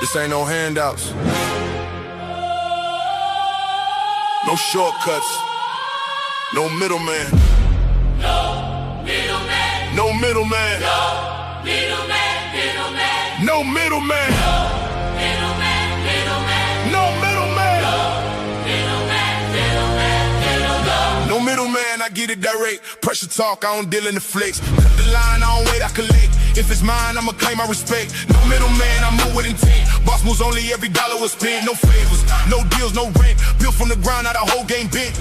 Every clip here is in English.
This ain't no handouts. No shortcuts. No middleman. No middleman. No middleman. No middleman. Middleman. No middleman. Middleman. Middleman. No middleman. Middleman. Middleman. No middleman, I get it direct. Pressure talk, I don't deal in the flex. Cut the line, I don't wait, I collect. If it's mine, I'ma claim my respect. No middleman, I move with intent. Boss moves only, every dollar was spent. No favors, no deals, no rent. Built from the ground, now the whole game bent.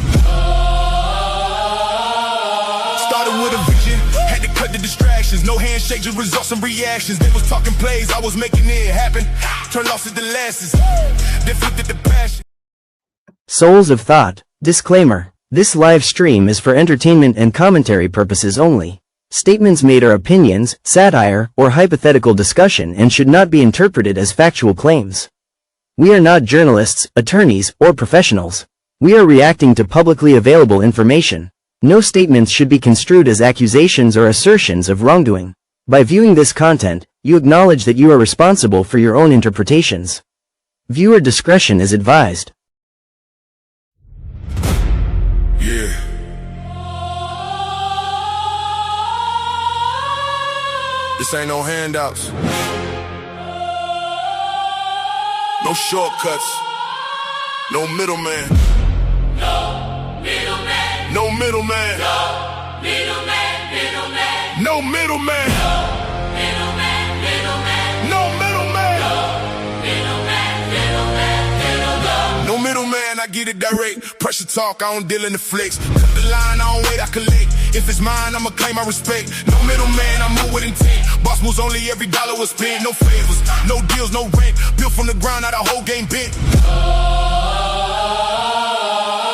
Started with a vision, had to cut the distractions. No handshake, just results and reactions. They was talking plays, I was making it happen. Turn losses to losses, then flipped it to passion. Souls of Thought. Disclaimer. This live stream is for entertainment and commentary purposes only. Statements made are opinions, satire, or hypothetical discussion and should not be interpreted as factual claims. We are not journalists, attorneys, or professionals. We are reacting to publicly available information. No statements should be construed as accusations or assertions of wrongdoing. By viewing this content, you acknowledge that you are responsible for your own interpretations. Viewer discretion is advised. Yeah. This ain't no handouts. No shortcuts. No middleman. No middleman. No middleman. No middleman. Middleman. No middleman. Middleman. Middleman. No middleman. Middleman. Middleman. No middleman, I get it direct. Pressure talk, I don't deal in the flex. Cut the line, I don't wait, I collect. If it's mine, I'ma claim my respect. No middleman, I move with intent. Boss moves only, every dollar was spent. No favors, no deals, no rent. Built from the ground, now the whole game bent.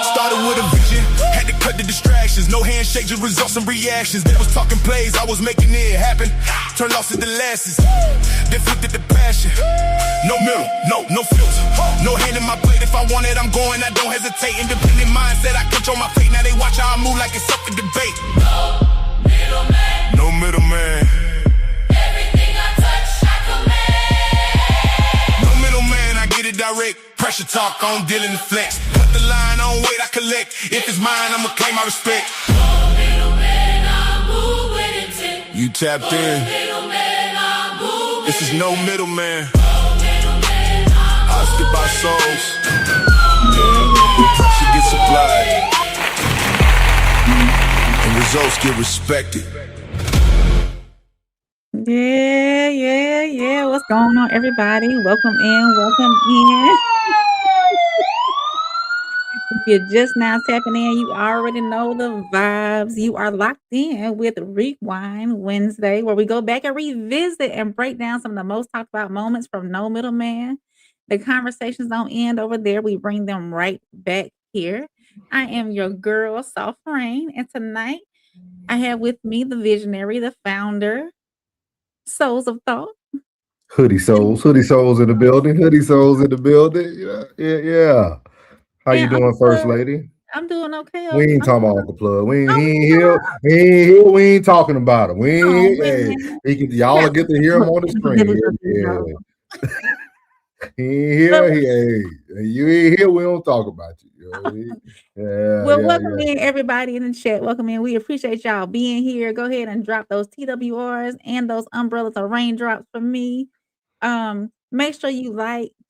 Started with a vision, had to cut the distractions. No handshake, just results and reactions. They was talking plays, I was making it happen. Turn losses to losses, then flipped it to passion. No middle, no filter. No hand in my plate, if I want it, I'm going, I don't hesitate. Independent mindset, I control my fate. Now they watch how I move like it's up for debate. No middleman. No middleman. Everything I touch, I command. No middleman, I get it direct. Pressure talk, I don't deal in the flex. Cut the line, I don't wait, I collect. If it's mine, I'ma claim my respect. No middleman, I move with intent. You tapped No in. middleman, I move This is with no middleman. intent. No middleman, I Oscar by souls. Pressure gets applied, and results get respected. Yeah. What's going on, everybody? Welcome in. If you're just now tapping in, you already know the vibes. You are locked in with Rewind Wednesday, where we go back and revisit and break down some of the most talked about moments from No Middleman. The conversations don't end over there. We bring them right back here. I am your girl, Soft Rain, and tonight I have with me the visionary, the founder, Souls of Thought. Hoodie souls in the building. Yeah. How you doing, I'm First good. Lady? I'm doing okay. We ain't I'm talking about good. Uncle Plug. We ain't, Oh, he ain't we here. not. He ain't here. We ain't talking about him. We Oh, ain't. man. Y'all will get to hear him on the screen. Yeah. He ain't here. You ain't here. We don't talk about you. Welcome in everybody in the chat. Welcome in. We appreciate y'all being here. Go ahead and drop those TWRs and those umbrellas or raindrops for me. Make sure you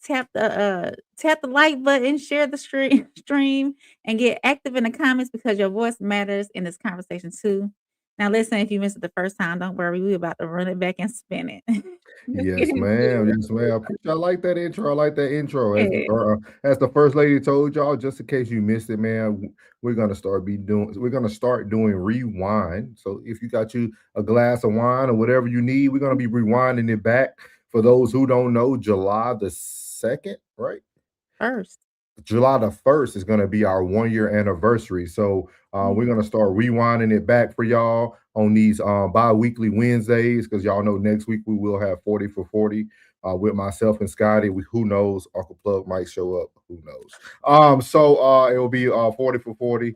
tap the like button, share the stream, and get active in the comments because your voice matters in this conversation too. Now, listen, if you missed it the first time, don't worry. We're about to run it back and spin it. Yes, ma'am. I like that intro. As the First Lady told y'all, just in case you missed it, man, we're gonna start doing rewind. So if you got you a glass of wine or whatever you need, we're gonna be rewinding it back. For those who don't know, July the 2nd, right? July the 1st is going to be our 1-year anniversary. So we're going to start rewinding it back for y'all on these bi-weekly Wednesdays, because y'all know next week we will have 40 for 40 with myself and Scotty. Who knows? Uncle Plug might show up. Who knows? So it will be 40 for 40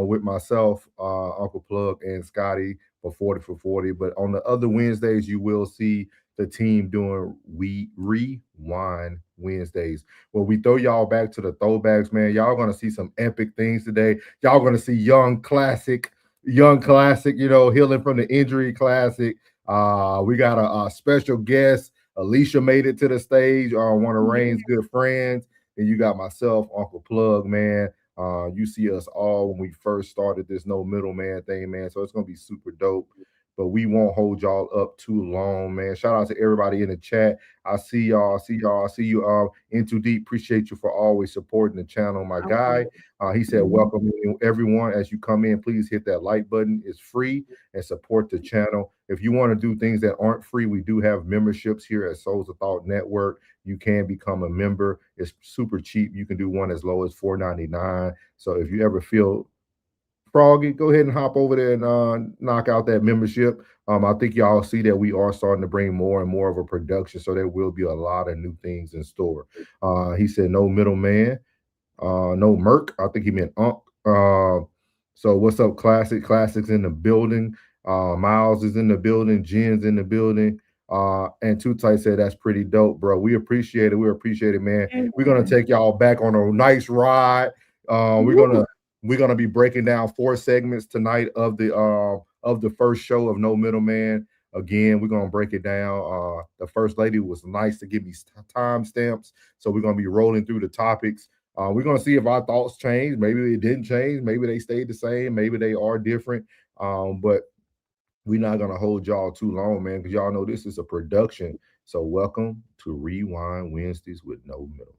with myself, Uncle Plug, and Scotty for 40 for 40. But on the other Wednesdays, you will see the team doing Rewind Wednesdays, where we throw y'all back to the throwbacks, man. Y'all gonna see some epic things today. Y'all gonna see young classic, healing from the injury classic. We got a special guest. Alicia made it to the stage, one of Rain's good friends. And you got myself, Uncle Plug, man. You see us all when we first started this no middleman thing, man. So it's gonna be super dope. But we won't hold y'all up too long, man. Shout out to everybody in the chat. I see y'all. I see you. In Too Deep. Appreciate you for always supporting the channel, my guy. He said, welcome everyone. As you come in, please hit that like button. It's free and support the channel. If you want to do things that aren't free, we do have memberships here at Souls of Thought Network. You can become a member. It's super cheap. You can do one as low as $4.99. So if you ever feel froggy, go ahead and hop over there and knock out that membership. I think y'all see that we are starting to bring more and more of a production, so there will be a lot of new things in store. He said no middleman, no Merc. I think he meant Unk. So what's up, Classics in the building. Miles is in the building. Jen's in the building. And Too Tight said that's pretty dope, bro. We appreciate it, man. We're gonna take y'all back on a nice ride. We're gonna be breaking down 4 segments tonight of the first show of No Middleman. Again, we're gonna break it down. The first lady was nice to give me time stamps, so we're gonna be rolling through the topics. We're gonna see if our thoughts change. Maybe it didn't change. Maybe they stayed the same. Maybe they are different. But we're not gonna hold y'all too long, man, because y'all know this is a production. So welcome to Rewind Wednesdays with No Middleman.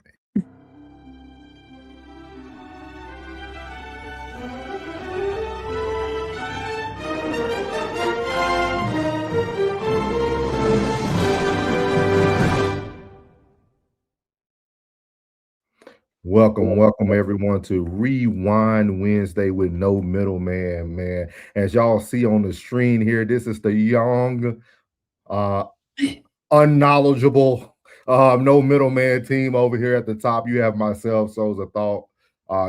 Welcome everyone to Rewind Wednesday with No Middleman, man. As y'all see on the screen here, this is the young, unknowledgeable, No Middleman team over here at the top. You have myself, Souls of Thought.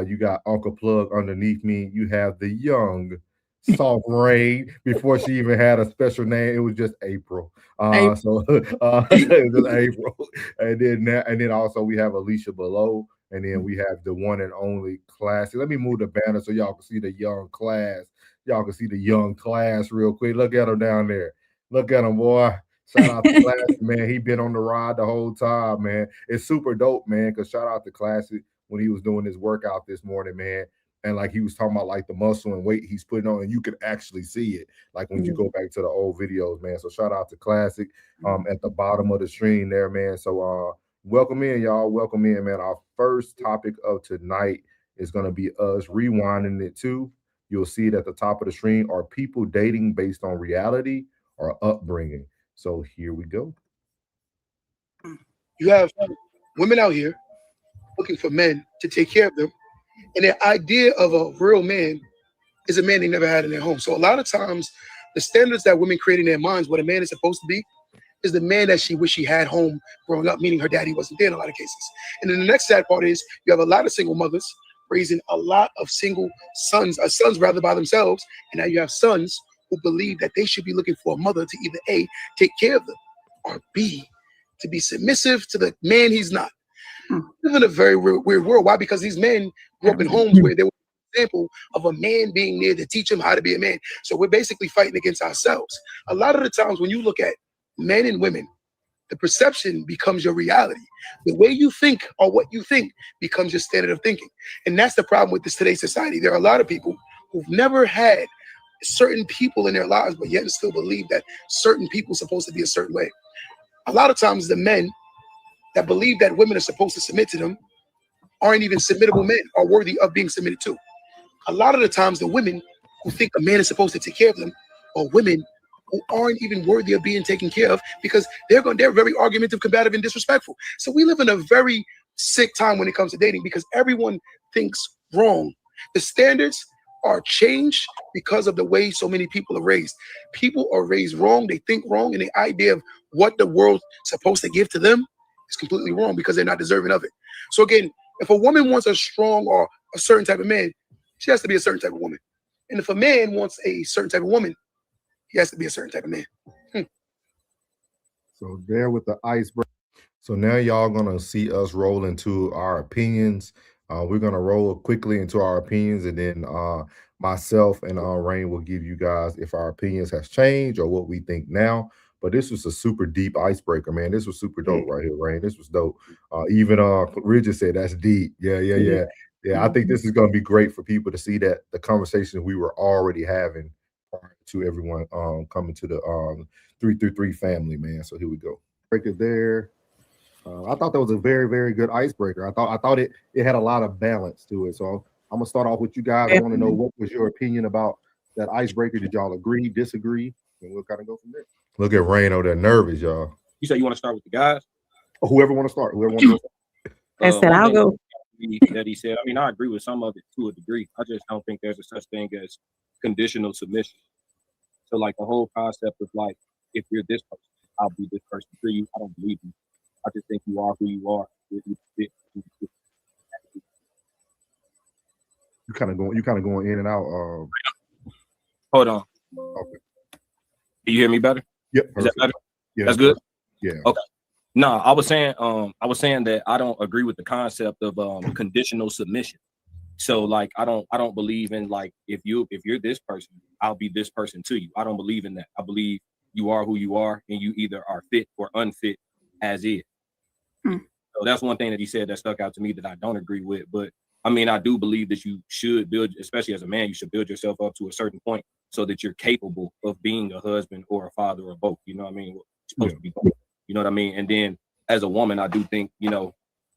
You got Uncle Plug underneath me. You have the young Soft Rain. Before she even had a special name, it was just April. So it was just April. And then also we have Alicia below. And then we have the one and only Classic. Let me move the banner so y'all can see the young class. Y'all can see the young class real quick. Look at him down there. Look at him, boy. Shout out to Classic, man. He been on the ride the whole time, man. It's super dope, man, because shout out to Classic when he was doing his workout this morning, man. And like he was talking about like the muscle and weight he's putting on, and you could actually see it, like when you go back to the old videos, man. So shout out to Classic at the bottom of the screen there, man. So welcome in, y'all. Welcome in, man. Our first topic of tonight is going to be us rewinding it too. You'll see it at the top of the screen. Are people dating based on reality or upbringing? So here we go. You have women out here looking for men to take care of them. And their idea of a real man is a man they never had in their home. So a lot of times, the standards that women create in their minds, what a man is supposed to be, is the man that she wished she had home growing up, meaning her daddy wasn't there in a lot of cases. And then the next sad part is you have a lot of single mothers raising a lot of single sons rather by themselves. And now you have sons who believe that they should be looking for a mother to either A, take care of them, or B, to be submissive to the man he's not. We live in a very weird world. Why? Because these men grew up in homes where they were an example of a man being there to teach him how to be a man. So we're basically fighting against ourselves. A lot of the times when you look at men and women, the perception becomes your reality. The way you think or what you think becomes your standard of thinking. And that's the problem with today's society. There are a lot of people who've never had certain people in their lives, but yet still believe that certain people are supposed to be a certain way. A lot of times the men that believe that women are supposed to submit to them aren't even submittable men or worthy of being submitted to. A lot of the times the women who think a man is supposed to take care of them are women who aren't even worthy of being taken care of because they're very argumentative, combative, and disrespectful. So we live in a very sick time when it comes to dating because everyone thinks wrong. The standards are changed because of the way so many people are raised. People are raised wrong, they think wrong, and the idea of what the world's supposed to give to them is completely wrong because they're not deserving of it. So again, if a woman wants a strong or a certain type of man, she has to be a certain type of woman. And if a man wants a certain type of woman, he has to be a certain type of man. So there with the icebreaker. So now y'all gonna see us roll into our opinions. We're gonna roll quickly into our opinions, and then myself and Rain will give you guys if our opinions has changed or what we think now. But this was a super deep icebreaker, man. This was super dope right here, Rain. This was dope. Even Ridges said that's deep. Yeah. I think this is gonna be great for people to see that the conversations we were already having prior to everyone coming to the 333 family, man. So here we go. Break it there. I thought that was a very, very good icebreaker. I thought it had a lot of balance to it. So I'm gonna start off with you guys. I want to know what was your opinion about that icebreaker. Did y'all agree, disagree? And we'll kind of go from there. Look at Rain over there, nervous, y'all. You say you want to start with the guys? Or whoever want to start. Whoever want to go. I said I'll go. That he said. I mean, I agree with some of it to a degree. I just don't think there's a such thing as conditional submission. So, like the whole concept of like, if you're this person, I'll be this person for you. I don't believe you. I just think you are who you are. You kind of going in and out. Hold on. Okay. Do you hear me better? Yep. Is that better? Yeah, that's good. Yeah. Okay. No, I was saying that I don't agree with the concept of conditional submission. So like I don't believe in like if you're this person, I'll be this person to you. I don't believe in that. I believe you are who you are, and you either are fit or unfit as is. So that's one thing that he said that stuck out to me that I don't agree with. But I mean, I do believe that you should build, especially as a man, you should build yourself up to a certain point so that you're capable of being a husband or a father or both. You know what I mean? Supposed to be both. You know what I mean? And then as a woman, I do think,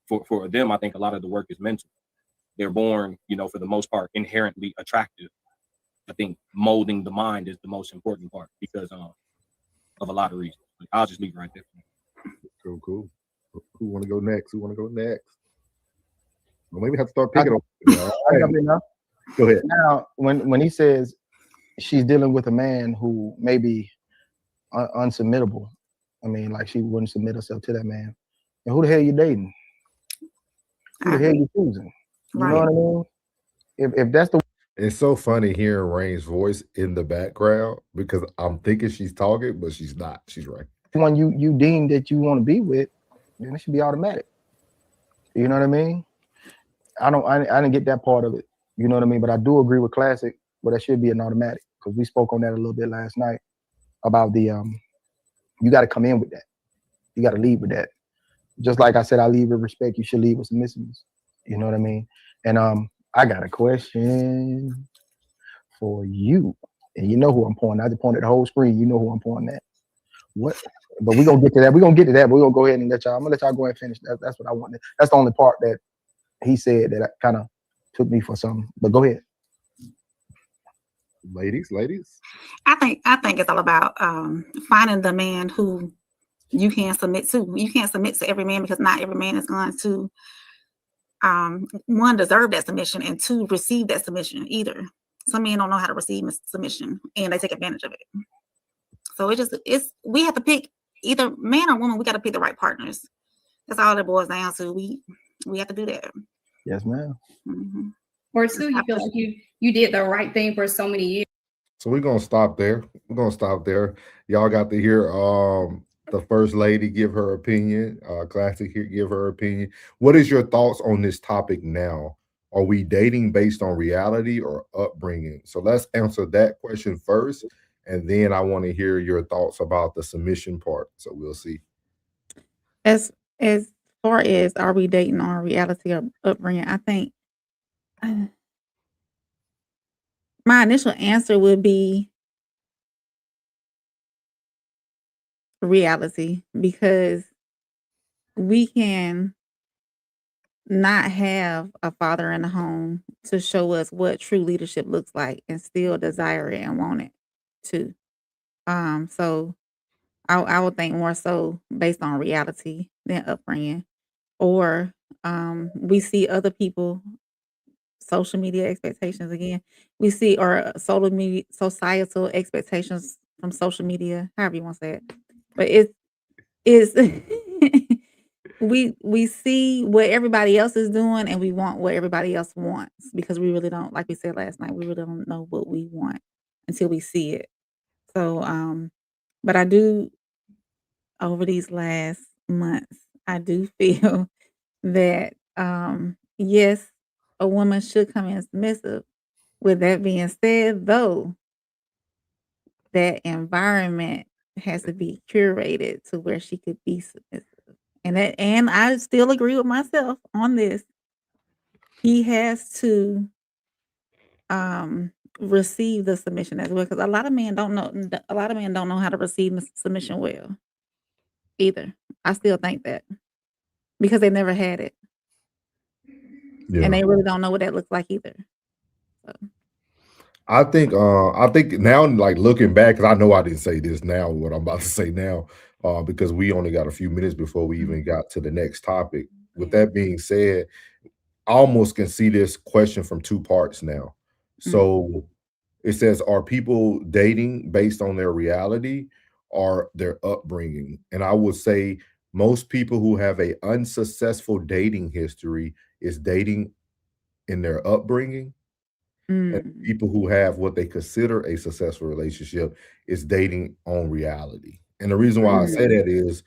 for them, I think a lot of the work is mental. They're born, for the most part, inherently attractive. I think molding the mind is the most important part because of a lot of reasons. I'll just leave it right there. Cool. Who want to go next? Well, maybe we have to start picking up. Go ahead. Now, when he says she's dealing with a man who may be unsubmittable, I mean, like she wouldn't submit herself to that man. And who the hell you dating? Who the hell you choosing? You know what I mean? If that's the It's so funny hearing Rain's voice in the background because I'm thinking she's talking, but she's not. She's right. One you deem that you want to be with, then it should be automatic. You know what I mean? I didn't get that part of it. You know what I mean? But I do agree with Classic, but that should be an automatic because we spoke on that a little bit last night about the you got to come in with that. You got to lead with that. Just like I said, I lead with respect. You should lead with submissiveness. You know what I mean? And I got a question for you, and you know who I'm pointing. I just pointed the whole screen. You know who I'm pointing at. What? But we're gonna get to that. We're gonna get to that. But we're gonna go ahead and I'm gonna let y'all go ahead and finish. That's what I wanted. That's the only part that he said that kind of took me for something. But go ahead. Ladies. I think it's all about finding the man who you can submit to. You can't submit to every man because not every man is going to one, deserve that submission, and two, receive that submission either. Some men don't know how to receive submission and they take advantage of it. So we have to pick either man or woman. We got to pick the right partners. That's all it boils down to. We have to do that. Yes, ma'am. Mm-hmm. Or two, you feel like you did the right thing for so many years. So we're gonna stop there. Y'all got to hear the first lady give her opinion. Classic here give her opinion. What is your thoughts on this topic now? Are we dating based on reality or upbringing? So let's answer that question first, and then I want to hear your thoughts about the submission part. So we'll see. As far as are we dating on reality or upbringing, I think my initial answer would be reality, because we can not have a father in the home to show us what true leadership looks like and still desire it and want it too. So I would think more so based on reality than upbringing. Or we see other people, social media expectations again. We see or societal expectations from social media, however you want to say it. But it's we see what everybody else is doing and we want what everybody else wants, because we really don't, like we said last night, we really don't know what we want until we see it. So but I do over these last months, I do feel that yes, a woman should come in submissive. With that being said, though, that environment has to be curated to where she could be submissive. And I still agree with myself on this. He has to receive the submission as well, because a lot of men don't know how to receive submission well either. I still think that because they never had it and Yeah. they really don't know what that looks like either. So I think now, like looking back, because I know I didn't say this now, what I'm about to say now, because we only got a few minutes before we even got to the next topic. With yeah. that being said, I almost can see this question from two parts now. So it says, are people dating based on their reality or their upbringing? And I would say most people who have a unsuccessful dating history is dating in their upbringing, and Mm, people who have what they consider a successful relationship is dating on reality. And the reason why I say mm, that is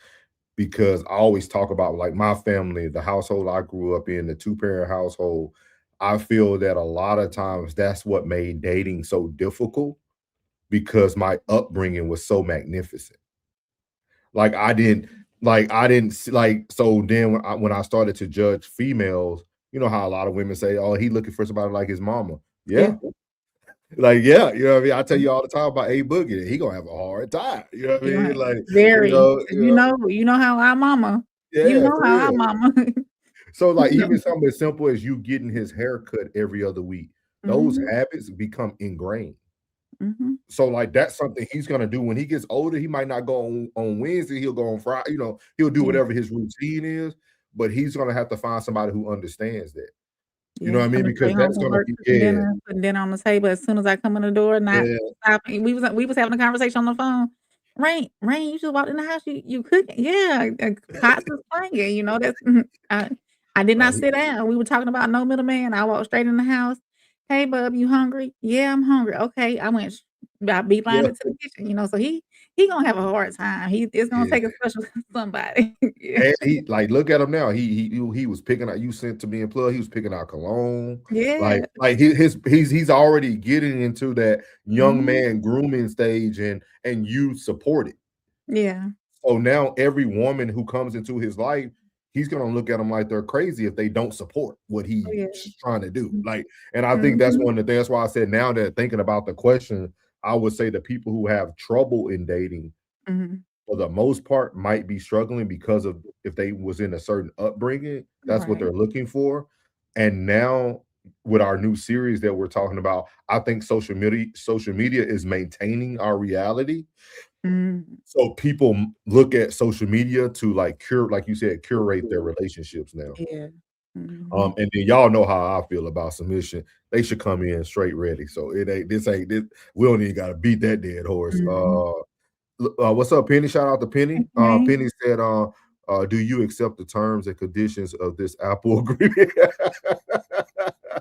because I always talk about like my family, the household I grew up in, the two-parent household. I feel that a lot of times that's what made dating so difficult because my upbringing was so magnificent. Like I didn't like so then when I started to judge females, you know how a lot of women say, "Oh, he looking for somebody like his mama." yeah. Yeah, like, yeah, you know what I mean? I tell you all the time about A Boogie, he gonna have a hard time. You know what I You mean? know, Like, very. You know how our mama. You yeah, know for how our real. mama. So, like, You know. even something as simple as you getting his haircut every other week, those Mhm, habits become ingrained. mhm. So, like, that's something he's gonna do when he gets older. He might not go on Wednesday, he'll go on Friday, you know, he'll do Yeah, whatever his routine is, but he's gonna have to find somebody who understands that. You know yeah. what I mean? Coming Because straight home that's from gonna work, be putting dinner on the table as soon as I come in the door, not yeah, stopping. We was having a conversation on the phone. Rain, you just walked in the house. You cooking? Yeah, pots was playing. You know that's. I did not he sit down. We were talking about no middleman. I walked straight in the house. Hey, bub, you hungry? Yeah, I'm hungry. Okay, I went. I beelined yeah, it to the kitchen. You know, so he gonna have a hard time. It's gonna take yeah. a special somebody. Yeah, And he like look at him now. He was picking out. You sent to me in plug. He was picking out cologne. yeah, Like he's already getting into that young mhm, man grooming stage, and you support it. yeah. So now every woman who comes into his life, he's gonna look at them like they're crazy if they don't support what Oh he's yeah. trying to do. Like, and I think that's Mhm. one of the things. That's why I said now that thinking about the question, I would say the people who have trouble in dating Mhm. for the most part might be struggling because of if they was in a certain upbringing, that's what Right. they're looking for. And now with our new series that we're talking about, I think social media is maintaining our reality. Mm. So people look at social media to like you said, curate their relationships now. Yeah. Mhm. And then y'all know how I feel about submission. They should come in straight ready. So it ain't this. We don't even got to beat that dead horse. Mhm. What's up, Penny? Shout out to Penny. Okay. Penny said, do you accept the terms and conditions of this Apple agreement?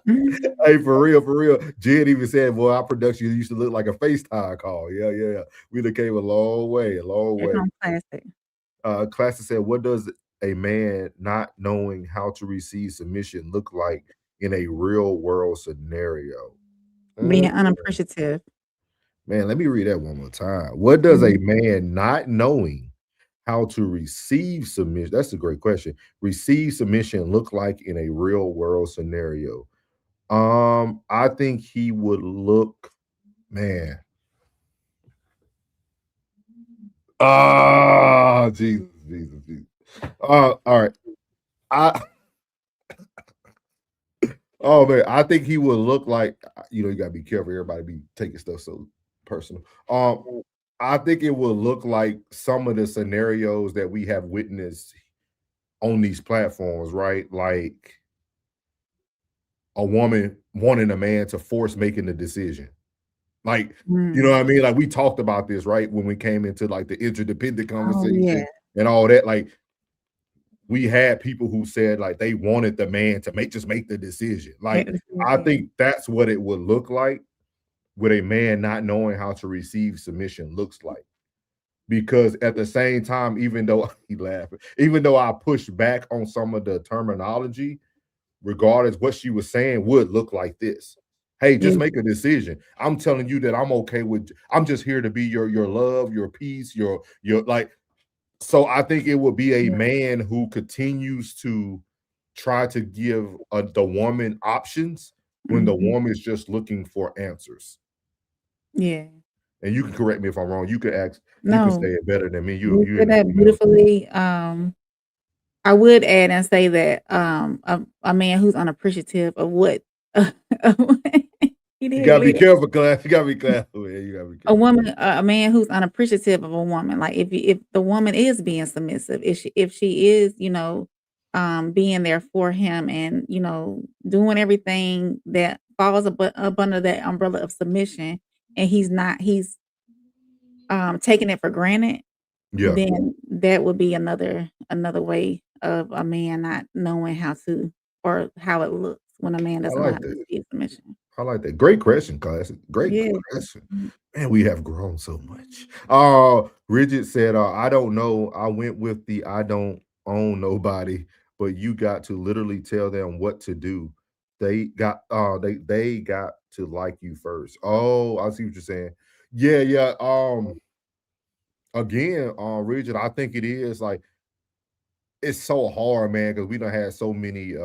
Mhm. Hey, for real, for real. Jen even said, "Well, our production used to look like a FaceTime call." Yeah, yeah, yeah. We done came a long way, a long Here way. comes classic. Classic said, "What does a man not knowing how to receive submission look like in a real world scenario?" Mm, Being unappreciative. man, let me read that one more time. What does a Mhm. man not knowing how to receive submission? That's a great question. Receive submission look like in a real world scenario. I think he would look, man. Ah, Jesus, Jesus, Jesus. All right. I Oh man, I think he would look like you gotta be careful. Everybody be taking stuff so personal. I think it will look like some of the scenarios that we have witnessed on these platforms, right? Like a woman wanting a man to force making the decision. Like, you know Mm. what I mean? Like we talked about this, right? When we came into like the interdependent Oh, yeah. conversation and all that. Like we had people who said like they wanted the man to make the decision. Make Like the I decision, think that's what it would look like with a man not knowing how to receive submission looks like. because at the same time, even though he laughing, even though I push back on some of the terminology, regardless what she was saying would look like this. Hey, Yeah. just make a decision. I'm telling you that I'm okay with. I'm just here to be your love, your peace, your like. So I think it would be a Yeah. man who continues to try to give the woman options when the Mhm. woman is just looking for answers. Yeah. And you can correct me if I'm wrong. You could ask. You can say No, it better than me. you You in said the that female. beautifully. I would add and say that, a man who's unappreciative of what he You did gotta be live. careful, class. You gotta be careful, man. You gotta be A careful. woman a man who's unappreciative of a woman, like, if the woman is being submissive, if she is, being there for him and, doing everything that falls up under that umbrella of submission, and he's taking it for granted, Yeah, then that would be another way of a man not knowing how to or how it looks when a man I doesn't know how like to that. receive submission. I like that. Great question, classic. Great Yeah. question. Man, we have grown so much. Bridget said, I don't know. I went with the I don't own nobody, but you got to literally tell them what to do. They got to like you first. Oh, I see what you're saying. Yeah, yeah. Again, Bridget, I think it is like it's so hard, man, because we don't have so many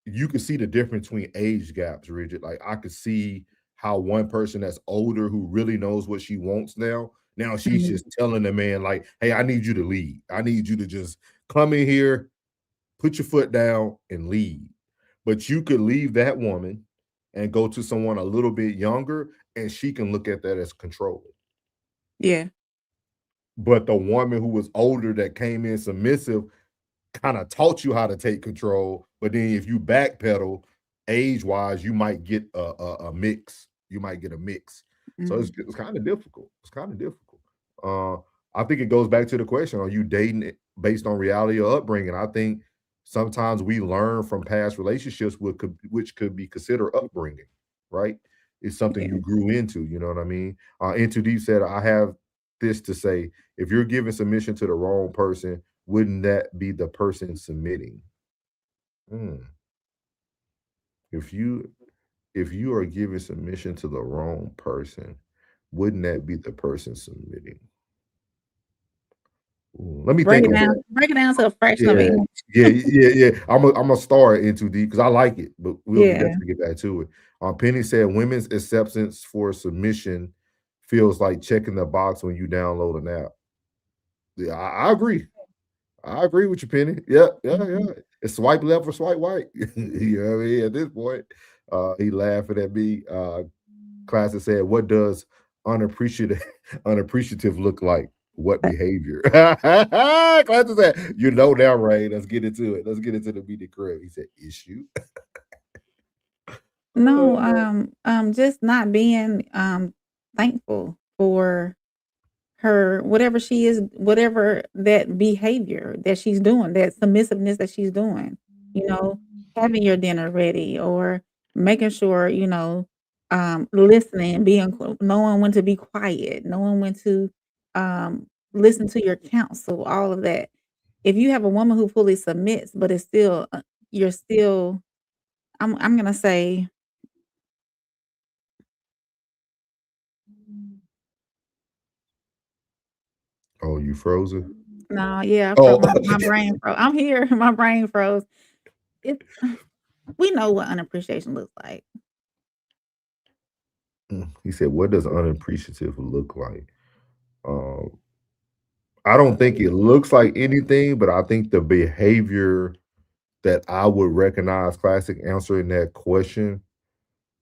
you can see the difference between age gaps, Rigid. Like I could see how one person that's older who really knows what she wants now she's Mhm. just telling the man, like, hey, I need you to lead. I need you to just come in here, put your foot down, and lead. But you could leave that woman and go to someone a little bit younger, and she can look at that as control. Yeah. But the woman who was older that came in submissive kind of taught you how to take control, but then if you backpedal age wise, you might get a mix. You might get a mix. So Mhm. it's kind of difficult. It's kind of difficult. I think it goes back to the question: are you dating it based on reality or upbringing? I think sometimes we learn from past relationships, which could be considered upbringing, right? It's something Yeah. you grew into. You know what I mean? Into Deep said, "I have this to say: if you're giving submission to the wrong person, wouldn't that be the person submitting? Hmm. If you if you are giving submission to the wrong person, wouldn't that be the person submitting? Ooh, let me Break think it on down that. break it down to a fraction of an Yeah, inch. yeah. I'm a start into deep because I like it, but we'll Yeah. definitely get back to it. Penny said women's acceptance for submission feels like checking the box when you download an app. Yeah, I agree. I agree with you, Penny. Yeah, yeah, Mhm. yeah. It's swipe left or swipe right. You know what I mean? At this point, he laughing at me. Classic said, "What does unappreciative unappreciative look like? What behavior?" Classic said, "You know now, Ray. Let's get into it. Let's get into the meeting crib." He said, "Issue." No, just not being, thankful for her whatever she is whatever that behavior that she's doing, that submissiveness that she's doing, having your dinner ready or making sure, listening, knowing when to be quiet, knowing when to, listen to your counsel, all of that. If you have a woman who fully submits, but it's still, you're still I'm gonna say Oh, you frozen? no, yeah, I Oh, my brain froze. I'm here, my brain froze. It we know what unappreciation looks like. he said, "What does unappreciative look like?" Um, I don't think it looks like anything, but I think the behavior that I would recognize classic answering that question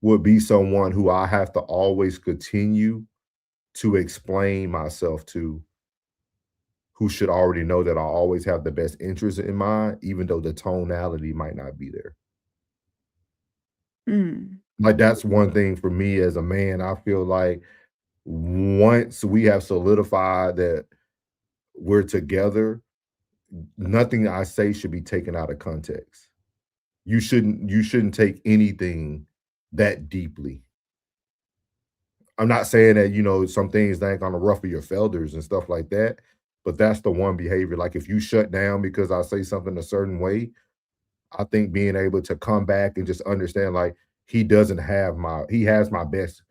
would be someone who I have to always continue to explain myself to, who should already know that I always have the best interest in mind, even though the tonality might not be there. Mm, Like that's one thing for me as a man. I feel like once we have solidified that we're together, nothing I say should be taken out of context. You shouldn't take anything that deeply. I'm not saying that, you know, some things ain't gonna ruffle your feathers and stuff like that, but that's the one behavior. Like if you shut down because I say something a certain way, I think being able to come back and just understand like he has my best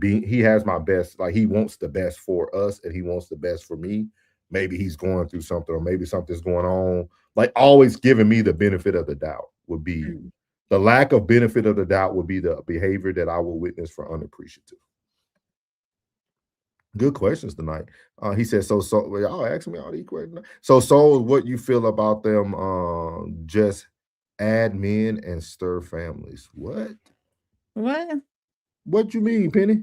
he has my best, like he wants the best for us and he wants the best for me. Maybe he's going through something or maybe something's going on. Like always giving me the benefit of the doubt would be the lack of benefit of the doubt would be the behavior that I will witness for unappreciative. Good questions tonight. He said, so y'all asking me all these questions. So what you feel about them just add men and stir families? What? What you mean, Penny?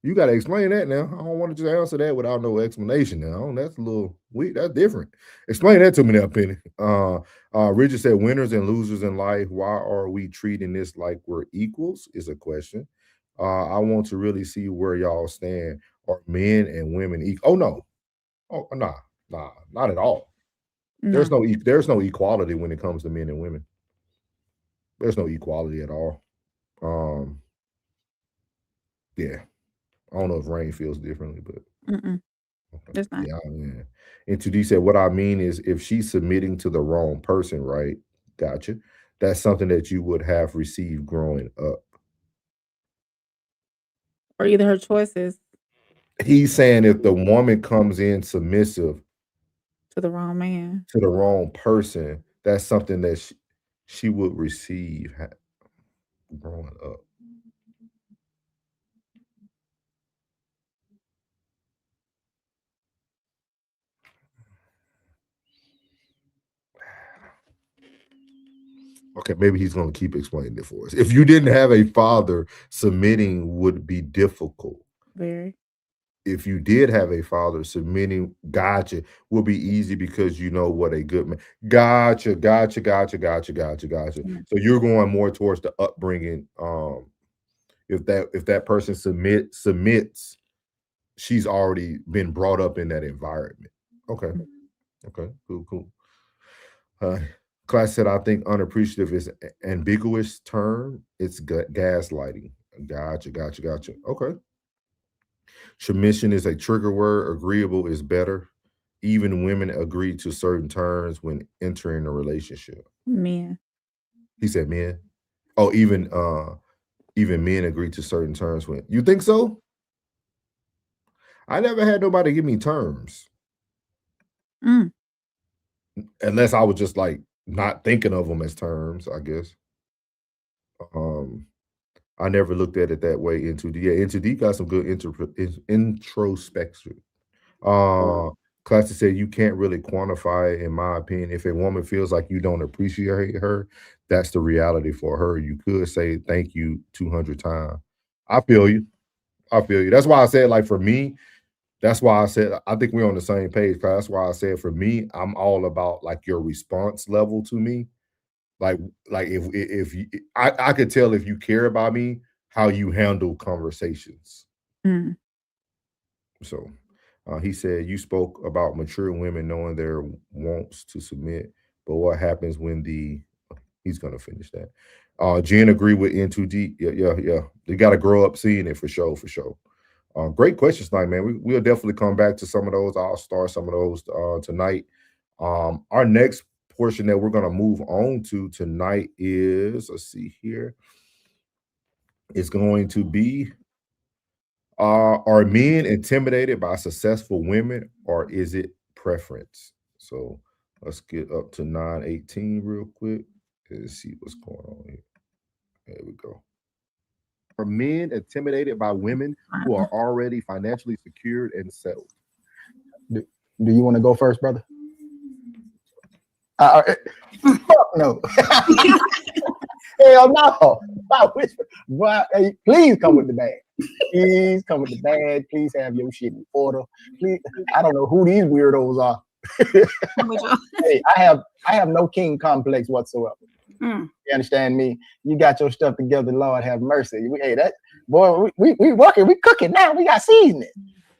You got to explain that now. I don't want to just answer that without no explanation now. That's a little weird. That's different. Explain that to me now, Penny. Richard said, winners and losers in life. Why are we treating this like we're equals? Is a question. I want to really see where y'all stand. Are men and women equal? Oh no. Oh nah, not at all. There's no equality when it comes to men and women. There's no equality at all. Yeah. I don't know if Rain feels differently, but okay. It's not. Yeah. And 2D said, what I mean is if she's submitting to the wrong person, right? Gotcha. That's something that you would have received growing up. Or either her choices He's saying if the woman comes in submissive to the wrong man, to the wrong person, that's something that she would receive growing up. Okay, maybe he's going to keep explaining it for us. If you didn't have a father, submitting would be difficult. very. If you did have a father, submitting, gotcha, will be easy because you know what a good man. Gotcha. Yeah. So you're going more towards the upbringing. If that person submits, she's already been brought up in that environment. Okay. Cool. Class said, I think unappreciative is an ambiguous term. It's gaslighting. Gotcha. Okay. Submission is a trigger word. Agreeable is better. Even women agree to certain terms when entering a relationship. Men. He said men. Oh, even men agree to certain terms when. You think so? I never had nobody give me terms. Unless I was just like not thinking of them as terms, I guess. I never looked at it that way. Into D got some good introspection. Classy said you can't really quantify it, in my opinion. If a woman feels like you don't appreciate her, that's the reality for her. You could say thank you 200 times. I feel you. That's why I said, like, for me, that's why I said I think we're on the same page. That's why I said for me, I'm all about like your response level to me. Like if you, I could tell if you care about me, how you handle conversations. So he said you spoke about mature women knowing their wants to submit, but what happens when he's gonna finish that. Jen agreed with N2D. Yeah. You gotta grow up seeing it for sure. Great questions tonight, man. We'll definitely come back to some of those. I'll start some of those tonight. Our next portion that we're going to move on to tonight is, let's see here, it's going to be, are men intimidated by successful women or is it preference? So let's get up to 9:18 real quick and see what's going on here. There we go. Are men intimidated by women who are already financially secured and settled? Do you want to go first, brother? No. Hell no. Hey, please come with the bag. Please come with the bag. Please have your shit in order. Please. I don't know who these weirdos are. Hey, I have no king complex whatsoever. You understand me? You got your stuff together, Lord have mercy. Hey, that boy, we working, we cooking now. We got seasoning.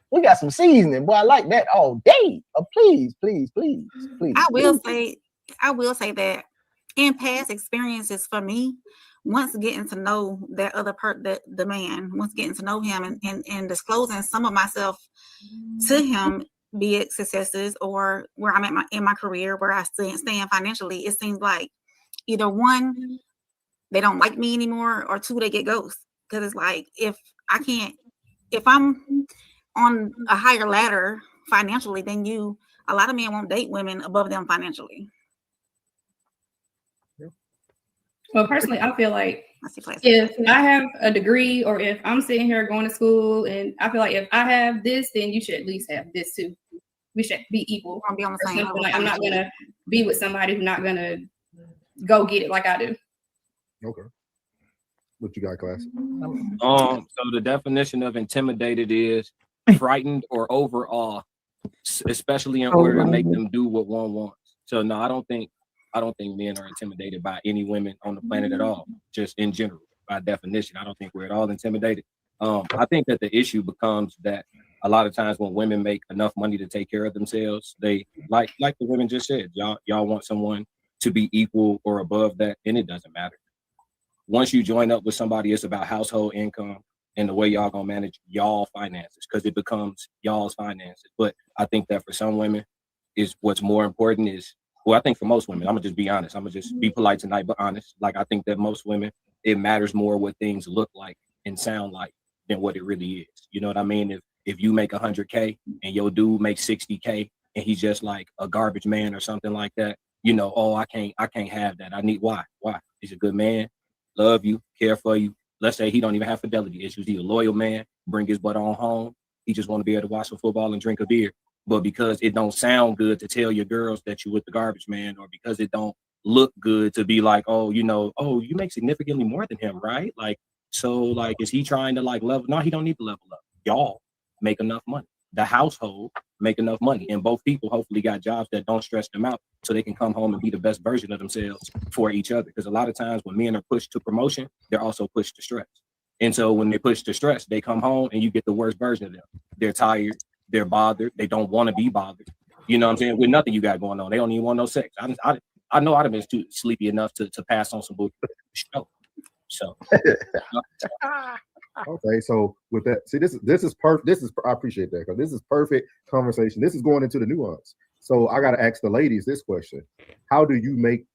We got some seasoning. Boy, I like that all day. Please. I will say that in past experiences for me, once getting to know that other the man, once getting to know him and disclosing some of myself to him, be it successes or where I'm at in my career, where I stand financially, it seems like either one, they don't like me anymore, or two, they get ghosts. Because it's like if I'm on a higher ladder financially than you, a lot of men won't date women above them financially. Well, personally, I feel like if I have a degree or if I'm sitting here going to school, and I feel like if I have this, then you should at least have this too. We should be equal. I'll be on the same level. Like, I'm not gonna be with somebody who's not gonna go get it like I do. Okay. What you got, class? So the definition of intimidated is frightened or overawed, especially in order to make them do what one wants. So no, I don't think men are intimidated by any women on the planet at all. Just in general, by definition, I don't think we're at all intimidated. I think that the issue becomes that a lot of times when women make enough money to take care of themselves, they like the women just said, y'all want someone to be equal or above that, and it doesn't matter. Once you join up with somebody, it's about household income and the way y'all gonna manage y'all finances, because it becomes y'all's finances. But I think that for some women, is what's more important is, well, I think for most women, I'm gonna just be honest. I'm gonna just be polite tonight, but honest. Like, I think that most women, it matters more what things look like and sound like than what it really is. You know what I mean? If you make 100K and your dude makes 60K and he's just like a garbage man or something like that, you know, oh, I can't have that. I need why? He's a good man, love you, care for you. Let's say he don't even have fidelity issues. He's a loyal man, bring his butt on home. He just want to be able to watch some football and drink a beer. But because it don't sound good to tell your girls that you with the garbage man, or because it don't look good to be like, oh, you know, oh, you make significantly more than him, right? Like, so like, is he trying to like level? No, he don't need to level up. Y'all make enough money. The household make enough money, and both people hopefully got jobs that don't stress them out, so they can come home and be the best version of themselves for each other. Because a lot of times when men are pushed to promotion, they're also pushed to stress. And so when they push to stress, they come home and you get the worst version of them. They're tired, they're bothered, they don't want to be bothered. You know what I'm saying? With nothing you got going on, they don't even want no sex. I know I'd have been too sleepy enough to pass on some bullshit. So. Okay, so with that, see, this is perfect. I appreciate that, because this is perfect conversation. This is going into the nuance. So I got to ask the ladies this question: how do you make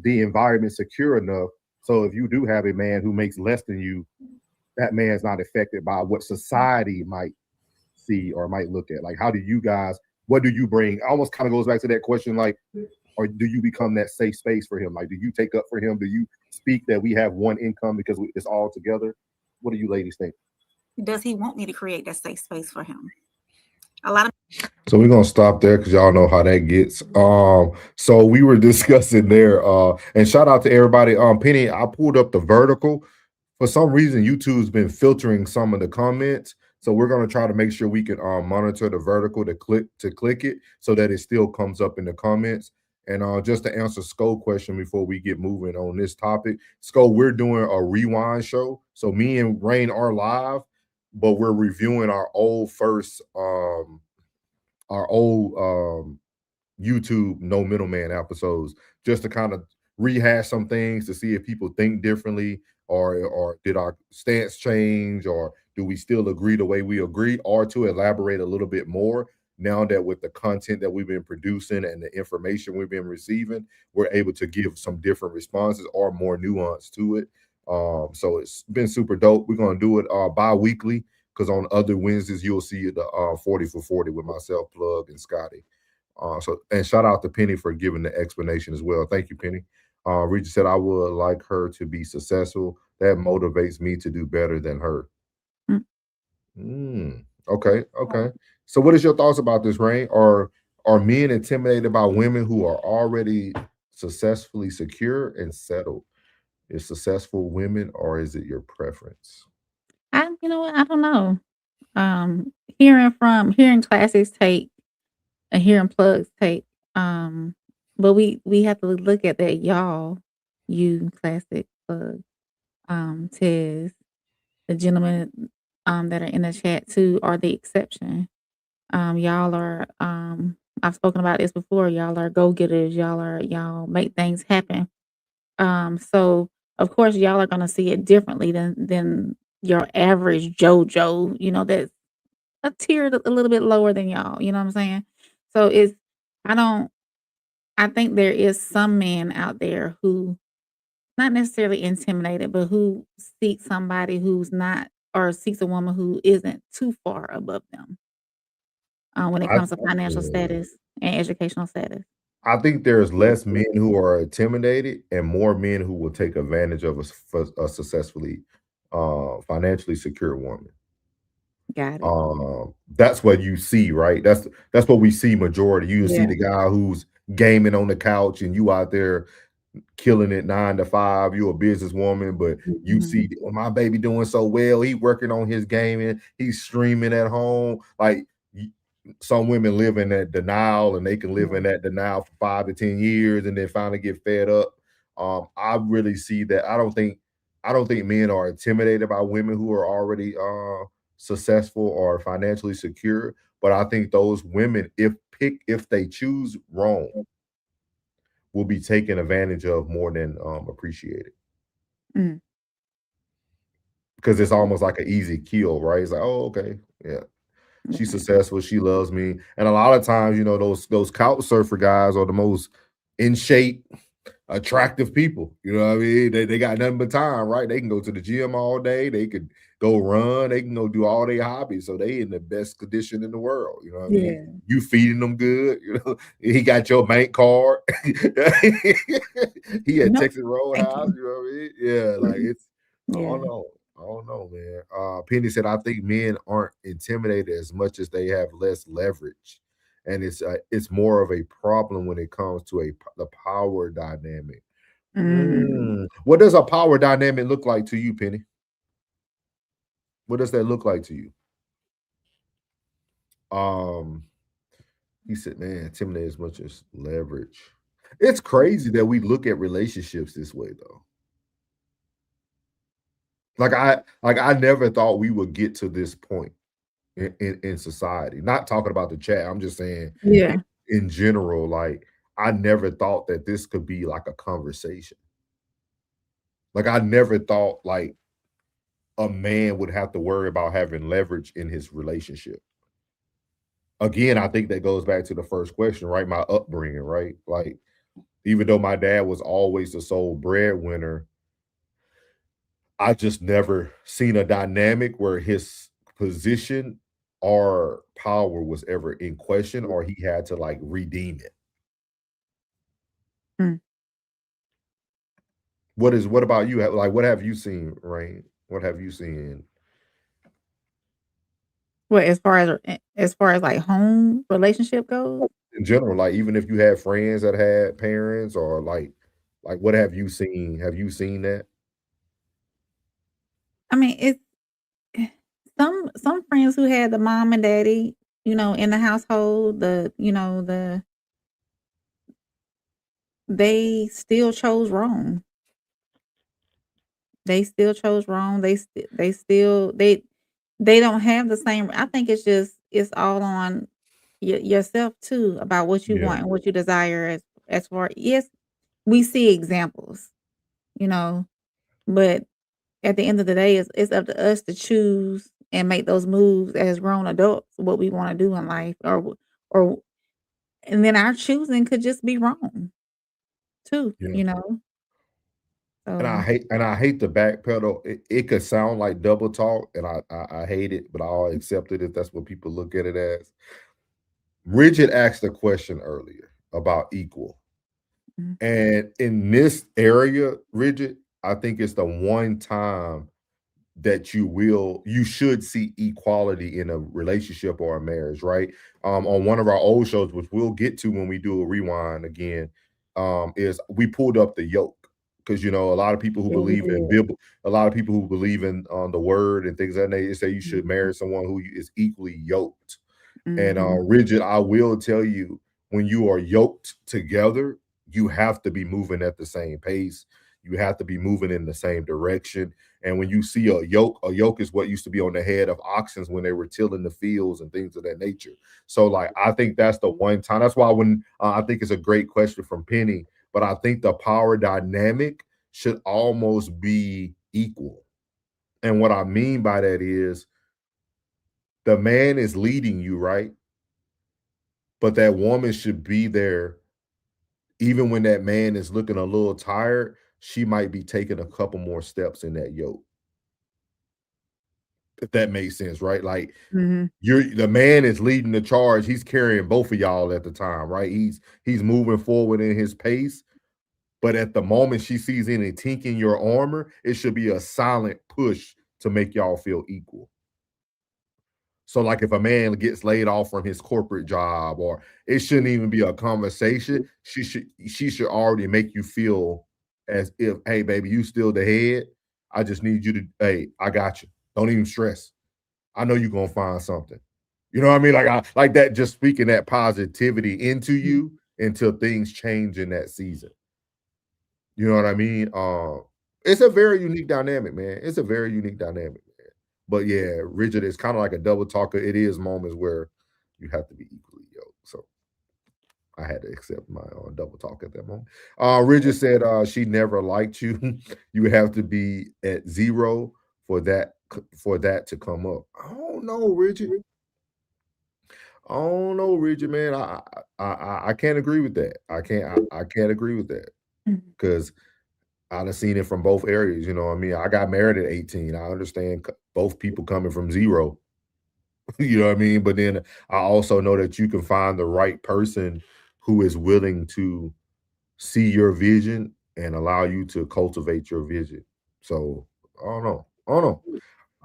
the environment secure enough so if you do have a man who makes less than you, that man's not affected by what society might see or might look at? Like, how do you guys? What do you bring? Almost kind of goes back to that question, like, or do you become that safe space for him? Like, do you take up for him? Do you speak that we have one income because it's all together? What do you ladies think? Does he want me to create that safe space for him? A lot of. So we're gonna stop there because y'all know how that gets. So we were discussing there. And shout out to everybody. Penny, I pulled up the vertical. For some reason, YouTube's been filtering some of the comments. So we're gonna try to make sure we can monitor the vertical to click it so that it still comes up in the comments. And just to answer Sko's question before we get moving on this topic, Sko, we're doing a rewind show. So me and Rain are live, but we're reviewing our old YouTube No Middleman episodes, just to kind of rehash some things to see if people think differently, or did our stance change, or do we still agree the way we agree, or to elaborate a little bit more now that with the content that we've been producing and the information we've been receiving, we're able to give some different responses or more nuance to it. So it's been super dope. We're going to do it bi-weekly, because on other Wednesdays, you'll see the 40 for 40 with myself, Plug, and Scotty. And shout out to Penny for giving the explanation as well. Thank you, Penny. Regis said, I would like her to be successful. That motivates me to do better than her. Okay. So what is your thoughts about this, Rain? Are men intimidated by women who are already successfully secure and settled? Is successful women, or is it your preference? You know what? I don't know. Hearing classes take and hearing Plugs take, but we have to look at that, y'all, you, Classic, Plug, Tez, the gentlemen that are in the chat too are the exception. Y'all are I've spoken about this before. Y'all are go-getters. Y'all make things happen. So of course, y'all are gonna see it differently than your average JoJo, that's a tier a little bit lower than y'all, you know what I'm saying? So it's I don't I think there is some men out there who not necessarily intimidated, but who seek somebody who's not or seeks a woman who isn't too far above them, when it I comes to financial status and educational status. I think there's less men who are intimidated and more men who will take advantage of a successfully financially secure woman. Got it. That's what you see, right? That's what we see majority. You see Yeah. the guy who's gaming on the couch and you out there killing it 9 to 5. You're a businesswoman, but you see Mhm. my baby doing so well. He working on his gaming. He's streaming at home. Like some women live in that denial, and they can live in that denial for 5 to 10 years, and then finally get fed up. I really see that. I don't think men are intimidated by women who are already successful or financially secure. But I think those women, if they choose wrong, will be taken advantage of more than appreciated. Mm. Because it's almost like an easy kill, right? It's like, oh, okay, yeah, she's Right. successful, she loves me. And a lot of times, those couch surfer guys are the most in shape, attractive people. You know what I mean? They got nothing but time, right? They can go to the gym all day, they could go run, they can go do all their hobbies. So they in the best condition in the world. You know what I mean? Yeah. You feeding them good, he got your bank card. He at Nope. Texas Thank Roadhouse, you. you know what I mean? Yeah, like it's I Yeah. don't know. I don't know, man. Penny said, I think men aren't intimidated as much as they have less leverage, and it's more of a problem when it comes to the power dynamic. Mm. What does a power dynamic look like to you, Penny? What does that look like to you? Um, he said, man, intimidated as much as leverage. It's crazy that we look at relationships this way, though. Like I never thought we would get to this point in society. Not talking about the chat. I'm just saying Yeah. in general, like I never thought that this could be like a conversation. Like I never thought like a man would have to worry about having leverage in his relationship. Again, I think that goes back to the first question, right? My upbringing, right? Like even though my dad was always the sole breadwinner, I just never seen a dynamic where his position or power was ever in question or he had to like redeem it. Mm. What about you? Like what have you seen, Rain? What have you seen? Well, as far as like home relationship goes, In general, like even if you had friends that had parents or like what have you seen? Have you seen that? I mean, it's some friends who had the mom and daddy, in the household, they still chose wrong. They still chose wrong. They don't have the same. I think it's all on yourself too about what you Yeah, want and what you desire as far yes, we see examples, you know, but at the end of the day, it's up to us to choose and make those moves as grown adults, what we want to do in life, or and then our choosing could just be wrong too, yeah. So And I hate the backpedal. It could sound like double talk, and I hate it, but I'll accept it if that's what people look at it as. Bridget asked a question earlier about equal. mhm, And in this area, Bridget, I think it's the one time that you should see equality in a relationship or a marriage, right? On one of our old shows, which we'll get to when we do a rewind again, is we pulled up the yoke because a lot of people who yeah, we believe in did. a lot of people who believe in the word and things like that, they say you should Mhm, marry someone who is equally yoked. And mhm, rigid, I will tell you, when you are yoked together, you have to be moving at the same pace. You have to be moving in the same direction. And when you see a yoke is what used to be on the head of oxen when they were tilling the fields and things of that nature. So, like, I think that's the one time. That's why when I think it's a great question from Penny, but I think the power dynamic should almost be equal. And what I mean by that is the man is leading you, right? But that woman should be there even when that man is looking a little tired. She might be taking a couple more steps in that yoke. If that makes sense, right? Like the man is leading the charge. He's carrying both of y'all at the time, right? He's moving forward in his pace. But at the moment she sees any tink in your armor, it should be a silent push to make y'all feel equal. So, like, if a man gets laid off from his corporate job, or it shouldn't even be a conversation, she should already make you feel as if, hey, baby, you still the head. I just need you to, hey, I got you. Don't even stress. I know you're gonna find something. You know what I mean? Like that, just speaking that positivity into you until things change in that season. You know what I mean? It's a very unique dynamic, man. It's a very unique dynamic, man. But yeah, rigid is kind of like a double talker. It is moments where you have to be equally yoked. So I had to accept my double talk at that moment. Rigid said she never liked you. You have to be at 0 for that to come up. I don't know, Rigid. I don't know, Rigid, man. I can't agree with that. I can't agree with that because I've seen it from both areas. You know what I mean? I got married at 18. I understand both people coming from 0. You know what I mean? But then I also know that you can find the right person who is willing to see your vision and allow you to cultivate your vision. So I don't know.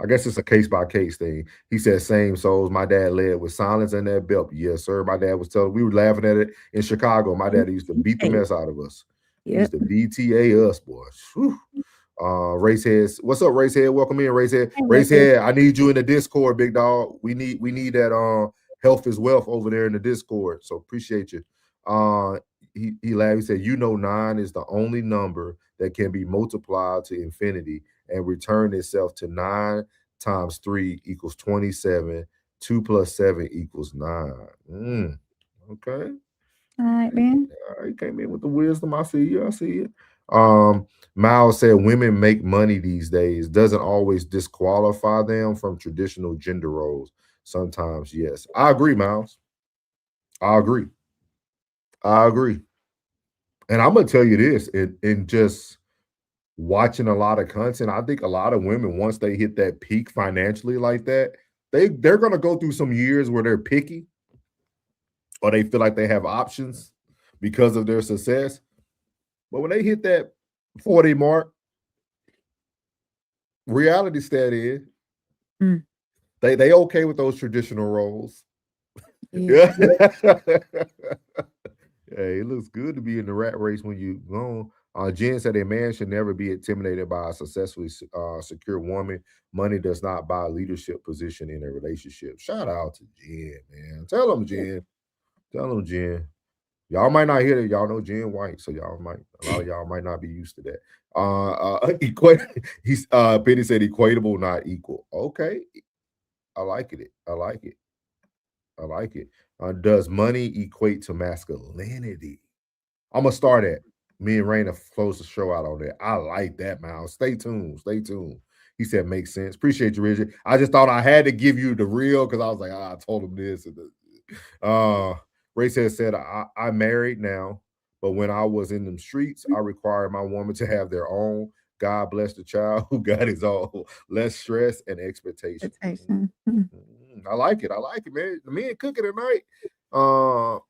I guess it's a case by case thing. He said, same souls. My dad led with silence and that belt. Yes, sir. My dad was telling, we were laughing at it in Chicago. My dad used to beat the mess out of us. He used to BTA us, boys. Whew. Racehead, what's up, Racehead? Welcome in, Racehead. Racehead, I need you in the Discord, big dog. We need that health is wealth over there in the Discord. So appreciate you. He laughed. He said, 9 is the only number that can be multiplied to infinity and return itself to 9 times 3 equals 27. 2 plus 7 equals 9. Okay. All right, man. You came in with the wisdom. I see you. Miles said women make money these days. Doesn't always disqualify them from traditional gender roles. Sometimes, yes. I agree, Miles. I agree. And I'm gonna tell you this, in just watching a lot of content, I think a lot of women, once they hit that peak financially like that, they're gonna go through some years where they're picky or they feel like they have options because of their success. But when they hit that 40 mark, reality stat is they okay with those traditional roles. Yeah. Hey, it looks good to be in the rat race when you gone. Jen said a man should never be intimidated by a successfully secure woman. Money does not buy a leadership position in a relationship. Shout out to Jen, man. Tell them, Jen. Y'all might not hear that. Y'all know Jen White, so a lot of y'all might not be used to that. Penny said equatable, not equal. Okay. I like it. Does money equate to masculinity? I'm gonna start at me and Raina close the show out on that. I like that, Miles. Stay tuned. He said makes sense. Appreciate you, Richard. I just thought I had to give you the real because I was like, I told him this. Ray said, I'm married now, but when I was in them streets, I required my woman to have their own. God bless the child who got his own. Less stress and expectation. I like it, man. The men cooking tonight. The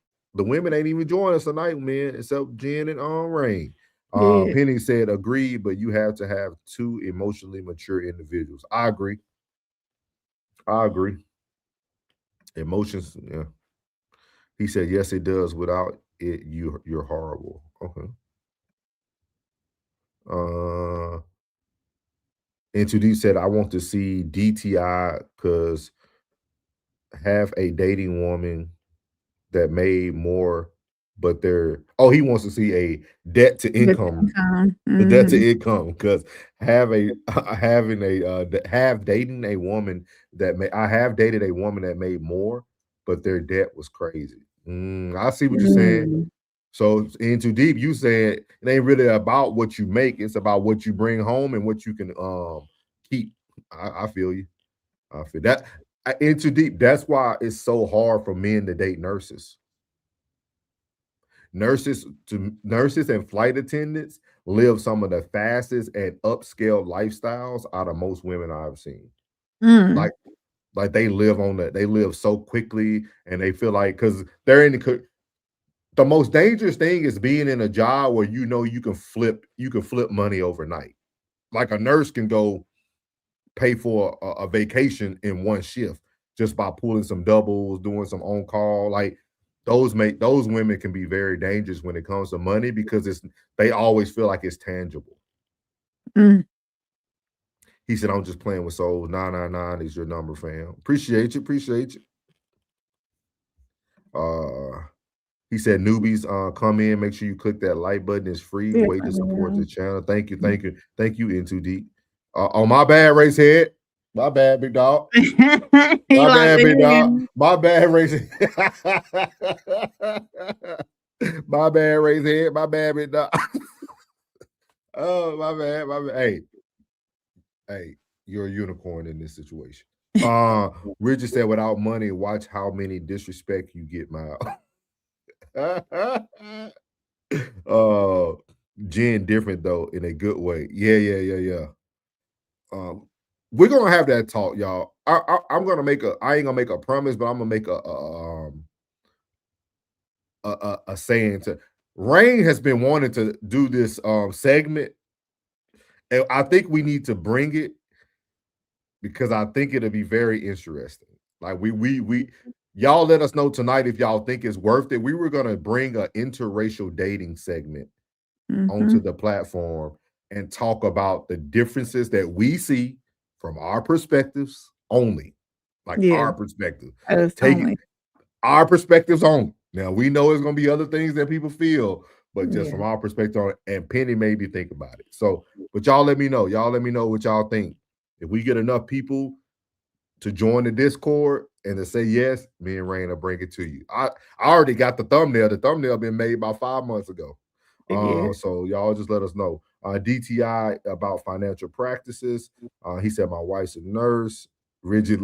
women ain't even joining us tonight, man, except Jen and Rain. Penny said, agreed, but you have to have 2 emotionally mature individuals. I agree. Emotions, yeah. He said, yes, it does. Without it, you're horrible. Okay. Into D said, I want to see DTI because have a dating woman that made more, but he wants to see a debt to income. The debt to income, because have dating a woman that I have dated a woman that made more, but their debt was crazy. I see what you're saying. So in too deep, you said it ain't really about what you make; it's about what you bring home and what you can keep. I feel you. I feel that. In too deep. That's why it's so hard for men to date nurses. Nurses and flight attendants live some of the fastest and upscale lifestyles out of most women I've seen. Mm. Like they live on that. They live so quickly, and they feel like because they're in the most dangerous thing is being in a job where you know you can flip money overnight. Like a nurse can go pay for a vacation in one shift just by pulling some doubles, doing some on call. Like those women can be very dangerous when it comes to money because they always feel like it's tangible. Mm. He said, "I'm just playing with souls. 999 is your number, fam. Appreciate you. He said, newbies, come in. Make sure you click that like button. It's free. Yeah, Way to support yeah. the channel. Thank you. In too deep. Oh, my bad, race head. My bad, big dog. My bad, big dog. My bad, race head. My bad, race head. My bad, big dog. Oh, my bad. Hey, you're a unicorn in this situation. Richard said, without money, watch how many disrespect you get, Miles. Jen different though in a good way. Yeah. We're gonna have that talk, y'all. I'm gonna make I ain't gonna make a promise, but I'm gonna make a saying to Rain has been wanting to do this segment, and I think we need to bring it because I think it'll be very interesting. Like we y'all let us know tonight if y'all think it's worth it. We were gonna bring an interracial dating segment onto the platform and talk about the differences that we see from our perspectives only, like our perspective. Take it, our perspectives only. Now we know it's gonna be other things that people feel, but just from our perspective on it, and Penny made me think about it. So, but y'all let me know. Y'all let me know what y'all think. If we get enough people to join the Discord and to say yes, me and Rain will bring it to you. I already got the thumbnail. The thumbnail been made about 5 months ago. So y'all just let us know. DTI about financial practices. He said my wife's a nurse. Rigid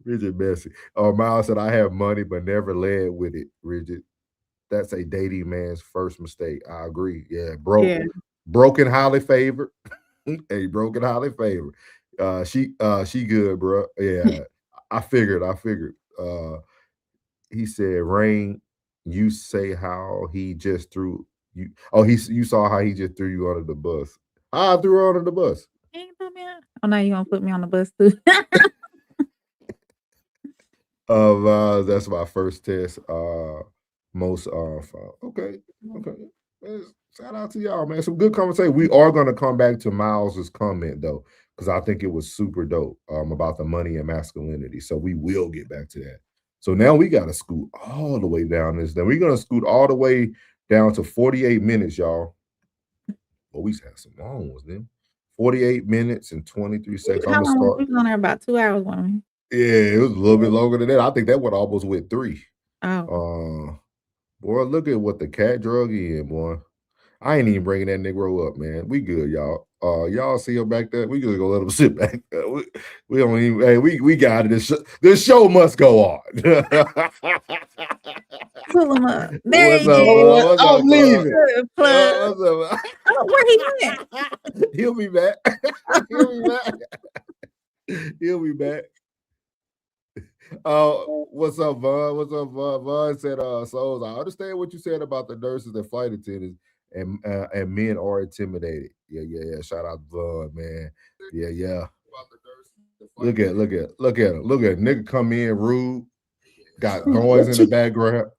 messy. Miles said I have money but never led with it. Rigid. That's a dating man's first mistake. I agree. Yeah, broken highly favored. Hey, broken highly favored. She good, bro. Yeah, I figured. He said, Rain, you say how he just threw you. Oh, you saw how he just threw you under the bus. I threw her under the bus. Oh, now you gonna put me on the bus too. That's my first test. Most okay. Shout out to y'all, man. Some good conversation. We are gonna come back to Miles's comment though, because I think it was super dope about the money and masculinity. So we will get back to that. So now we gotta scoot all the way down this. Then we're gonna scoot all the way down to 48 minutes, y'all. Oh, we had some long ones then. 48 minutes and 23 seconds. I'm gonna start. We was on there about 2 hours, one. Yeah, it was a little bit longer than that. I think that one almost went 3. Oh. Boy, look at what the cat drug in, boy. I ain't even bringing that Negro up, man. We good, y'all. Y'all see him back there? We just gonna let him sit back there. We don't even. Hey, we got it. This show must go on. Pull him up. What's up? I'm leaving. What's up? Where he went? He'll be back. He'll be back. What's up, Vaughn? Vaughn said, Souls, I understand what you said about the nurses and flight attendants and men are intimidated. Yeah. Shout out Vaughn, man. Yeah. Look at him. Look at nigga come in rude, got noise in the background.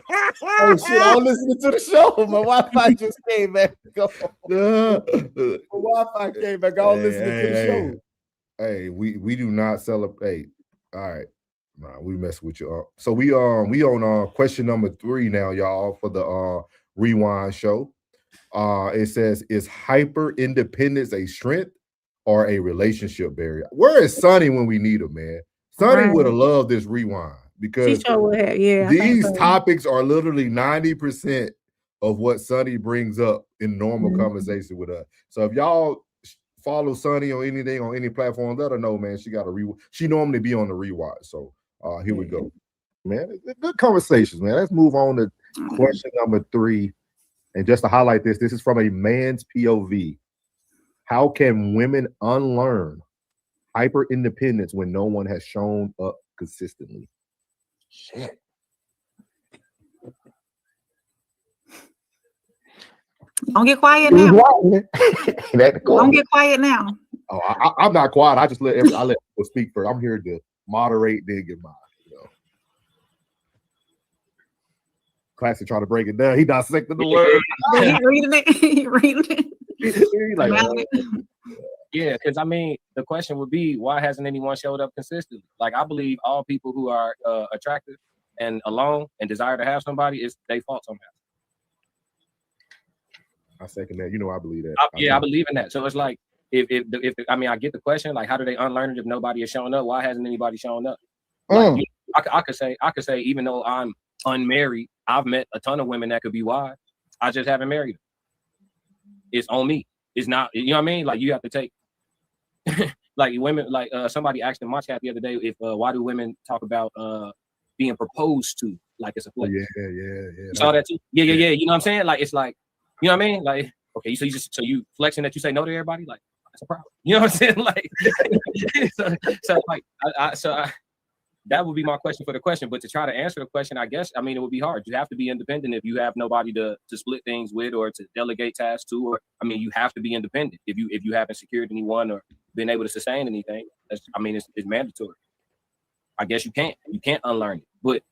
Oh shit, I was listening to the show. My Wi-Fi just came back. My Wi-Fi came back. I was listening to the show. Hey, we do not celebrate. All right. Nah, we mess with you. So we on question number 3 now, y'all, for the rewind show. It says, is hyper independence a strength or a relationship barrier? Where is Sonny when we need him, man? Sonny would have loved this rewind. because sure would have. Yeah, I think these so. topics are literally 90% of what Sunny brings up in normal Mhm. conversation with us. So if y'all follow Sunny on anything on any platform, let her know, man. She got a she normally be on the rewatch. So here we go, man. Good conversations, man. Let's move on to question number 3. And just to highlight this is from a man's POV. How can women unlearn hyper independence when no one has shown up consistently? Shit. Don't get quiet now. Don't get quiet now. Oh, I'm not quiet. I just let people speak first. I'm here to moderate, then get mine. You know. Classic trying to break it down. He dissected the word. He reading it. He reading it. He like, yeah, because I mean, the question would be, why hasn't anyone showed up consistently? Like, I believe all people who are attractive and alone and desire to have somebody is their fault somehow. I second that. You know, I believe that. I believe in that. So it's like, if I mean, I get the question, like, how do they unlearn it if nobody is showing up? Why hasn't anybody shown up? Like, I could say, even though I'm unmarried, I've met a ton of women that could be wives. I just haven't married them. It's on me. It's not, you know what I mean? Like, you have to take, like, women, like, somebody asked in my chat the other day, if why do women talk about being proposed to like it's a flex? Yeah. You saw that too? Yeah. You know what I'm saying? Like, it's like, you know what I mean? Like, okay, so you flexing that you say no to everybody? Like, that's a problem. You know what I'm saying? Like, so that would be my question for the question. But to try to answer the question, I guess, I mean, it would be hard. You have to be independent if you have nobody to split things with or to delegate tasks to. Or, I mean, you have to be independent if you haven't secured anyone or been able to sustain anything. It's mandatory. I guess you can't unlearn it. But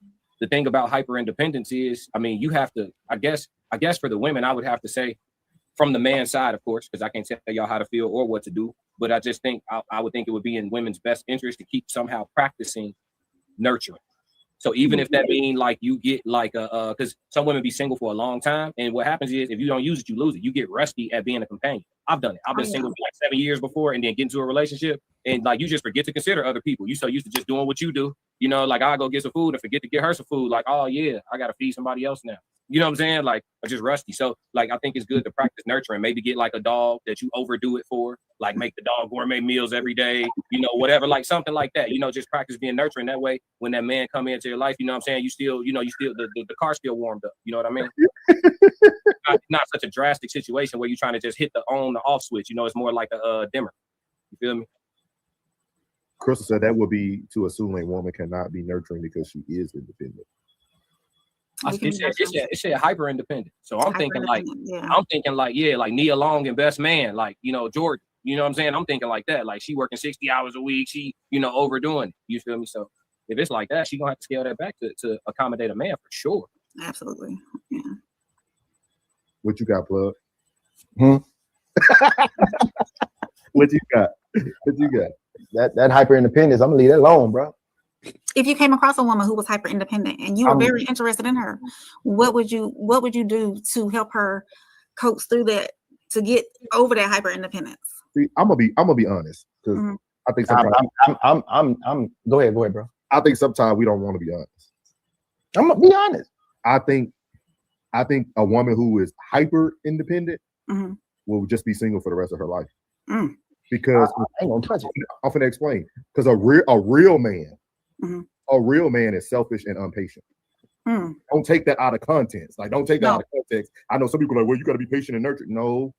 the thing about hyper independence is, I mean, you have to, I guess for the women, I would have to say, from the man's side, of course, because I can't tell y'all how to feel or what to do. But I just think I would think it would be in women's best interest to keep somehow practicing nurturing. So even if that mean like you get like because some women be single for a long time, and what happens is if you don't use it, you lose it. You get rusty at being a companion. I've done it. I've been single for like 7 years before, and then get into a relationship, and like you just forget to consider other people. You so used to just doing what you do. You know, like I'll go get some food and forget to get her some food. Like, oh yeah, I gotta feed somebody else now. You know what I'm saying? Like, I'm just rusty. So like I think it's good to practice nurturing. Maybe get like a dog that you overdo it for. Like make the dog gourmet meals every day, you know, whatever, like something like that, you know, just practice being nurturing. That way, when that man come into your life, you know what I'm saying? You still the car still warmed up. You know what I mean? not such a drastic situation where you're trying to just hit the on, the off switch. You know, it's more like a dimmer. You feel me? Crystal said that would be to assume a woman cannot be nurturing because she is independent. It said hyper independent. So I'm thinking like, like Nia Long and Best Man, like, you know, Jordan. You know what I'm saying? I'm thinking like that. Like she working 60 hours a week. She, you know, overdoing it. You feel me? So if it's like that, she gonna have to scale that back to accommodate a man for sure. Absolutely. Yeah. What you got, Plug? What you got? What you got? That hyper independence, I'm gonna leave that alone, bro. If you came across a woman who was hyper independent and you were very interested in her, what would you do to help her coax through that, to get over that hyper independence? See, I'm gonna be honest, because I think sometimes I'm go ahead, bro. I think sometimes we don't want to be honest. I'm gonna be honest. I think a woman who is hyper independent will just be single for the rest of her life. Because I ain't gonna touch it. I'm gonna explain. Because a real man is selfish and impatient. Don't take that out of context. Like, don't take that out of context. I know some people are like, well, you got to be patient and nurtured. No,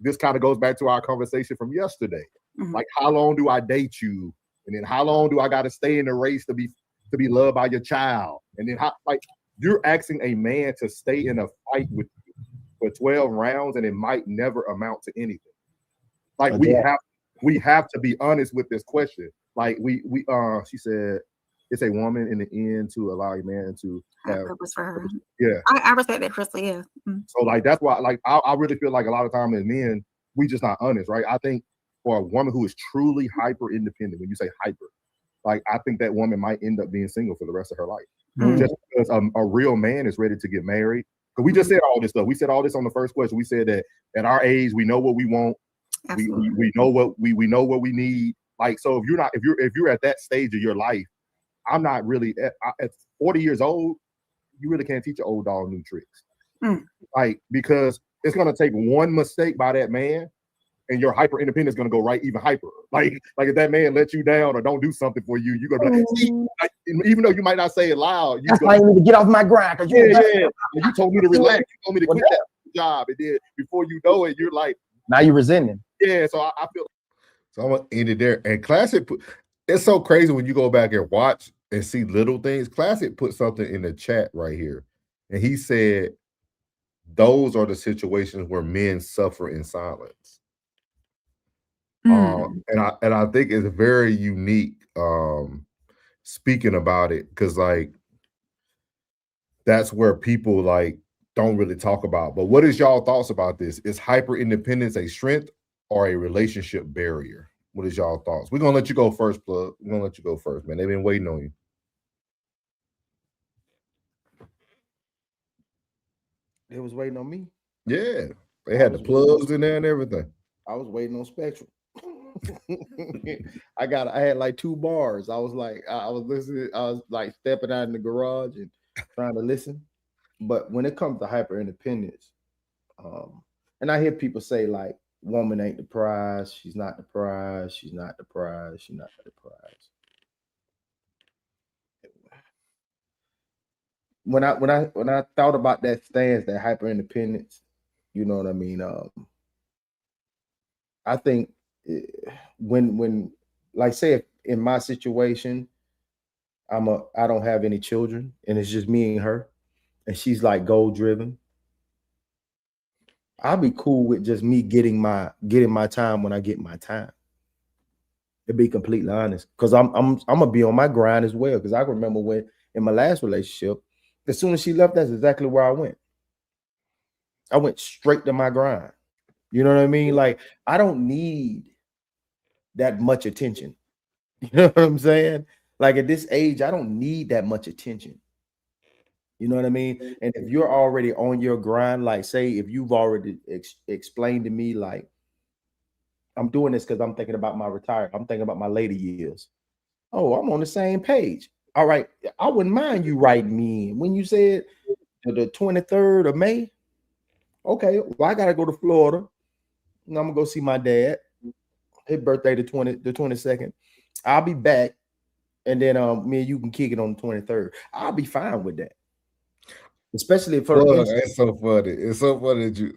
this kind of goes back to our conversation from yesterday. Like, how long do I date you? And then how long do I got to stay in the race to be loved by your child? And then how, like, you're asking a man to stay in a fight with you for 12 rounds, and it might never amount to anything. Like, we have to be honest with this question. Like, she said, it's a woman in the end to allow a man to have purpose for her. Yeah, I respect that, Crystal. Yeah. So like that's why, like, I really feel like a lot of times as men, we just not honest, right? I think for a woman who is truly hyper independent, when you say hyper, like I think that woman might end up being single for the rest of her life, just because a real man is ready to get married. Because we just said all this stuff. We said all this on the first question. We said that at our age, we know what we want. We know what we know what we need. Like, so if you're at that stage of your life, I'm not really at 40 years old. You really can't teach an old dog new tricks, like because it's gonna take one mistake by that man, and your hyper independence is gonna go right even hyper. Like if that man let you down or don't do something for you, you're gonna be like, see, even though you might not say it loud, that's why you need to get off my grind. You told me to relax. You told me to quit that job, and then before you know it, you're like, now you're resenting. Yeah, so I feel. So I'm gonna end it there. And Classic, it's so crazy when you go back and watch and see little things. Classic put something in the chat right here, and he said, "Those are the situations where men suffer in silence." And I think it's very unique speaking about it, because like that's where people like don't really talk about. But what is y'all thoughts about this? Is hyper independence a strength or a relationship barrier? What is y'all thoughts? We're gonna let you go first, Plug. We're gonna let you go first, man. They've been waiting on you. They was waiting on me. Yeah, they had the plugs in there and everything. I was waiting on Spectrum. I had like 2 bars. I was like, I was listening. I was like stepping out in the garage and trying to listen. But when it comes to hyper independence, and I hear people say like, woman ain't the prize. She's not the prize. She's not the prize. She's not the prize. When I thought about that stance, that hyper independence, you know what I mean? I think when like say if in my situation, I don't have any children and it's just me and her, and she's like goal driven, I'll be cool with just me getting my time when I get my time. To be completely honest, because I'm gonna be on my grind as well. Because I remember when in my last relationship, as soon as she left, that's exactly where I went. I went straight to my grind. You know what I mean? Like I don't need that much attention. You know what I'm saying? Like at this age, I don't need that much attention. You know what I mean? And if you're already on your grind, like say if you've already explained to me, like I'm doing this because I'm thinking about my retirement, I'm thinking about my later years. Oh, I'm on the same page. All right, I wouldn't mind you writing me in. When you said the 23rd of May, okay, well I gotta go to Florida, and I'm gonna go see my dad. His birthday the 22nd. I'll be back, and then me and you can kick it on the 23rd. I'll be fine with that. Especially for it's so funny. It's so funny that you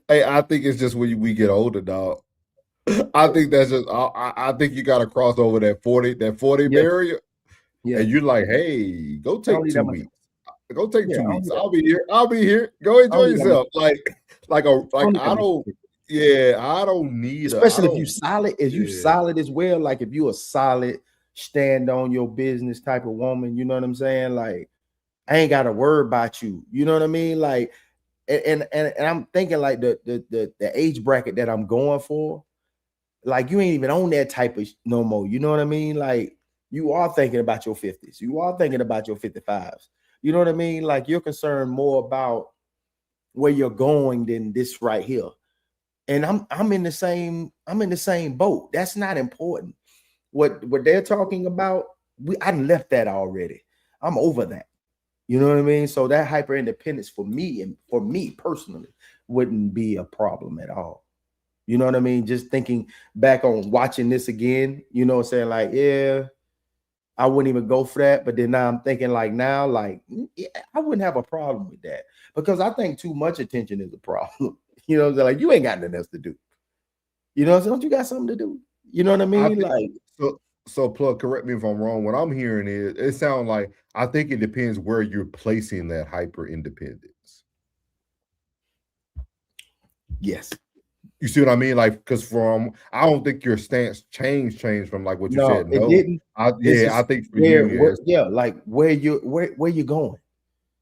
hey, I think it's just when we get older, dog. I think that's just I think you gotta cross over that 40 barrier. Yeah. And you're like, hey, go take 2 weeks. Go take 2 weeks. I'll be here. Go enjoy yourself. I don't need, especially if you solid, solid as well. Like if you a solid, stand on your business type of woman, you know what I'm saying? Like I ain't got to worry about you. You know what I mean? Like, and I'm thinking like the age bracket that I'm going for, like you ain't even on that type of no more. You know what I mean? Like you are thinking about your 50s. You are thinking about your 55s. You know what I mean? Like you're concerned more about where you're going than this right here. And I'm in the same boat. That's not important. What they're talking about, I left that already. I'm over that. You know what I mean? So that hyper independence for me and for me personally wouldn't be a problem at all. You know what I mean? Just thinking back on watching this again, you know what I'm saying? Like, yeah, I wouldn't even go for that. But then now I'm thinking like now, like, yeah, I wouldn't have a problem with that because I think too much attention is a problem. You know what I'm saying? Like, you ain't got nothing else to do. You know what I'm saying? Don't you got something to do? You know what I mean? So Plug, correct me if I'm wrong. What I'm hearing is it sounds like I think it depends where you're placing that hyper independence. Yes. You see what I mean? Like, because I don't think your stance changed from like what you said. No, it didn't. I think for you, like where you going?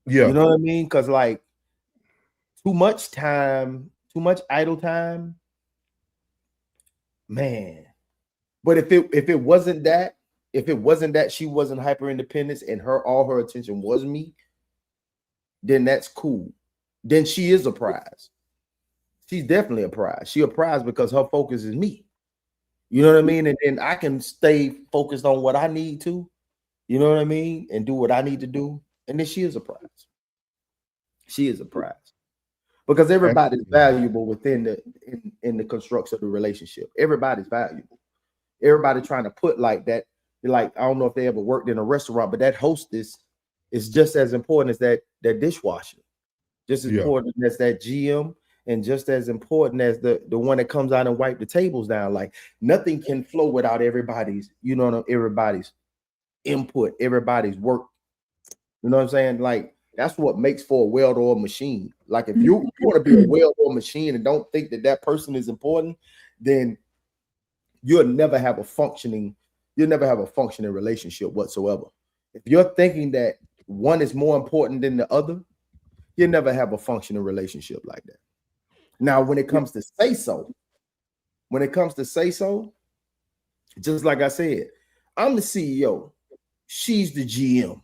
Yeah, you know what I mean? Because like too much idle time, man. But if it wasn't that she wasn't hyper independent and all her attention was me, then that's cool. Then she is a prize. She's definitely a prize. She a prize because her focus is me. You know what I mean? And then I can stay focused on what I need to. you know what I mean, and do what I need to do, and then she is a prize. She is a prize because everybody's valuable within the in the constructs of the relationship. Everybody's valuable. Everybody trying to put like that. Like, I don't know if they ever worked in a restaurant, but that hostess is just as important as that dishwasher, just as important as that GM, and just as important as the one that comes out and wipe the tables down. Like, nothing can flow without everybody's, everybody's input, everybody's work. You know what I'm saying? Like, that's what makes for a well-oiled machine. Like, if you want to be a well-oiled machine and don't think that person is important, then you'll never have a functioning relationship whatsoever. If you're thinking that one is more important than the other, you'll never have a functioning relationship like that. Now, when it comes to say so, just like I said, I'm the CEO, she's the GM.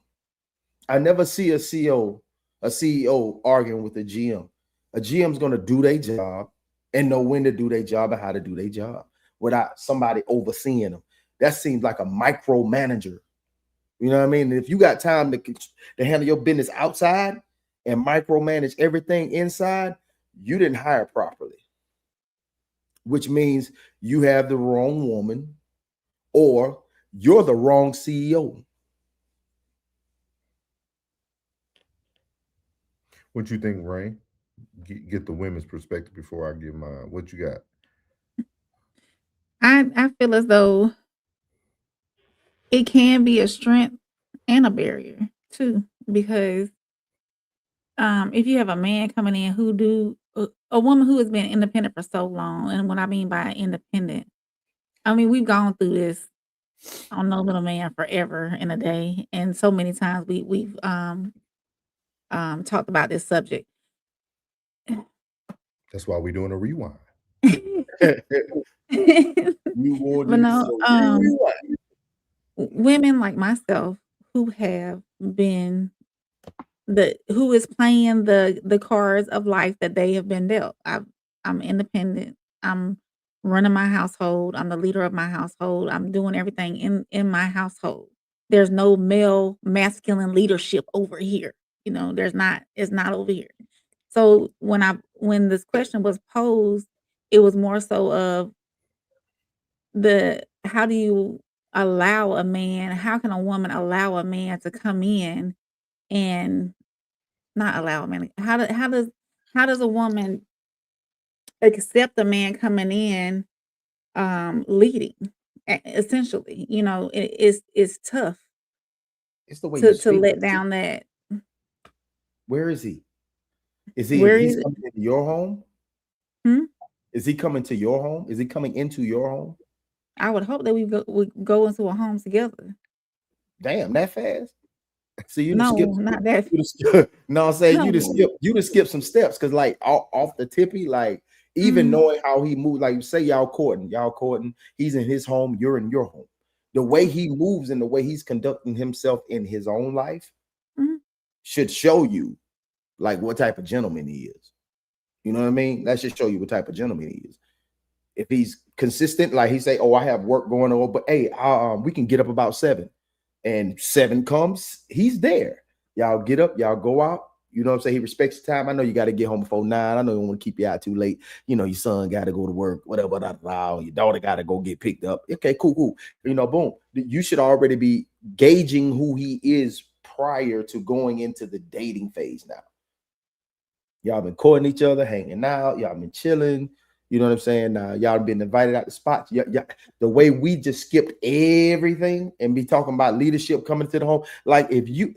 I never see a CEO arguing with a GM. A GM's gonna do their job and know when to do their job and how to do their job without somebody overseeing them. That seems like a micromanager. You know what I mean? And if you got time to handle your business outside and micromanage everything inside, you didn't hire properly, which means you have the wrong woman or you're the wrong CEO. What you think, Ray? Get the women's perspective before I give mine. What you got? I feel as though it can be a strength and a barrier too, because if you have a man coming in a woman who has been independent for so long, and what I mean by independent, I mean, we've gone through this on No Little Man forever in a day, and so many times we've talked about this subject. That's why we're doing a rewind. But no, women like myself who have been who is playing the cards of life that they have been dealt. I'm independent. I'm running my household. I'm the leader of my household. I'm doing everything in my household. There's no male masculine leadership over here. It's not over here. So when this question was posed, it was more so of how do you allow a man, how can a woman allow a man to come in and not allow a man, how does a woman accept a man coming in leading? Essentially, it's tough. It's the way to let down that. Where is he? He's coming into your home? Is he coming to your home? Is he coming into your home? I would hope that we go into a home together. Damn, that fast? So you not that. No, I'm saying you just skip some steps, because like off the tippy, like even knowing how he moves, like say y'all courting, he's in his home, you're in your home. The way he moves and the way he's conducting himself in his own life should show you like what type of gentleman he is. You know what I mean? That should show you what type of gentleman he is. If he's consistent, like he say, "Oh, I have work going on, but hey, we can get up about 7." And 7 comes, he's there. Y'all get up, y'all go out. You know what I'm saying? He respects the time. I know you got to get home before 9. I know you don't want to keep you out too late. Your son got to go to work, whatever. Your daughter got to go get picked up. Okay, cool. Boom. You should already be gauging who he is prior to going into the dating phase now. Y'all been courting each other, hanging out. Y'all been chilling. You know what I'm saying? Y'all been invited out to spots. The way we just skipped everything and be talking about leadership coming to the home. Like you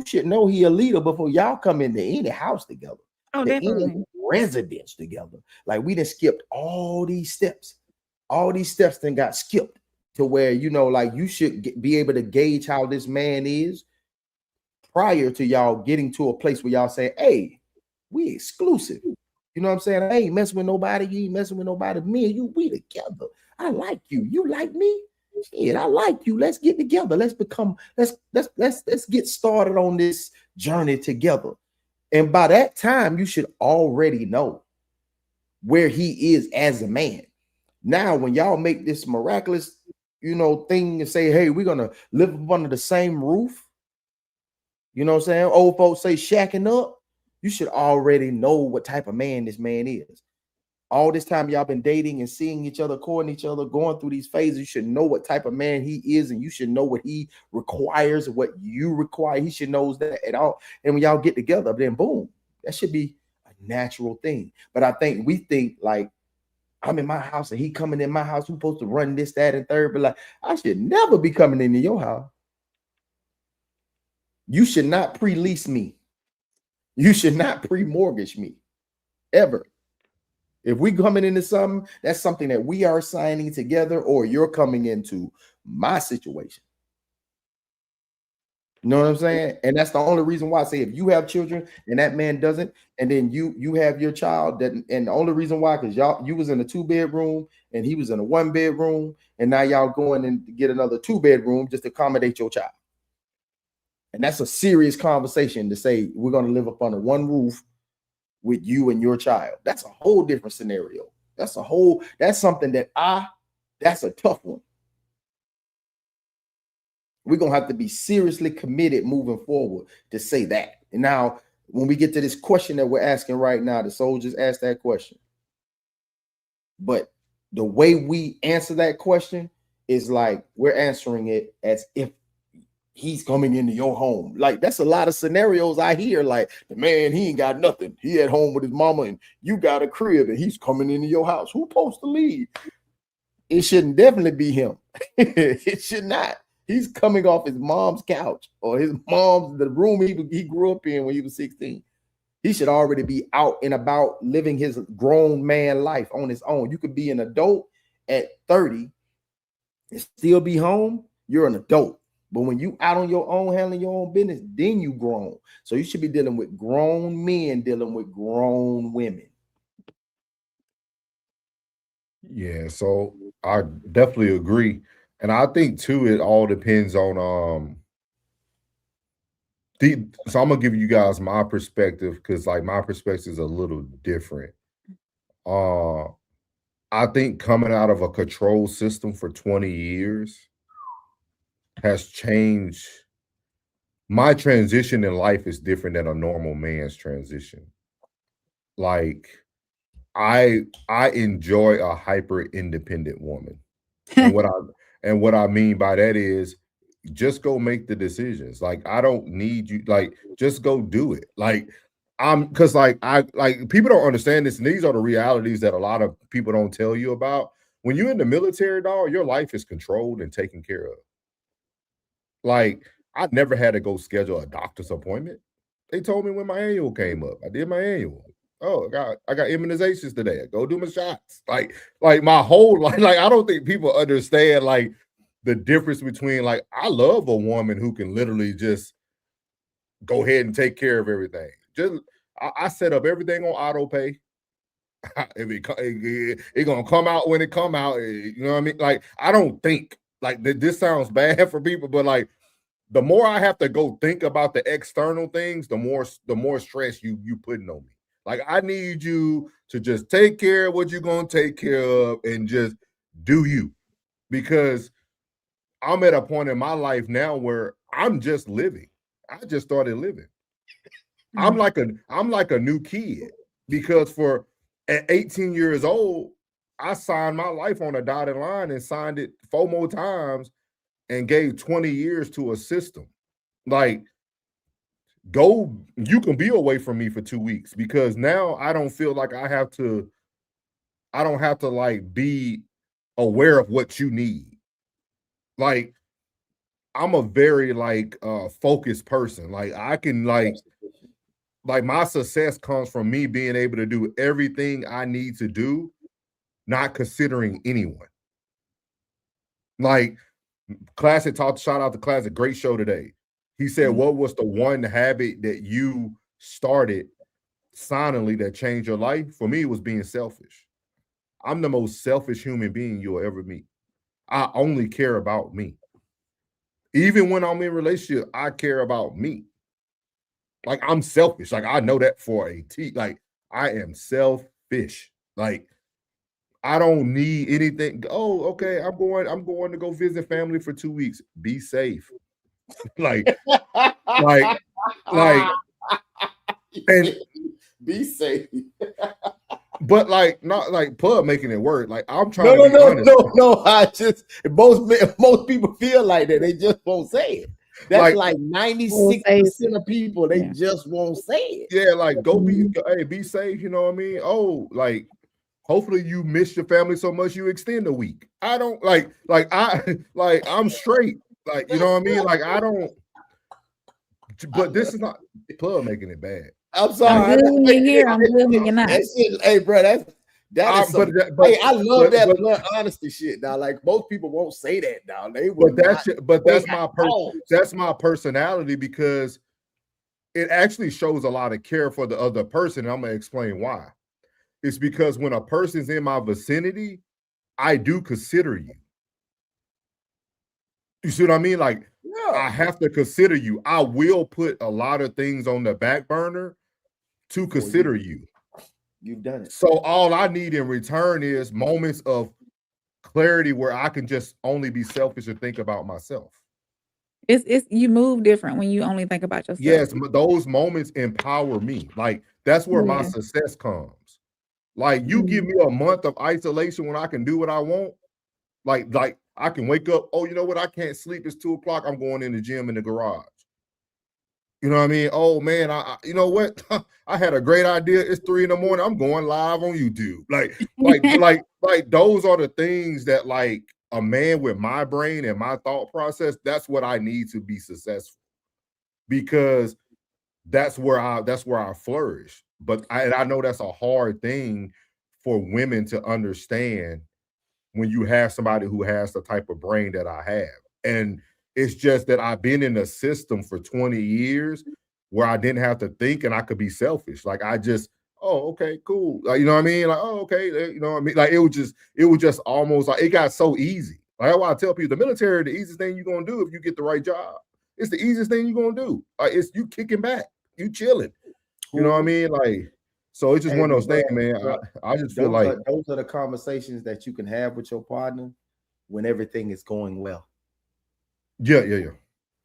should know he a leader before y'all come into any house together. Oh, definitely. Any residence together. Like we done skipped all these steps. All these steps then got skipped to where, like you should be able to gauge how this man is prior to y'all getting to a place where y'all say, hey, we exclusive. You know what I'm saying? I ain't messing with nobody. You ain't messing with nobody. Me and you, we together. I like you. You like me? Shit, I like you. Let's get together. Let's get started on this journey together. And by that time, you should already know where he is as a man. Now, when y'all make this miraculous, thing and say, hey, we're gonna live up under the same roof. You know what I'm saying? Old folks say shacking up. You should already know what type of man this man is. All this time y'all been dating and seeing each other, courting each other, going through these phases. You should know what type of man he is, and you should know what he requires, what you require. He should know that at all. And when y'all get together, then boom, that should be a natural thing. But I think we think like, I'm in my house and he coming in my house. Who's supposed to run this, that, and third? But like, I should never be coming into your house. You should not pre-lease me. You should not pre-mortgage me ever. If we coming into something, that's something that we are signing together, or you're coming into my situation. You know what I'm saying? And that's the only reason why I say if you have children and that man doesn't, and then you have your child, that, and the only reason why, because you was in a 2-bedroom and he was in a 1-bedroom, and now y'all going and get another 2-bedroom just to accommodate your child. And that's a serious conversation to say we're going to live up under one roof with you and your child. That's a whole different scenario. That's something that's a tough one. We're going to have to be seriously committed moving forward to say that. And now, when we get to this question that we're asking right now, the soldiers asked that question. But the way we answer that question is like we're answering it as if he's coming into your home. Like, that's a lot of scenarios I hear. Like, the man, he ain't got nothing. He at home with his mama, and you got a crib, and he's coming into your house. Who's supposed to lead? It shouldn't definitely be him. It should not. He's coming off his mom's couch or the room he grew up in when he was 16. He should already be out and about living his grown man life on his own. You could be an adult at 30 and still be home. You're an adult. But when you out on your own, handling your own business, then you grown. So you should be dealing with grown men, dealing with grown women. Yeah, so I definitely agree. And I think too, it all depends on so I'm gonna give you guys my perspective, because like my perspective is a little different. I think coming out of a control system for 20 years has changed. My transition in life is different than a normal man's transition. Like, I enjoy a hyper independent woman. And what I mean by that is just go make the decisions. Like, I don't need you, like, just go do it. Like, because like people don't understand this, and these are the realities that a lot of people don't tell you about. When you're in the military, dog, your life is controlled and taken care of. Like, I never had to go schedule a doctor's appointment. They told me when my annual came up. I did my annual. Oh, I got immunizations today. I go do my shots. Like my whole life. Like, I don't think people understand like the difference between, like, I love a woman who can literally just go ahead and take care of everything. Just I set up everything on auto pay. If it gonna come out when it come out, you know what I mean? Like, I don't think like this sounds bad for people, but like, the more I have to go think about the external things, the more stress you putting on me. Like, I need you to just take care of what you're gonna take care of and just do you, because I'm at a point in my life now where I'm just living. I just started living. I'm like a new kid, because at 18 years old, I signed my life on a dotted line and signed it 4 more times and gave 20 years to a system. Like, you can be away from me for 2 weeks, because now I don't feel like I don't have to like be aware of what you need. Like, I'm a very like focused person. Like, I can like my success comes from me being able to do everything I need to do, not considering anyone. Like, Classic talked, shout out to Classic, great show today. He said, what was the one habit that you started silently that changed your life? For me, it was being selfish. I'm the most selfish human being you'll ever meet. I only care about me. Even when I'm in a relationship, I care about me. Like, I'm selfish. Like, I know that for a T. Like, I am selfish. Like, I don't need anything. Oh, okay. I'm going to go visit family for 2 weeks. Be safe. like, like, and be safe. But like, not like Pub making it work. Like, I'm trying to be honest. No. I just most people feel like that. They just won't say it. That's like 96% of people. They just won't say it. Yeah, like go be safe. You know what I mean? Oh, like hopefully you miss your family so much you extend a week. I don't I'm straight. Like, you know what I mean? Like I don't. But this is not Pub making it bad. I'm sorry. I'm good when you're here. I'm good when you're not. Hey, bro, hey, I love that blunt honesty shit. Now, like most people won't say that now. That's my personality because it actually shows a lot of care for the other person. And I'm gonna explain why. It's because when a person's in my vicinity, I do consider you. You see what I mean? Like, I have to consider you. I will put a lot of things on the back burner to consider you. You've done it. So all I need in return is moments of clarity where I can just only be selfish and think about myself. It's you move different when you only think about yourself. Yes, those moments empower me. Like that's where my success comes. Like you give me a month of isolation when I can do what I want. Like I can wake up. Oh, you know what? I can't sleep. It's 2:00. I'm going in the gym in the garage. You know what I mean? Oh man, you know what? I had a great idea. It's 3 a.m. I'm going live on YouTube. Like those are the things that like a man with my brain and my thought process, that's what I need to be successful. Because that's where I flourish. But I know that's a hard thing for women to understand when you have somebody who has the type of brain that I have. And it's just that I've been in a system for 20 years where I didn't have to think and I could be selfish. Like I just, oh, okay, cool. Like, you know what I mean? Like, oh, okay. You know what I mean? Like it was just almost like it got so easy. Like that's why I tell people the military, the easiest thing you're gonna do if you get the right job. It's the easiest thing you're gonna do. Like it's you kicking back, you chilling. You know what I mean? Like, so it's just one of those things, man. I just feel like those are the conversations that you can have with your partner when everything is going well. Yeah.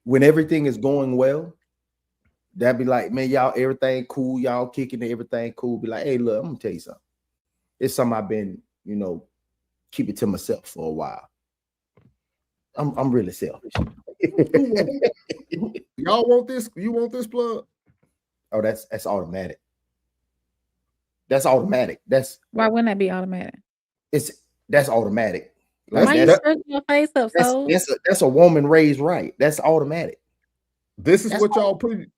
When everything is going well, that'd be like, man, y'all, everything cool, y'all kicking it, everything cool. Be like, hey, look, I'm gonna tell you something. It's something I've been, keep it to myself for a while. I'm really selfish. Y'all want this? You want this plug? Oh, that's automatic. That's automatic. Why wouldn't that be automatic? That's automatic. Like, why you scrunching your face up? That's a woman raised right. That's automatic. This is what y'all put.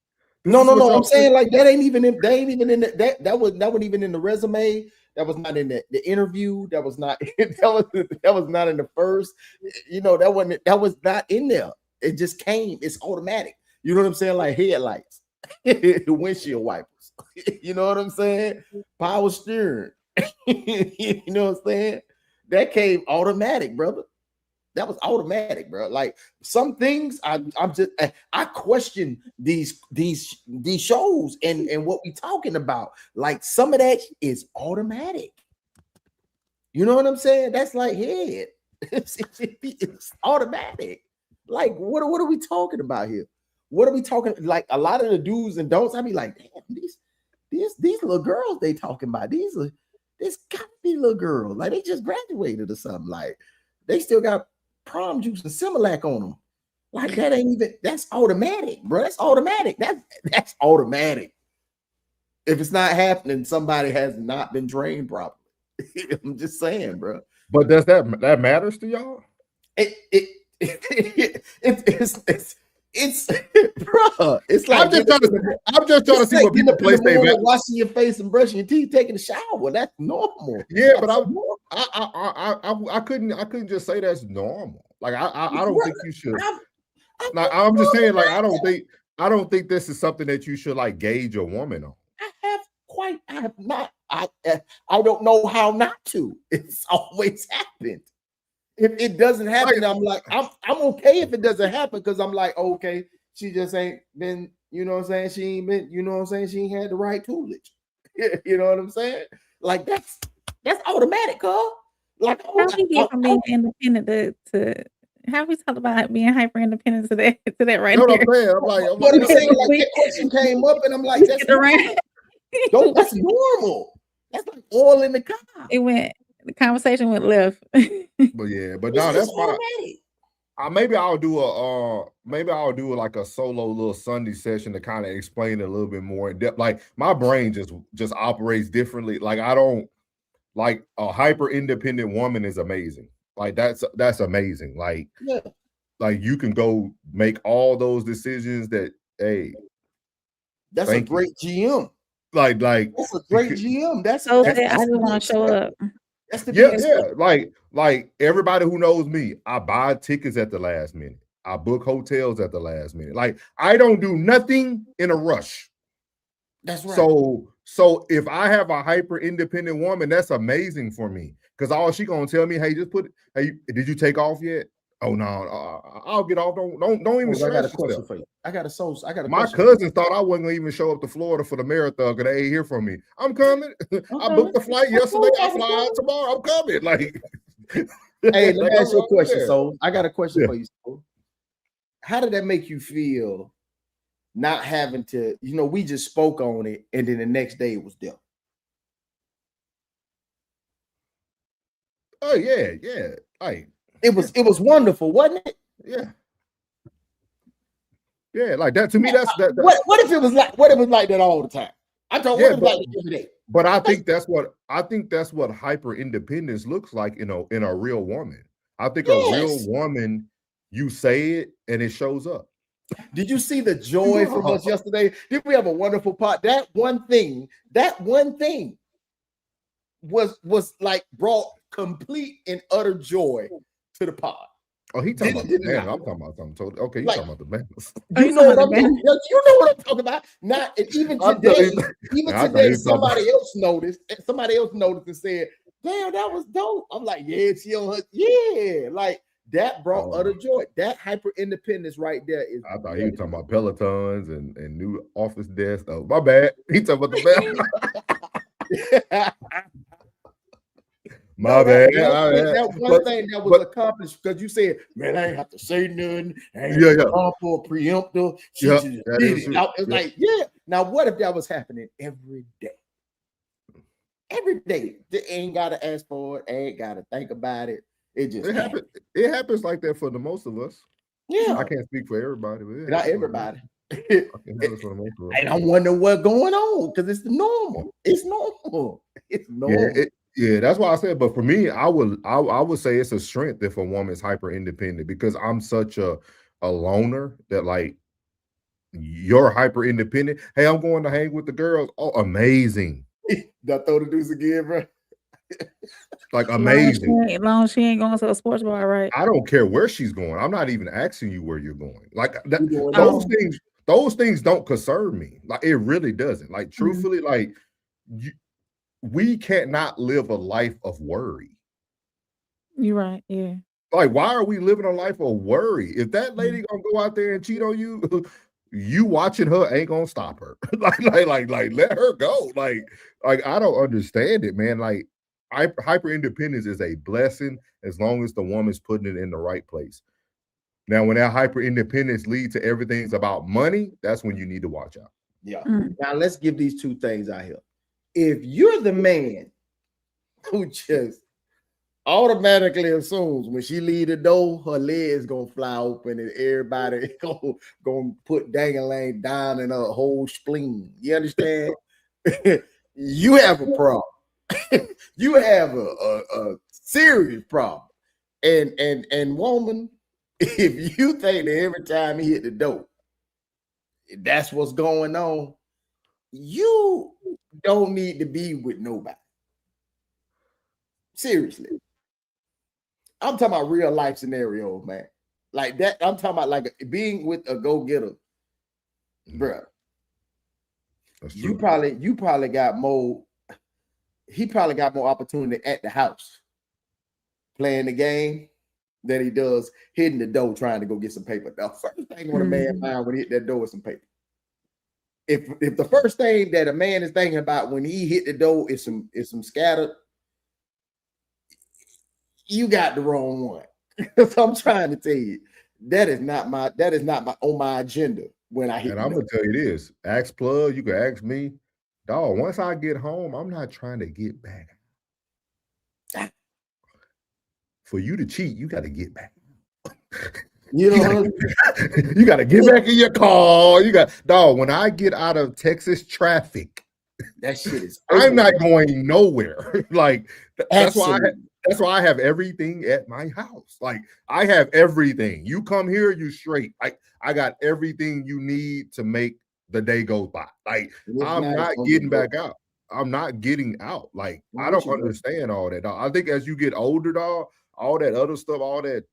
No. I'm saying like that ain't even in that wasn't even in the resume. That was not in the interview. That was not that was not in the first. That was not in there. It just came. It's automatic. You know what I'm saying? Like headlights, windshield wipers. You know what I'm saying? Power steering. You know what I'm saying? That came automatic, brother. That was automatic, bro. Like some things, I question these shows and what we talking about. Like some of that is automatic. You know what I'm saying? That's like head. It's automatic. Like what are we talking about here? What are we talking? Like a lot of the do's and don'ts. I be like, damn, these little girls they talking about. This gotta be little girls. Like they just graduated or something. Like they still got prom juice and Similac on them. Like that ain't even. That's automatic, bro. That's automatic. That's automatic. If it's not happening, somebody has not been trained properly. I'm just saying, bro. But does that matters to y'all? It's bro. It's like I'm just trying to see what people place they value. Washing your face and brushing your teeth, taking a shower. That's normal. Yeah, but I couldn't just say that's normal. Like I don't think you should. I'm just saying, like I don't think this is something that you should like gauge a woman on. I have not. I don't know how not to. It's always happened. If it doesn't happen, I'm like, I'm okay if it doesn't happen because I'm like, okay, she just ain't been, you know what I'm saying? She ain't been, you know what I'm saying? She ain't had the right toolage. You know what I'm saying? Like that's automatic, huh? Like, How we get from being independent to how we talk about being hyper independent to that right You know there? what I'm saying? what I'm saying, like We that question came up, and I'm like, we that's skipped around. normal. That's normal. That's like oil in the car. The conversation went left. But yeah, but no, that's my. automatic. Maybe I'll do like a solo little Sunday session to kind of explain it a little bit more in depth. Like my brain just operates differently. Like I don't like a hyper independent woman is amazing. Like that's amazing. Like Yeah. Like you can go make all those decisions that that's a great GM. Like that's a great GM. That's I just want to show up. That's the like everybody who knows me, I buy tickets at the last minute. I book hotels at the last minute. Like I don't do nothing in a rush. That's right. So if I have a hyper independent woman, that's amazing for me because all she gonna tell me, hey, did you take off yet? Oh no, I'll get off. Don't even stress. I got a question for you. My cousins thought I wasn't gonna even show up to Florida for the marathon because they ain't hear from me. I'm coming. I booked the flight yesterday. I fly out tomorrow. I'm coming. Like, hey, let me ask you a question. So I got a question for you. So how did that make you feel? Not having to, we just spoke on it, and then the next day it was there. Oh yeah. Like it was wonderful, wasn't it? Yeah, like that to me. That's that. What if it was like that all the time? I thought what if like that every day? But I think that's what hyper independence looks like in a real woman. I think a real woman, you say it and it shows up. Did you see the joy from us yesterday? Did we have a wonderful part? That one thing was like brought complete and utter joy to the pod. Oh, he talking about the banners. I'm talking about something totally. Okay, you talking about the banners. You know what I'm talking about. Not and even today, somebody else noticed and said, "Damn, that was dope." I'm like, "Yeah, she on her, yeah." Like that brought utter joy. That hyper independence right there is. I thought he was talking about Pelotons and new office desks. Oh, my bad. He talking about the banners. My bad. That one thing that was accomplished because you said, "Man, I ain't have to say nothing. I ain't for a preemptor." She just did it. I was like, "Yeah." Now, what if that was happening every day? Every day, they ain't gotta ask for it. Ain't gotta think about it. It happens. It happens like that for the most of us. Yeah, I can't speak for everybody, but not everybody. And I wonder what's going on because it's normal. It's normal. It's normal. Yeah, that's why I said. But for me, I would say it's a strength if a woman's hyper independent because I'm such a loner that like you're hyper independent. Hey, I'm going to hang with the girls. Oh, amazing. That throw the deuce again, bro. Like amazing. As long as she ain't going to a sports bar, right? I don't care where she's going. I'm not even asking you where you're going. Like that, those things don't concern me. Like it really doesn't. Like truthfully, like we cannot live a life of worry. You're right. Yeah. Like, why are we living a life of worry? If that lady gonna go out there and cheat on you, you watching her ain't gonna stop her. like, let her go. Like, I don't understand it, man. Like, hyper independence is a blessing as long as the woman's putting it in the right place. Now, when that hyper independence leads to everything's about money, that's when you need to watch out. Yeah. Now let's give these two things out here. If you're the man who just automatically assumes when she leave the door, her leg's gonna fly open and everybody gonna put dang-a-lang down in her whole spleen. You understand? You have a problem. You have a serious problem. And woman, if you think that every time he hit the door, that's what's going on, you don't need to be with nobody. Seriously. I'm talking about real life scenarios, man. Like that, I'm talking about like being with a go-getter, bro. You probably got more. He probably got more opportunity at the house playing the game than he does hitting the door trying to go get some paper. The first thing when a man finds when he hit that door is some paper. If the first thing that a man is thinking about when he hit the door is some scattered, you got the wrong one. So I'm trying to tell you, that is not my on my agenda when I hit. And I'm gonna tell you this: ask Plug, you can ask me, dog. Once I get home, I'm not trying to get back. For you to cheat, you got to get back. You know, you got to get back in your car. You got, dog. When I get out of Texas traffic, that shit is. I'm not going nowhere. Like that's why I have everything at my house. Like I have everything. You come here, you straight. I got everything you need to make the day go by. Like I'm not getting back out. I'm not getting out. Like I don't understand all that, dog. I think as you get older, dog, all that other stuff, all that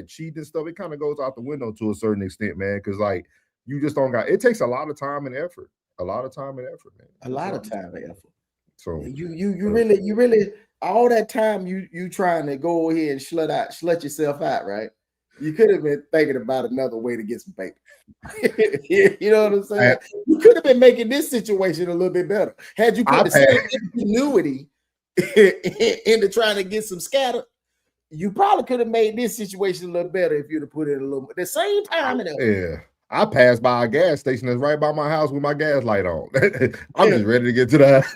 cheating stuff, it kind of goes out the window to a certain extent, man. Because like you just don't got. It takes a lot of time and effort. A lot of time and effort, man. A lot of time and effort. So you really all that time you trying to go ahead and slut yourself out, right? You could have been thinking about another way to get some paper. You know what I'm saying? You could have been making this situation a little bit better. Had you put the same ingenuity into trying to get some scatter, you probably could have made this situation a little better if you'd have put in a little the same time. Yeah. I passed by a gas station that's right by my house with my gas light on. I'm just ready to get to the house.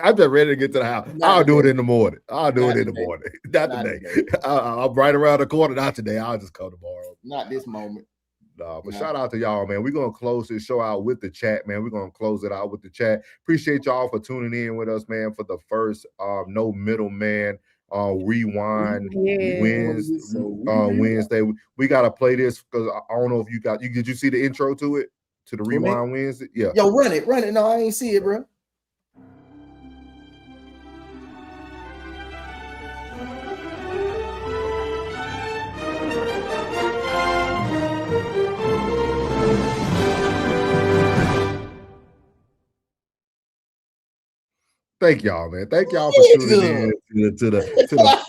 I'm just ready to get to the house. I'll do it in the morning. Not today. I'm right around the corner. Not today. I'll just come tomorrow. Not this moment. But shout out to y'all, man. We're going to close this show out with the chat, man. We're going to close it out with the chat. Appreciate y'all for tuning in with us, man, for the first No Middleman Rewind Wednesday. We got to play this because I don't know if did you see the intro to it? To the Rewind Wednesday? Yeah. Yo, run it. No, I ain't see it, bro. Thank y'all, man. Thank y'all for tuning in to the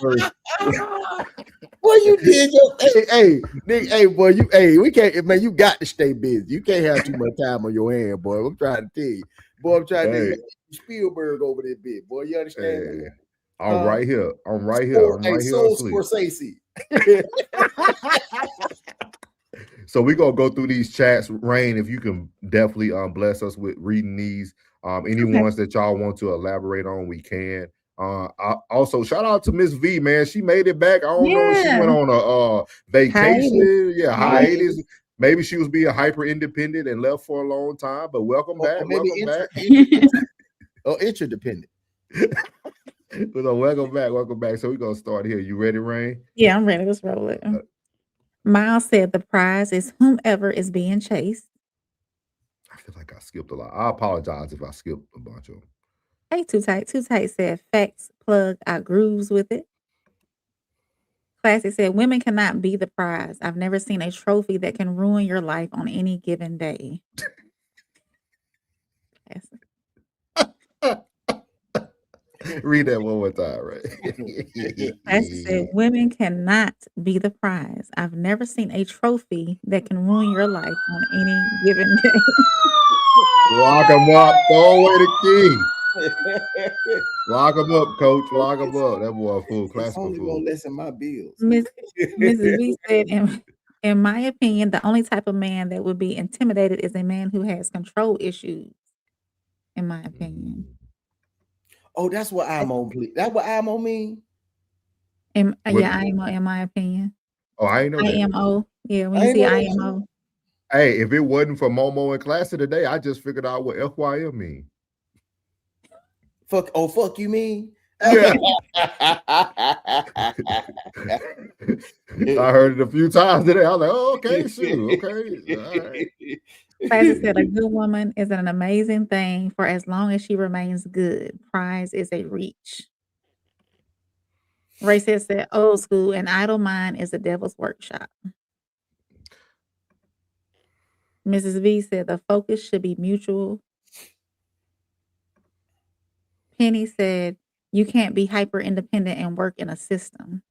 first. Boy, you did hey, boy, we can't, man. You got to stay busy. You can't have too much time on your hand, boy. I'm trying to tell you, boy. I'm trying to Spielberg over there, bit, boy. You understand? I'm right here. Scorsese. So we're gonna go through these chats. Rain, if you can definitely bless us with reading these. Any ones that y'all want to elaborate on, we can. Also, shout out to Miss V, man. She made it back. I don't know if she went on a vacation. Hiatus. Maybe she was being hyper independent and left for a long time, but welcome back. Welcome back. Interdependent. So welcome back. So we're gonna start here. You ready, Rain? Yeah, I'm ready. Let's roll it. Miles said the prize is whomever is being chased. I feel like I skipped a lot. I apologize if I skipped a bunch of them. Hey, Too Tight said facts, Plug, I grooves with it. Classic said women cannot be the prize. I've never seen a trophy that can ruin your life on any given day. Read that one more time, right? Classic said women cannot be the prize. I've never seen a trophy that can ruin your life on any given day. Lock them up. Throw away the key. Lock them up, coach. Lock them up. That boy a fool. Classical only fool. gonna listen my bills. Mrs. V said, in my opinion, the only type of man that would be intimidated is a man who has control issues. In my opinion. Oh, that's what IMO. That's what IMO mean. IMO. In my opinion. Oh, I ain't know that. IMO. Yeah, when you see IMO. Hey, if it wasn't for Momo in class of the day, I just figured out what FYM mean. Fuck you mean? Yeah. I heard it a few times today. I was like, oh, okay, shoot, okay. All right. Classic said a good woman is an amazing thing for as long as she remains good. Prize is a reach. Ray said old school, an idle mind is the devil's workshop. Mrs. V said the focus should be mutual. Penny said you can't be hyper independent and work in a system.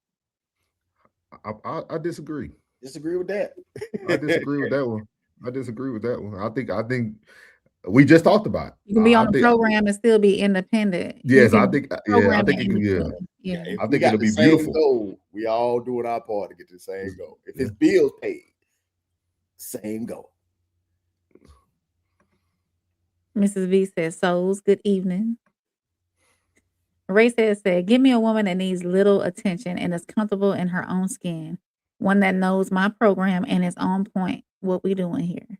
I disagree. Disagree with that. I disagree with that one. I think We just talked about it. You can be on the program and still be independent. Yes, I think it can. Yeah, I think it'll be beautiful. Goal, we all doing our part to get the same goal. If his bills paid, same goal. Mrs. V says, "Souls, good evening." Ray said, "Give me a woman that needs little attention and is comfortable in her own skin. One that knows my program and is on point. What we doing here?"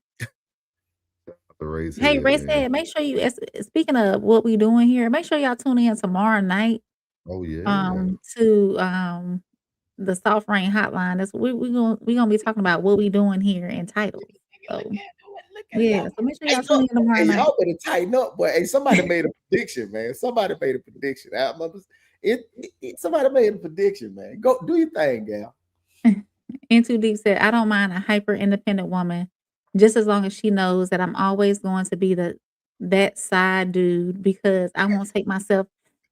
Hey, Ray said, "Make sure you." Speaking of what we doing here, make sure y'all tune in tomorrow night. Oh yeah. To the Soft Rain Hotline. That's we gonna be talking about what we doing here in titles. So yeah, so make sure y'all tune in tomorrow night. Y'all better tighten up, boy. Hey, somebody made a prediction, man. Somebody made a prediction. Somebody made a prediction, man. Go do your thing, gal. In Too Deep said, "I don't mind a hyper independent woman, just as long as she knows that I'm always going to be that side dude because I won't take myself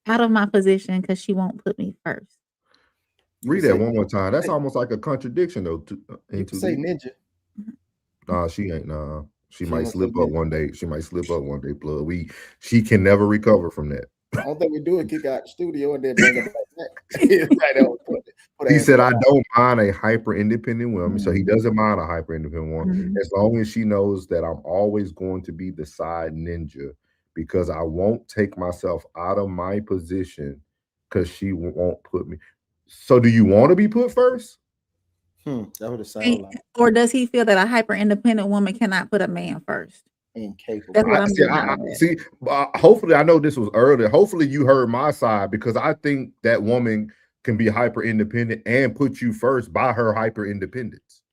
out of my position because she won't put me first." Read that one more time. That's almost like a contradiction, though. You can say ninja. Nah, she ain't. Nah, she might slip up one day. She might slip up one day. Plug. She can never recover from that. I don't think we do it. Kick out the studio and then bring it back. He said, "I don't mind a hyper independent woman." So he doesn't mind a hyper independent woman as long as she knows that I'm always going to be the side ninja because I won't take myself out of my position because she won't put me. So do you want to be put first? That would have sounded like. Or does he feel that a hyper independent woman cannot put a man first? Incapable. That's what I'm hopefully, I know this was earlier. Hopefully, you heard my side because I think that woman can be hyper independent and put you first by her hyper independence.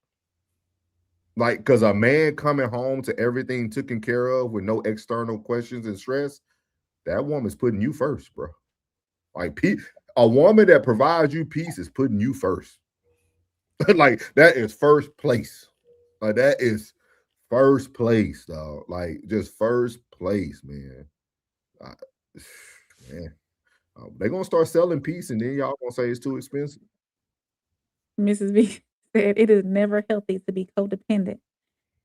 Like, because a man coming home to everything taken care of with no external questions and stress, that woman's putting you first, bro. Like, a woman that provides you peace is putting you first. Like, that is first place. Like, that is first place, dog. Like, just first place, man. They're gonna start selling peace, and then y'all gonna say it's too expensive. Mrs. V said, "It is never healthy to be codependent.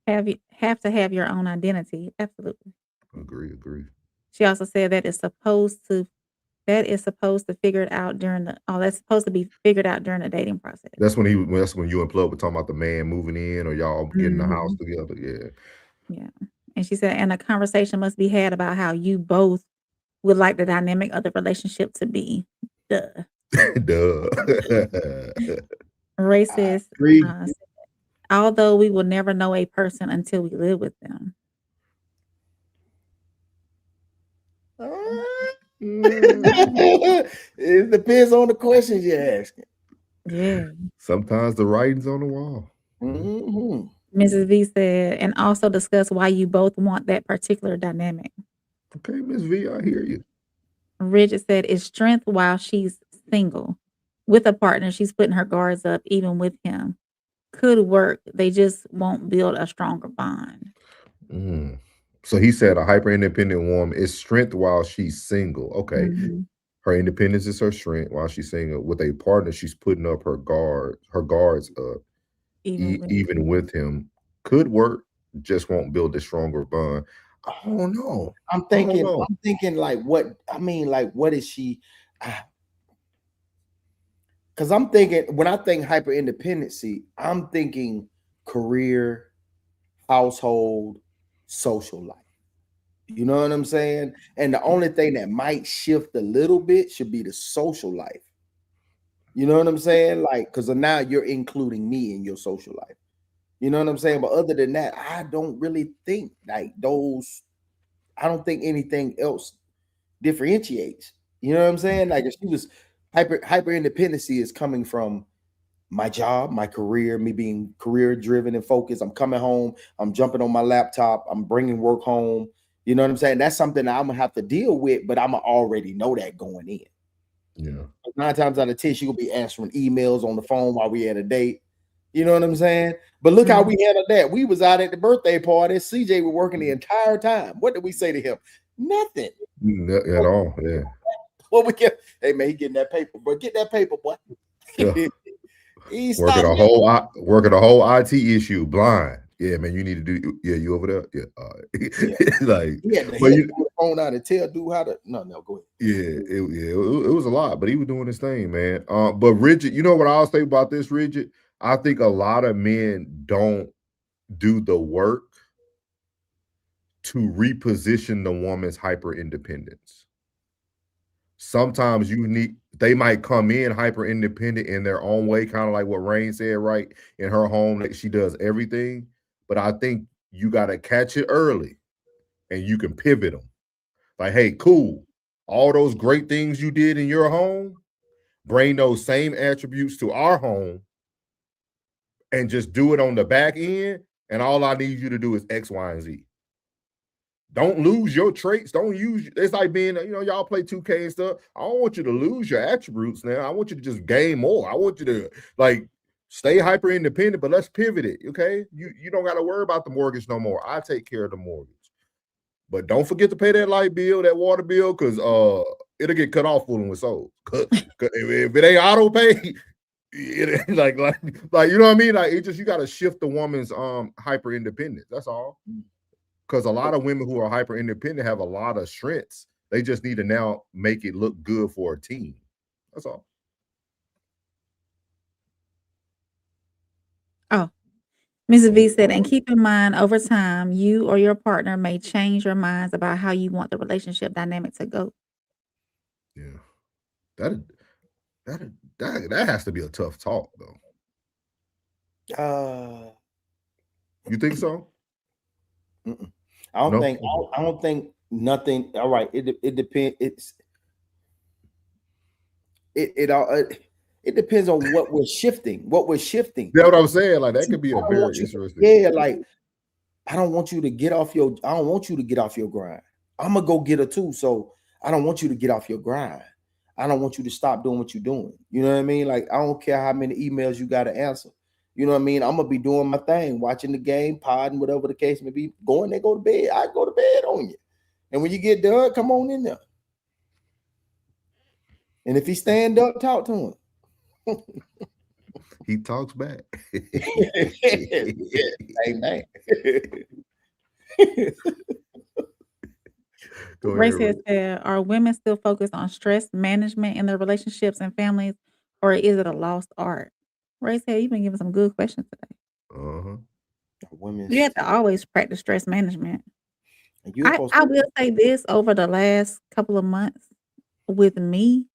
Have to have your own identity." Absolutely. Agree. She also said that's supposed to figure it out that's supposed to be figured out during the dating process. That's when you and Plug were talking about the man moving in or y'all getting the house together. Yeah. And she said, "And a conversation must be had about how you both would like the dynamic of the relationship to be." Duh. Racist. Although we will never know a person until we live with them. It depends on the questions you're asking. Yeah. Sometimes the writing's on the wall. Mrs. V said, "And also discuss why you both want that particular dynamic." Okay, Ms. V, I hear you. Bridget said, "It's strength while she's single. With a partner, she's putting her guards up even with him. Could work. They just won't build a stronger bond." So he said a hyper independent woman is strength while she's single. Okay. Her independence is her strength while she's single. With a partner, she's putting up her guards up. Even with him. Could work, just won't build a stronger bond. I don't know. I'm thinking like what is she? Because I'm thinking when I think hyper independency, I'm thinking career, household, social life. You know what I'm saying? And the only thing that might shift a little bit should be the social life. You know what I'm saying? Like, because now you're including me in your social life. You know what I'm saying? But other than that, I don't really think like those. I don't think anything else differentiates. You know what I'm saying? Like if she was hyper independency is coming from my job, my career, me being career driven and focused. I'm coming home, I'm jumping on my laptop, I'm bringing work home. You know what I'm saying? That's something that I'm gonna have to deal with, but I'm gonna already know that going in. Yeah. 9 times out of 10, she will be answering emails on the phone while we at a date. You know what I'm saying? But look how we handled that. We was out at the birthday party. CJ was working the entire time. What did we say to him? Nothing. At all. Yeah. What we get? Hey man, he getting that paper, bro. Get that paper, boy. Yeah. Working a whole IT issue blind. Yeah, man, you need to do. Yeah, you over there? Yeah, Yeah. like, He had to but pull the phone out and tell dude how to. No, go ahead. Yeah, it was a lot, but he was doing his thing, man. But Rigid, you know what I was thinking about this, Rigid? I think a lot of men don't do the work to reposition the woman's hyper independence. Sometimes they might come in hyper independent in their own way, kind of like what Rain said, right? In her home, that she does everything. But I think you got to catch it early and you can pivot them. Like, hey, cool. All those great things you did in your home, bring those same attributes to our home and just do it on the back end. And all I need you to do is X, Y, and Z. Don't lose your traits. Don't use it's like being, y'all play 2K and stuff. I don't want you to lose your attributes now. I want you to just gain more. I want you to stay hyper independent, but let's pivot it. Okay. You don't got to worry about the mortgage no more. I take care of the mortgage. But don't forget to pay that light bill, that water bill, because it'll get cut off fooling with souls. If it ain't auto pay, like you know what I mean? Like, it just, you got to shift the woman's hyper independence. That's all. Because a lot of women who are hyper independent have a lot of strengths. They just need to now make it look good for a team. That's all. Oh, Mrs. V said, and keep in mind, over time, you or your partner may change your minds about how you want the relationship dynamic to go. Yeah, that has to be a tough talk, though. You think so? I don't think nothing. All right, it depends. It depends on what we're shifting. That's what I'm saying. Like, that could be a very interesting. Yeah, like, I don't want you to get off your grind. I'm gonna go get her too. So I don't want you to get off your grind. I don't want you to stop doing what you're doing. You know what I mean? Like, I don't care how many emails you got to answer. You know what I mean? I'm gonna be doing my thing, watching the game, podding, whatever the case may be. Going there, go to bed. I go to bed on you. And when you get done, come on in there. And if he stand up, talk to him. He talks back. Amen. Ray said, are women still focused on stress management in their relationships and families, or is it a lost art? Ray said, you've been giving some good questions today. You have to always practice stress management. I will say this, over the last couple of months with me,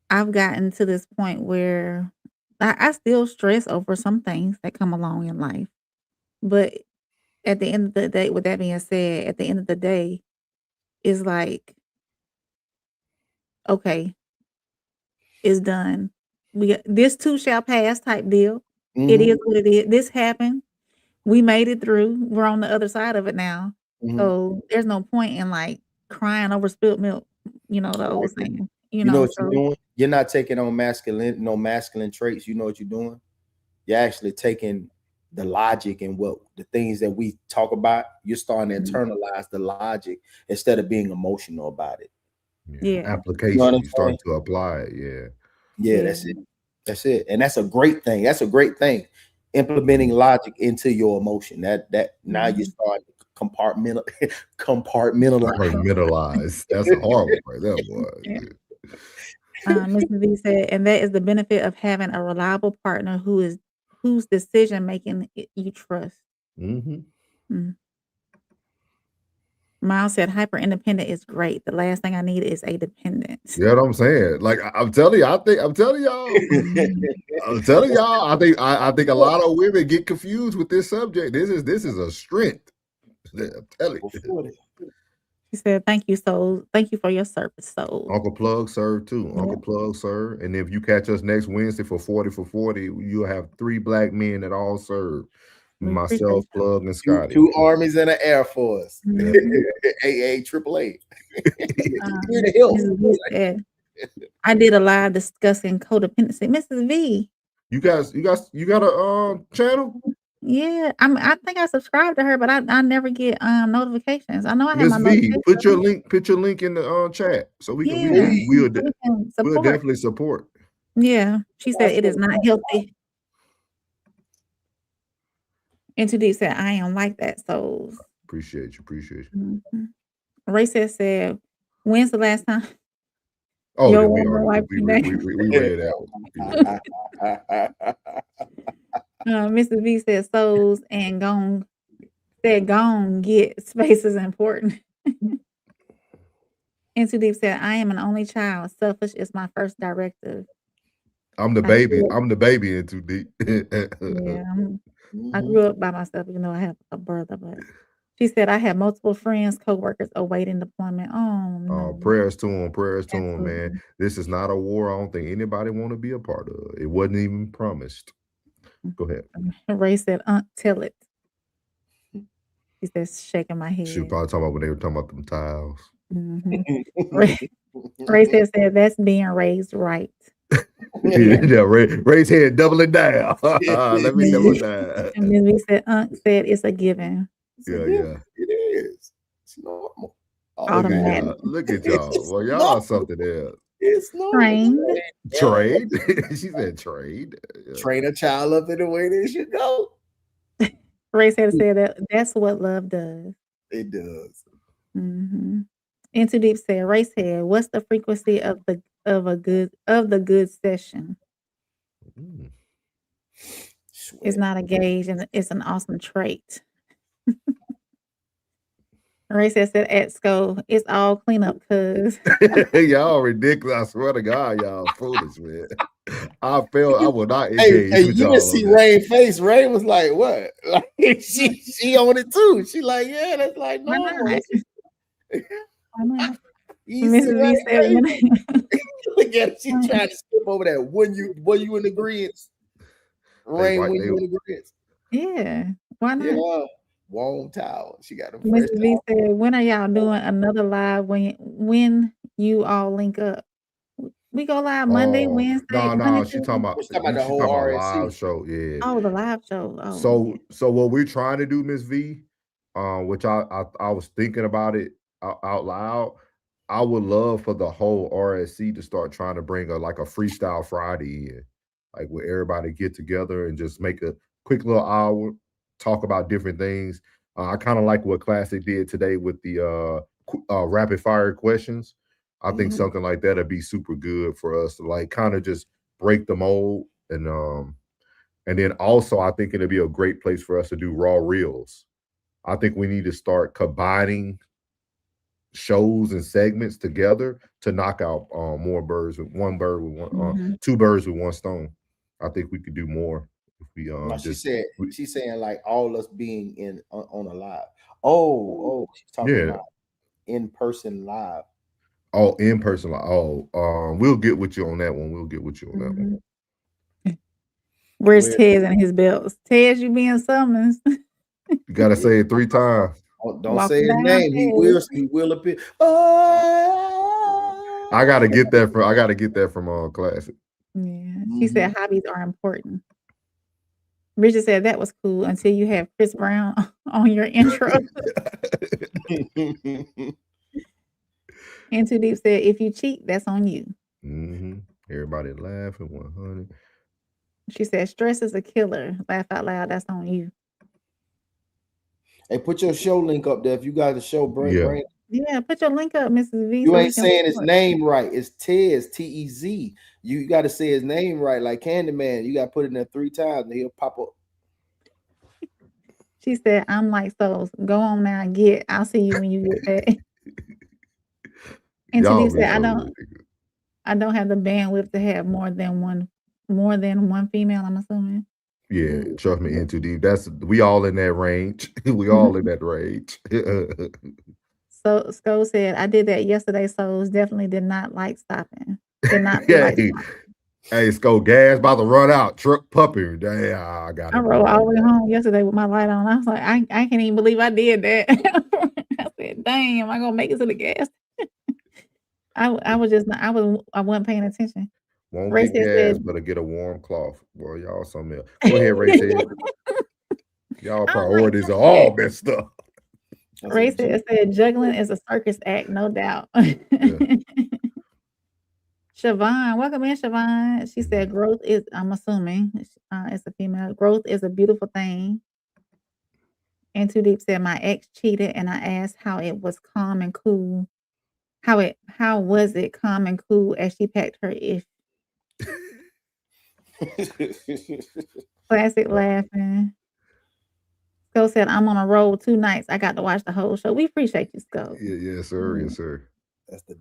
I've gotten to this point where I still stress over some things that come along in life. But at the end of the day, with that being said, at the end of the day, it's like, okay, it's done. This too shall pass type deal. Mm-hmm. It is what it is. This happened. We made it through. We're on the other side of it now. Mm-hmm. So there's no point in like crying over spilled milk. You know the old saying. You know what you're doing? You're not taking on masculine traits. You know what you're doing? You're actually taking the logic and what the things that we talk about. You're starting to internalize the logic instead of being emotional about it. Yeah. Application. You start to apply it. Yeah, that's it. And that's a great thing. Implementing logic into your emotion. That now you start compartmentalize. That's a horrible word. That was. Yeah. Mrs. V said, and that is the benefit of having a reliable partner whose decision making you trust. Mm-hmm. Mm. Miles said, hyper independent is great. The last thing I need is a dependence. You know what I'm saying? Like, I'm telling y'all. I think a lot of women get confused with this subject. This is a strength. I'm telling you. She said, thank you, Soul. Thank you for your service, Soul. Uncle Plug served too. Yeah. Uncle Plug served. And if you catch us next Wednesday for 40 for 40, you'll have 3 black men that all serve. Myself, Plug, and Scotty. 2 armies and an Air Force. AA, AAA. I did a live discussing codependency. Mrs. V. You got a channel? Yeah, I think I subscribed to her, but I never get notifications. I know I have my notifications. Put your link in the chat so we'll definitely support. Yeah, she said it is not healthy. And Too Deep said, I am like that, souls. Appreciate you. Ray said, when's the last time Oh, your yeah, woman wife we came back? read that one. Mrs. V said, souls and gone get space is important. And Too Deep said, I am an only child. Selfish is my first directive. I'm the baby. I'm the baby in Too Deep. Yeah, I grew up by myself, even though I have a brother, but she said I had multiple friends, coworkers awaiting deployment. Oh no. Prayers to him, man. Absolutely. This is not a war I don't think anybody want to be a part of. It wasn't even promised. Go ahead. Ray said, tell it. She says, shaking my head. She was probably talking about when they were talking about them tiles. Ray said, that's being raised right. Yeah, Ray's head doubling down. Let me double down. And then we said, said it's a given. Yeah. It is. It's normal. Automatic. Look at y'all. Well, y'all are something else. It's normal. Trade. She said trade. Yeah. Train a child up in the way they should go. Ray said that's what love does. It does. And Too Deep said, Ray said, what's the frequency of the good session? It's not a gauge, and it's an awesome trait. Ray said at school, it's all cleanup, cuz. Y'all ridiculous. I swear to God, y'all foolish, man. I would not engage Hey, with you y'all. didn't see Ray's face. Ray was like, what? Like she on it too. She like, yeah, that's like normal. Mrs. V said, look at it. She trying to skip over that. When you in agreement? Ray, when you in agreement? Yeah. Why not? Yeah. Warm towel. She got them. Mrs. V said, when are y'all doing another live when you all link up? We go live Monday, Wednesday. No, she talking about the whole live show. Yeah. Oh, the live show. Oh, so what we're trying to do, Miss V, which I was thinking about it out loud. I would love for the whole RSC to start trying to bring a Freestyle Friday in, like where everybody get together and just make a quick little hour, talk about different things. I kind of like what Classic did today with the rapid fire questions. I think something like that would be super good for us to kind of just break the mold. And then also I think it'd be a great place for us to do raw reels. I think we need to start combining shows and segments together to knock out more birds with one bird with one, two birds with one stone. I think we could do more if we no, she's saying like all us being in on a live. Oh, she's talking about in-person live. Oh, in person. We'll get with you on that one. That one. Where's Tez and his belts? Tez, you being summons. You gotta say it 3 times. Don't say his name. He will appear. Oh, I gotta get that from Classic. Yeah. She said hobbies are important. Richard said that was cool until you have Chris Brown on your intro. And Too Deep said, if you cheat, that's on you. Everybody laughing 100. She said, stress is a killer. Laugh out loud, that's on you. Hey, put your show link up there. If you got the show, bring. Yeah, put your link up, Mrs. V. You ain't saying his name right. It's Tez, T-E-Z. You got to say his name right, like Candyman. You got to put it in there 3 times, and he'll pop up. She said, I'm like souls. Go on now, I'll see you when you get back. And Too Deep said, I don't have the bandwidth to have more than one female, I'm assuming. Yeah, trust me, in Too Deep. We all in that range. We all in that range. So Sko said, I did that yesterday, souls definitely did not like stopping. Did not like stopping. Hey, Sko, gas about to run out. Truck puppy. Damn, I got it. I rode all the way home yesterday with my light on. I was like, I can't even believe I did that. I said, dang, am I gonna make it to the gas? I wasn't paying attention. Won't get gas, but get a warm cloth. Boy, y'all something else. Go ahead, Ray said. Y'all priorities are all messed up. Ray said juggling is a circus act, no doubt. Siobhan, welcome in, Siobhan. She said growth is, I'm assuming it's a female. Growth is a beautiful thing. And Too Deep said, my ex cheated and I asked how it was calm and cool. How was it calm and cool as she packed her ish? Classic laughing. Sco said, I'm on a roll 2 nights. I got to watch the whole show. We appreciate you, Sco. Yes, sir. Yes, sir.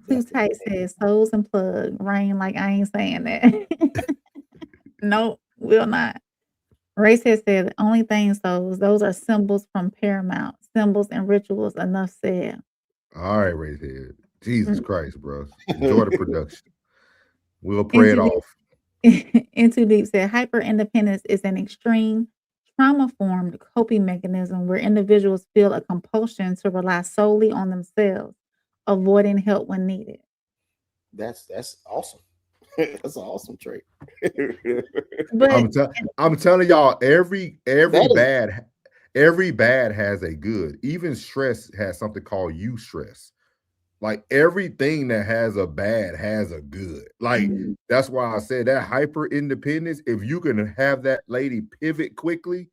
Too Tight says, souls and plug. Rain like I ain't saying that. Nope, will not. Race has said, the only thing souls, those are symbols from Paramount. Symbols and rituals, enough said. All right, Race Head. Jesus Christ, bro. Enjoy the production. We'll pray it off. In Too Deep said, hyper independence is an extreme trauma-formed coping mechanism where individuals feel a compulsion to rely solely on themselves, avoiding help when needed. That's awesome. That's an awesome trait. But I'm telling y'all, every bad has a good. Even stress has something called eustress. Like everything that has a bad has a good. Like that's why I said that hyper independence. If you can have that lady pivot quickly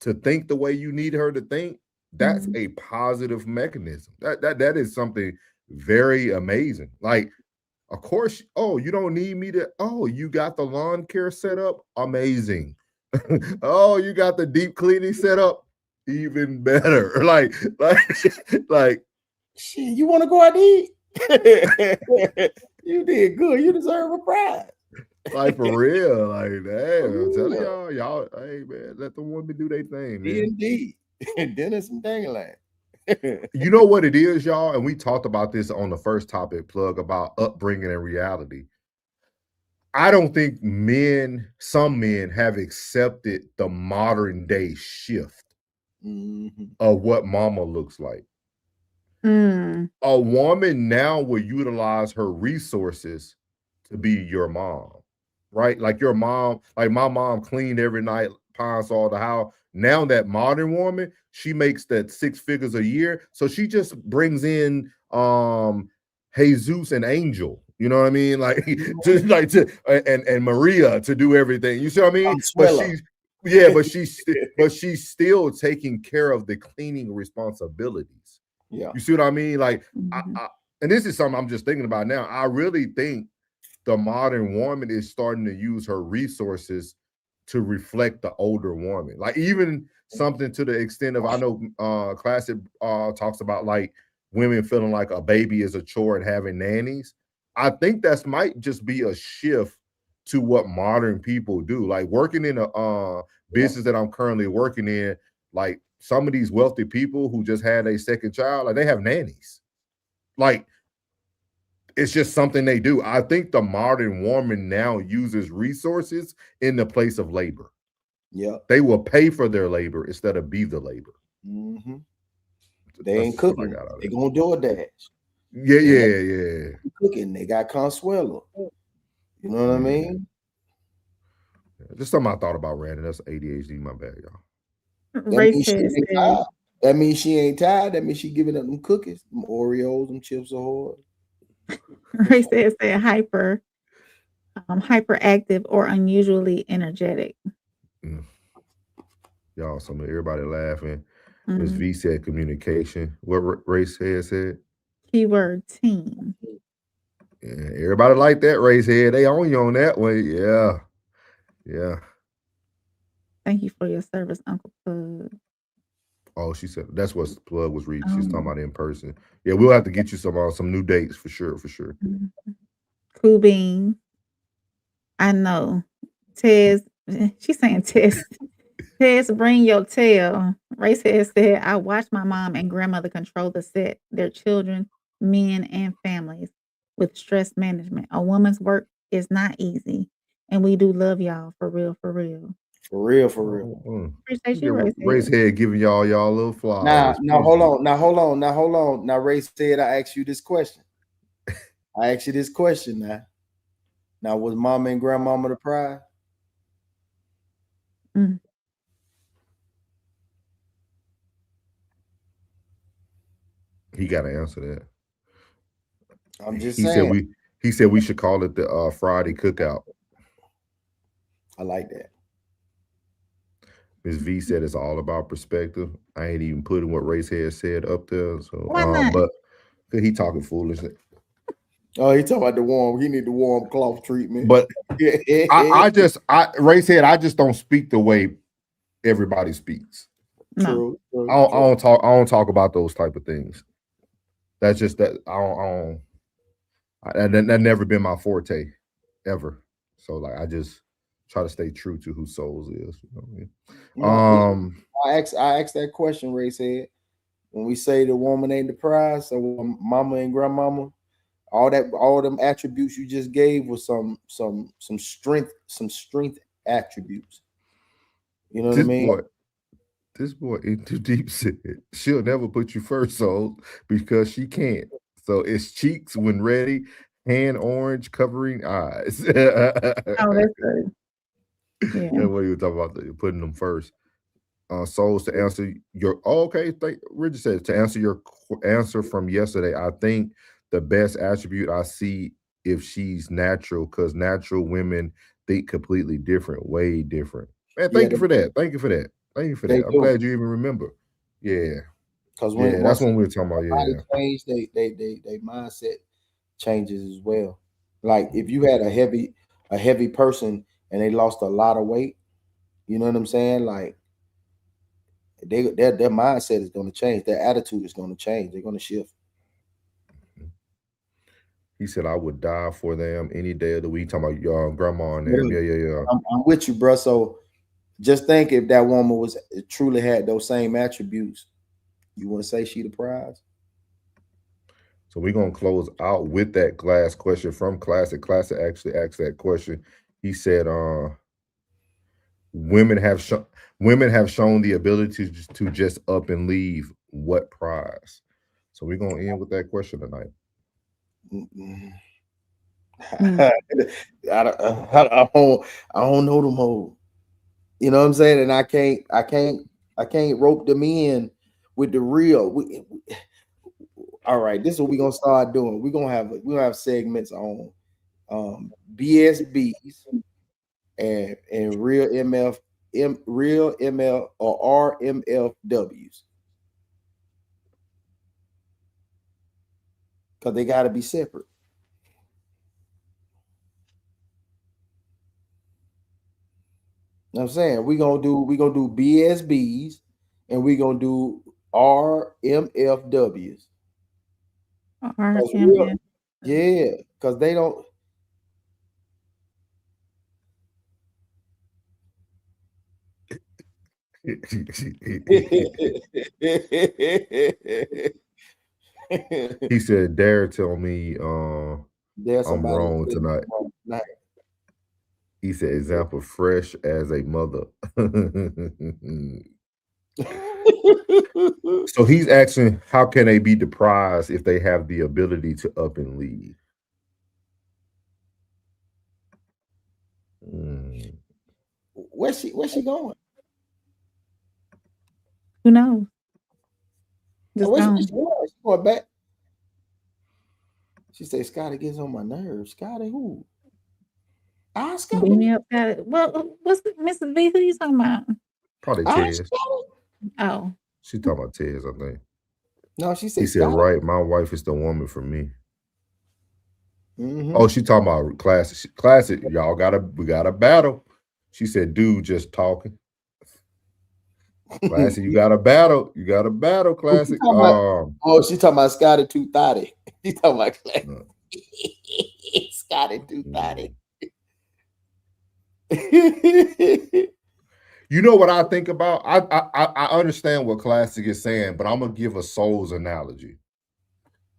to think the way you need her to think, that's a positive mechanism. That is something very amazing. Like, of course, you don't need me to. Oh, you got the lawn care set up, amazing. Oh, you got the deep cleaning set up, even better. Like. Shit, you want to go out to eat? You did good. You deserve a prize. Like for real. Like, damn, I'm telling y'all, hey man, let the women do their thing, man. Indeed. Dennis and Dangling. You know what it is, y'all? And we talked about this on the first topic, plug, about upbringing and reality. I don't think some men have accepted the modern day shift of what mama looks like. A woman now will utilize her resources to be your mom, right? Like your mom, like my mom cleaned every night, pines all the house. Now that modern woman, she makes that 6 figures a year. So she just brings in Jesus and Angel, you know what I mean? Like and Maria to do everything. You see what I mean? But she's still taking care of the cleaning responsibilities. Yeah. You see what I mean? Like, and this is something I'm just thinking about now. I really think the modern woman is starting to use her resources to reflect the older woman. Like even something to the extent of, I know Classic talks about like women feeling like a baby is a chore and having nannies. I think that might just be a shift to what modern people do. Like working in a business that I'm currently working in, like some of these wealthy people who just had a second child, like they have nannies. Like it's just something they do. I think the modern woman now uses resources in the place of labor. Yeah. They will pay for their labor instead of be the labor. They ain't cooking. They gonna do a dash. Yeah. Cooking. They got Consuelo. You know what I mean? Just something I thought about, Randy. That's ADHD. My bad, y'all. That means she ain't tired. That means she giving up them cookies, them Oreos, them Chips Ahoy. Ray said hyperactive or unusually energetic. Y'all, everybody laughing. Ms. V said communication. What Race Head said? Keyword team. Yeah, everybody like that, Race Head. They own you on that way. Yeah. Thank you for your service, Uncle Plug. Oh, she said that's what Plug was reading. She's talking about in person. Yeah, we'll have to get you some new dates for sure. Cool Bean. I know. Tez, she's saying Tez. Tez, bring your tail. Race has said, I watched my mom and grandmother control the set, their children, men, and families with stress management. A woman's work is not easy. And we do love y'all for real. For real. Appreciate you, Race Head giving y'all a little flowers. Now hold on. Now Race said I asked you this question. Now was mama and grandmama the prize? He got to answer that. I'm just saying. He said we should call it the Friday cookout. I like that. Ms. V said it's all about perspective. I ain't even putting what Race Head said up there. So, Why not? but he talking foolish. Oh, he talking about the warm. He need the warm cloth treatment. But Race Head, I just don't speak the way everybody speaks. True. I don't talk about those type of things. That's just that that never been my forte ever. So like I just try to stay true to who Souls is. You know what I mean? I asked that question, Ray said. When we say the woman ain't the prize, so mama and grandmama, all them attributes you just gave was some strength attributes. You know what I mean? This boy in too deep said she'll never put you first, Souls, because she can't. So it's cheeks when ready, hand orange covering eyes. Oh, that's good. Yeah. That's what you were talking about, putting them first. Souls, to answer your Richard said, to answer your answer from yesterday, I think the best attribute I see if she's natural, because natural women think completely different, way different. Man, thank you for that. Thank you for that. Thank you for that. I'm glad you even remember. Yeah. Because that's when we were talking about. Yeah. Change, they mindset changes as well. Like if you had a heavy person and they lost a lot of weight, you know what I'm saying? Like their mindset is going to change. Their attitude is going to change. They're going to shift. He said, I would die for them any day of the week. Talking about your grandma and them. Yeah. I'm with you, bro. So just think if that woman truly had those same attributes, you want to say she the prize? So we're going to close out with that glass question from Classic. Classic actually asked that question. He said, women have shown the ability to just up and leave. What prize? So we're going to end with that question tonight. I don't know them whole. You know what I'm saying? And I can't rope them in with the real. All right, this is what we're gonna start doing. We're gonna have segments on BSBs and real ML or RMFWs. Because they gotta be separate. You know what I'm saying? We're gonna do BSBs and we're gonna do RMFWs. Yeah, because they don't. He said, dare tell me I'm wrong tonight. He said, example, fresh as a mother. So he's asking, how can they be deprived if they have the ability to up and leave? Where's she going? Who knows? Just she going back. She said, Scotty gets on my nerves. Scotty, who? Scotty. Me up, Scotty. Well, what's Mrs. V? Who you talking about? Probably Tez. Oh. She talking about Tez, I think. No, she said, he said, Scotty. Right, my wife is the woman for me. Oh, she talking about Classic. Classic, we got a battle. She said, dude, just talking. Classic, you got a battle. You got a battle, Classic. She talking about Scotty 230. She talking about Classic. Scotty 230. You know what I think about? I understand what Classic is saying, but I'm gonna give a Souls analogy.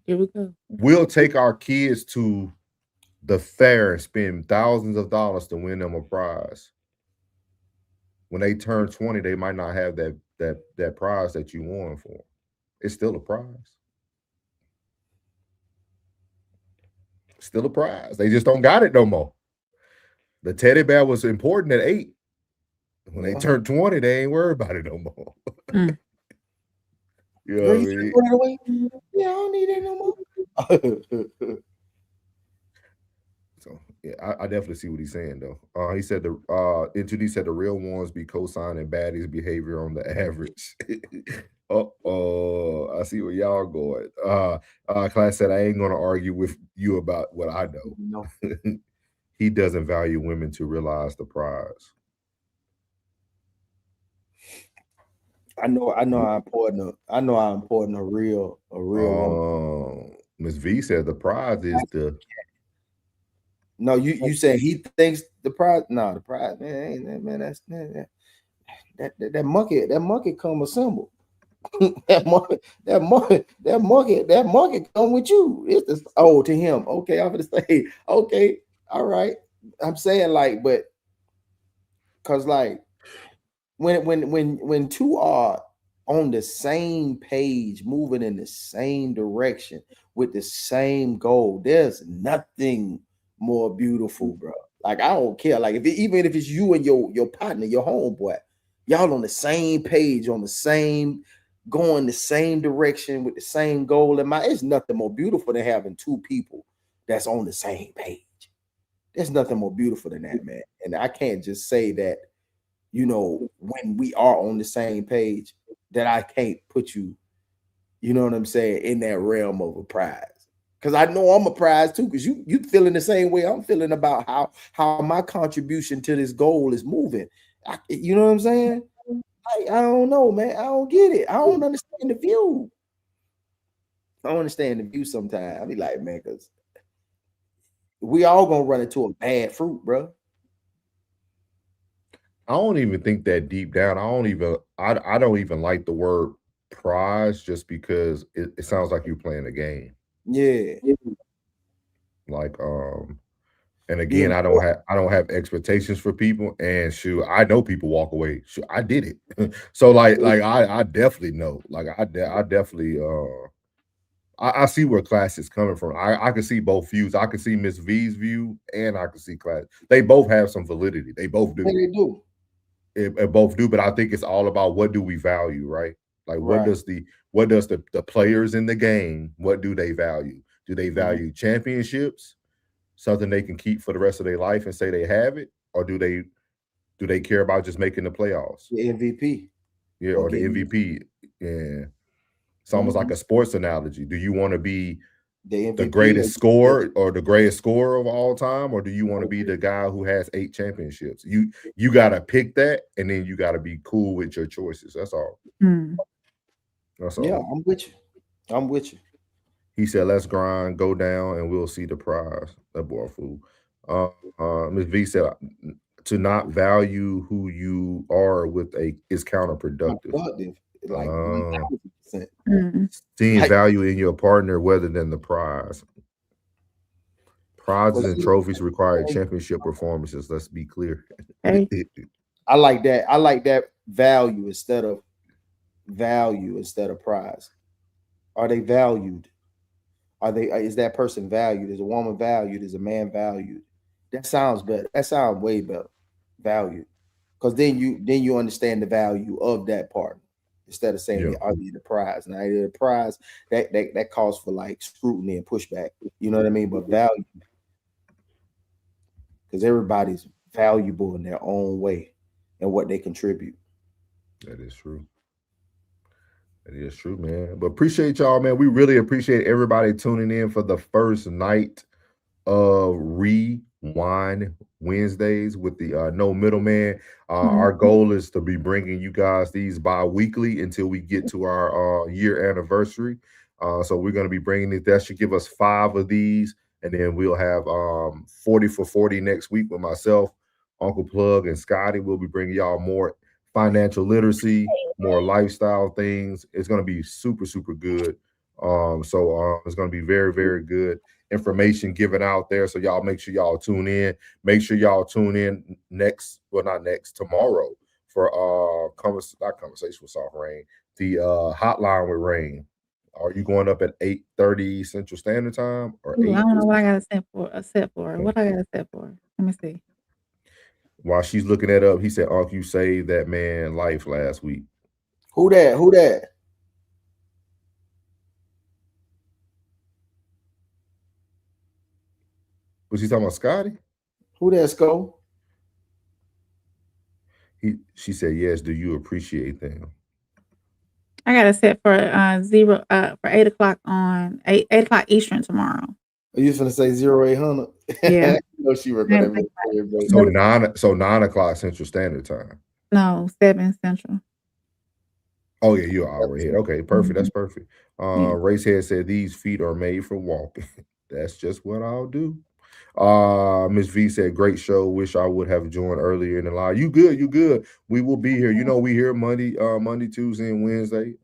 Here we go. We'll take our kids to the fair and spend thousands of dollars to win them a prize. When they turn 20, they might not have that prize that you won for them. It's still a prize. Still a prize. They just don't got it no more. The teddy bear was important at 8. When they turn 20, they ain't worried about it no more. You know what I mean? Yeah, I don't need it no more. Yeah, I definitely see what he's saying though. He said the NTD said the real ones be co-signing baddies behavior on the average. I see where y'all going. Class said I ain't gonna argue with you about what I know. No. He doesn't value women to realize the prize. I know how important a real woman. Miss V said the prize is the No, you saying he thinks the prize? No, the prize, man, that's that monkey come assemble. that monkey come with you. It's the to him. Okay, I'm gonna say, okay, all right. I'm saying like, but because like when two are on the same page, moving in the same direction with the same goal, there's nothing more beautiful, bro. Like I don't care. Like even if it's you and your partner, your homeboy, y'all on the same page, on the same going the same direction with the same goal in mind. It's nothing more beautiful than having two people that's on the same page. There's nothing more beautiful than that, man. And I can't just say that, when we are on the same page, that I can't put you, you know what I'm saying, in that realm of a prize. Because I know I'm a prize too, because you feeling the same way I'm feeling about how my contribution to this goal is moving. You know what I'm saying? I don't know, man. I don't get it. I don't understand the view. I don't understand the view sometimes. I be like, man, because we all gonna run into a bad fruit, bro. I don't even think that deep down. I don't even like the word prize just because it sounds like you're playing a game. Yeah. Like and The again, I don't have expectations for people. And shoot, I know people walk away. Shoot, I did it. So like I definitely know. Like I definitely I see where class is coming from. I can see both views. I can see Miss V's view and I can see class. They both have some validity. They both do. They do. It both do, but I think it's all about what do we value, right? Like what Right. does the players in the game, what do they value? Do they value championships, something they can keep for the rest of their life and say they have it, or do they care about just making the playoffs? The MVP. Yeah, or the MVP. Yeah. It's almost like a sports analogy. Do you want to be the the MVP greatest scorer or the greatest scorer of all time, or do you want to be the guy who has 8 championships? You got to pick that, and then you got to be cool with your choices. That's all. That's all. Yeah, I'm with you. He said, "Let's grind, go down, and we'll see the prize." That boy fool. Ms. V said, "To not value who you are is counterproductive." Like 1000%. Seeing value in your partner rather than the prize. Prizes and trophies require championship performances. Let's be clear. I like that. I like that value instead of prize. Are they valued? Is that person valued? Is a woman valued? Is a man valued? That sounds better. That sounds way better. Valued. Because then you understand the value of that partner instead of saying are they the prize. Now the prize that calls for like scrutiny and pushback. You know what I mean? But value, because everybody's valuable in their own way and what they contribute. That is true. That is true, man. But appreciate y'all, man. We really appreciate everybody tuning in for the first night of Rewind Wednesdays with the no middleman. Our goal is to be bringing you guys these bi-weekly until we get to our year anniversary. So we're going to be bringing it. That should give us 5 of these, and then we'll have 40 for 40 next week with myself, Uncle Plug, and Scotty. We'll be bringing y'all more financial literacy, more lifestyle things. It's going to be super, super good. So it's going to be very, very good information given out there. So y'all make sure y'all tune in. Make sure y'all tune in tomorrow for not conversation with Soft Rain, the hotline with Rain. Are you going up at 8:30 Central Standard Time or 8? I don't know what I gotta set for. What I gotta set for? Let me see. While she's looking that up, he said, "Unc, you saved that man life last week." Who that? Was he talking about Scotty? Who that Sko? She said yes. Do you appreciate them? I got it set for 8 o'clock on 8 o'clock Eastern tomorrow. Are you gonna say 0800? Yeah. No, she work on that. So 9 o'clock Central Standard Time. No, 7 Central. Oh yeah, you're already here. Okay, perfect. That's perfect. Yeah. Racehead said these feet are made for walking. That's just what I'll do. Miss V said, great show. Wish I would have joined earlier in the live. You good. We will be here. You know, we here Monday, Tuesday, and Wednesday.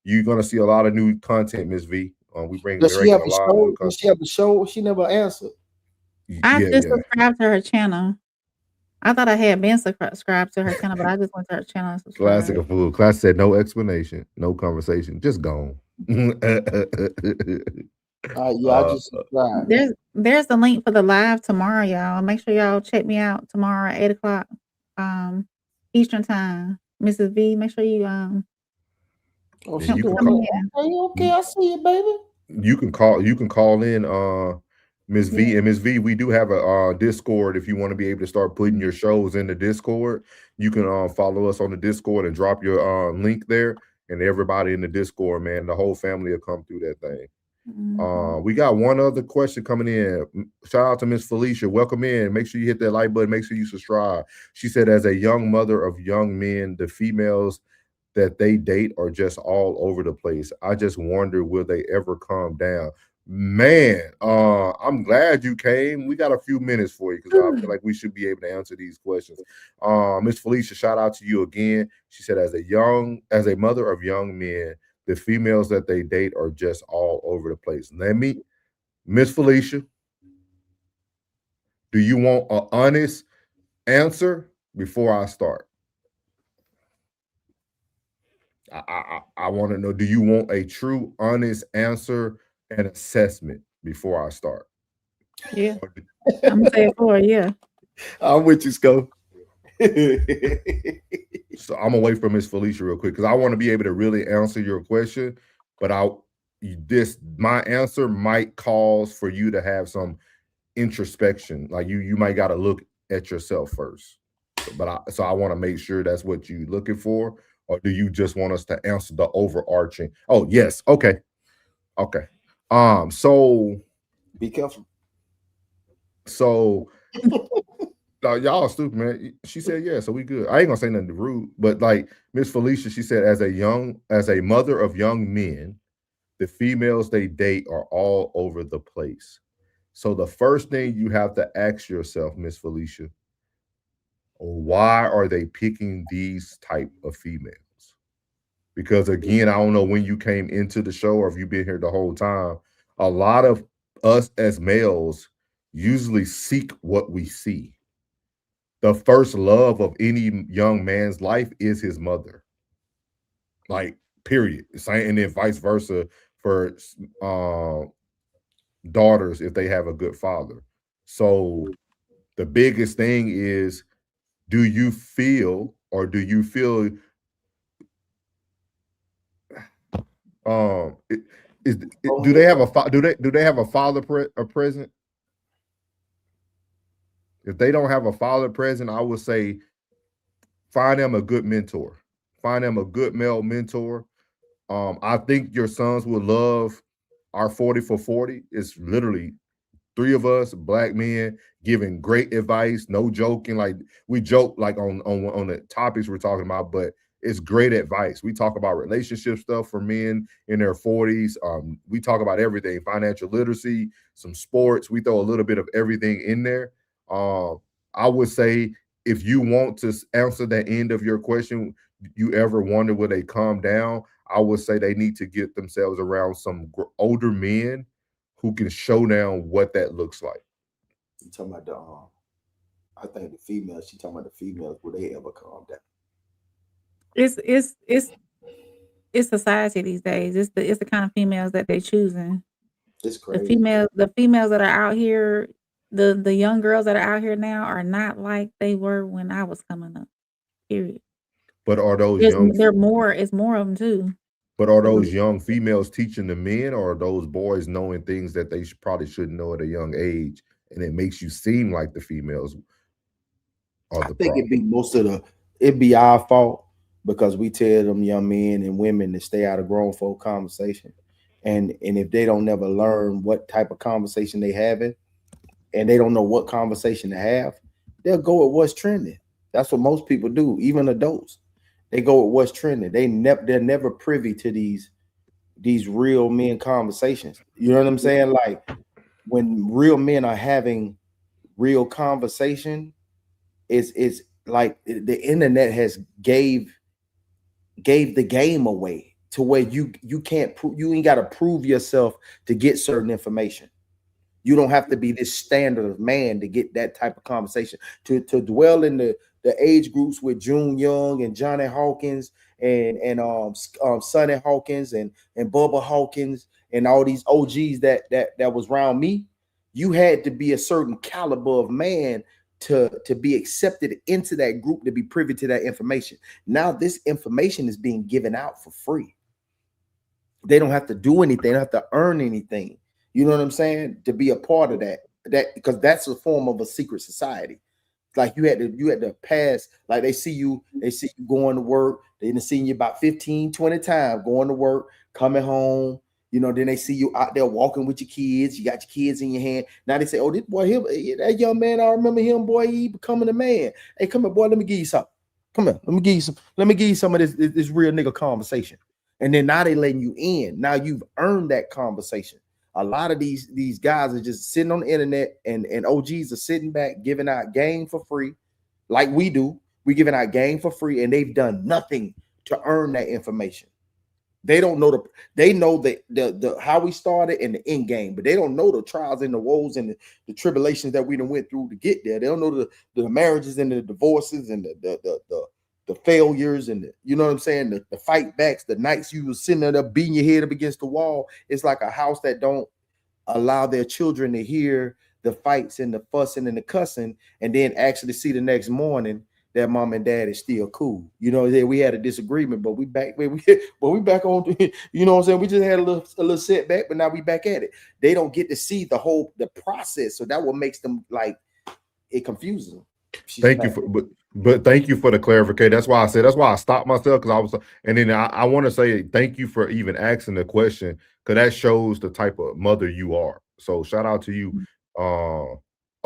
You're gonna see a lot of new content, Miss V. We bring Does she have a a lot of show? new Does content. she have a show? She never answered. I just subscribed to her channel. I thought I had been subscribed to her channel, but I just went to her channel and subscribed. Classic of food. Class said no explanation, no conversation, just gone. I just subscribed. There's the link for the live tomorrow, y'all. Make sure y'all check me out tomorrow at 8 o'clock Eastern time. Mrs. V, make sure you Oh, she doing okay, I see you, baby. You can call in Ms. V, and Ms. V, we do have a Discord. If you want to be able to start putting your shows in the Discord, you can follow us on the Discord and drop your link there, and everybody in the Discord, man, the whole family will come through that thing. We got one other question coming in. Shout out to Miss Felicia. Welcome in. Make sure you hit that like button. Make sure you subscribe. She said, as a young mother of young men, the females that they date are just all over the place. I just wonder, will they ever calm down? Man, I'm glad you came. We got a few minutes for you because I feel like we should be able to answer these questions. Miss Felicia, shout out to you again. She said, as a mother of young men, the females that they date are just all over the place. Miss Felicia, do you want an honest answer before I start? I want to know, do you want a true, honest answer and assessment before I start? Yeah. I'm going to say it for yeah. I'm with you, Sko. So I'm gonna wait for Miss Felicia real quick because I want to be able to really answer your question, but my answer might cause for you to have some introspection. Like you might got to look at yourself first. But I want to make sure that's what you're looking for, or do you just want us to answer the overarching? Oh yes, okay. So be careful. So y'all stupid, man. She said yeah, so we good. I ain't gonna say nothing rude, but like Miss Felicia, she said, as a mother of young men, the females they date are all over the place. So the first thing you have to ask yourself, Miss Felicia, why are they picking these type of females? Because again, I don't know when you came into the show or if you've been here the whole time. A lot of us as males usually seek what we see. The first love of any young man's life is his mother. Like, period. And then vice versa for daughters if they have a good father. So the biggest thing is, do you feel do they have a father present? If they don't have a father present, I would say find them a good mentor. Find them a good male mentor. I think your sons will love our 40 for 40. It's literally 3 of us, black men, giving great advice. No joking. Like we joke like on the topics we're talking about, but it's great advice. We talk about relationship stuff for men in their 40s. We talk about everything, financial literacy, some sports. We throw a little bit of everything in there. I would say if you want to answer the end of your question, you ever wonder will they calm down? I would say they need to get themselves around some older men who can show down what that looks like. You talking about I think the females. She talking about the females. Will they ever calm down? It's society these days. It's the kind of females that they're choosing. It's crazy. The females that are out here, the young girls that are out here now are not like they were when I was coming up. Period. But are those it's more of them too. But are those young females teaching the men, or are those boys knowing things that they probably shouldn't know at a young age and it makes you seem like the females are I the think problem. it'd be our fault because we tell them young men and women to stay out of grown folk conversation. And if they don't never learn what type of conversation they having and they don't know what conversation to have, they'll go with what's trending. That's what most people do, even adults. They go with what's trending. They're never privy to these real men conversations. You know what I'm saying? Like when real men are having real conversation, it's like the internet has gave the game away to where you can't prove, you ain't got to prove yourself to get certain information. You don't have to be this standard of man to get that type of conversation. To dwell in the age groups with June Young and Johnny Hawkins and Sonny Hawkins and Bubba Hawkins and all these OGs that was around me, you had to be a certain caliber of man to be accepted into that group, to be privy to that information. Now this information is being given out for free. They don't have to do anything, they don't have to earn anything. You know what I'm saying? To be a part of that because that's a form of a secret society. Like you had to pass, like they see you going to work, they done seen you about 15, 20 times going to work, coming home, you know, then they see you out there walking with your kids, you got your kids in your hand. Now they say, oh, this boy, that young man, I remember him, boy, he becoming a man. Hey, come here, boy, let me give you something. Come here, let me give you some of this real nigga conversation. And then now they letting you in. Now you've earned that conversation. A lot of these guys are just sitting on the internet and OGs are sitting back giving out game for free, like we do. We giving out game for free, and they've done nothing to earn that information. They don't know they know the how we started in the end game, but they don't know the trials and the woes and the tribulations that we done went through to get there. They don't know the marriages and the divorces and the failures and you know what I'm saying, the fight backs, the nights you was sitting there beating your head up against the wall. It's like a house that don't allow their children to hear the fights and the fussing and the cussing, and then actually see the next morning that mom and dad is still cool. You know, we had a disagreement, but we back back on. You know what I'm saying? We just had a little setback, but now we back at it. They don't get to see the process, so that what makes them like it confuses them. Thank you for but thank you for the clarification. That's why I stopped myself, because I was, and then I want to say thank you for even asking the question, because that shows the type of mother you are. So shout out to you. Oh,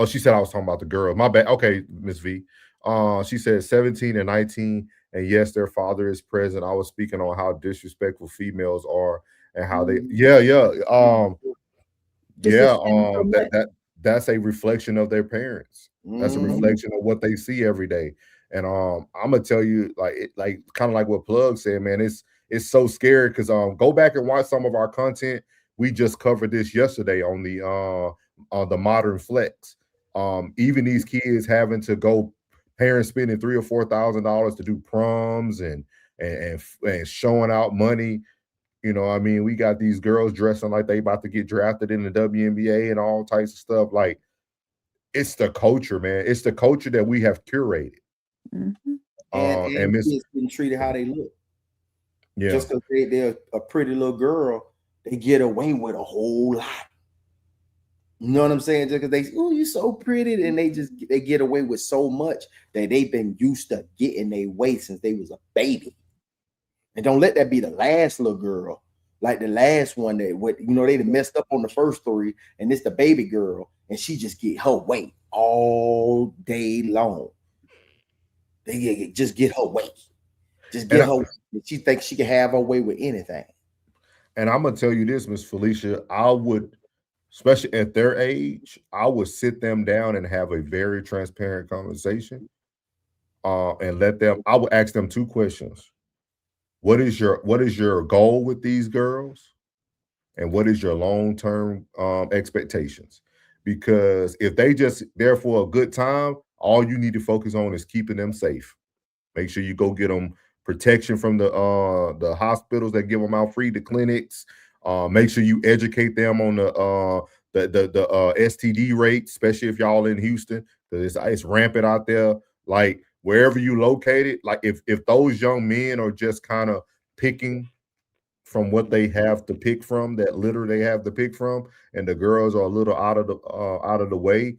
she said I was talking about the girl. My bad. Okay, Miss V. She said 17 and 19, and yes, their father is present. I was speaking on how disrespectful females are and how they that's a reflection of their parents. That's a reflection of what they see every day. And I'm gonna tell you, like kind of like what Plug said, man, it's so scary, because go back and watch some of our content. We just covered this yesterday on the Modern Flex. Even these kids having to go, parents spending $3,000 or $4,000 to do proms and showing out money. You know, I mean, we got these girls dressing like they about to get drafted in the WNBA and all types of stuff. Like, it's the culture, man. It's the culture that we have curated. Mm-hmm. And kids getting treated how they look. Yeah. Just because they're a pretty little girl, they get away with a whole lot. You know what I'm saying? Just because you're so pretty, and they get away with so much that they've been used to getting their way since they was a baby. And don't let that be the last little girl, like the last one that they messed up on the first three, and it's the baby girl, and she just get her way all day long. They just get her way. Just get her way. She thinks she can have her way with anything. And I'm gonna tell you this, Miss Felicia, I would, especially at their age, I would sit them down and have a very transparent conversation. And I would ask them two questions. What is your goal with these girls? And what is your long-term expectations? Because if they just there for a good time, all you need to focus on is keeping them safe. Make sure you go get them protection from the hospitals that give them out free, the clinics. Make sure you educate them on the STD rate, especially if y'all in Houston, because it's rampant out there. Like, wherever you located, like if those young men are just kind of picking from what they have to pick from, that litter they have to pick from, and the girls are a little out of the way,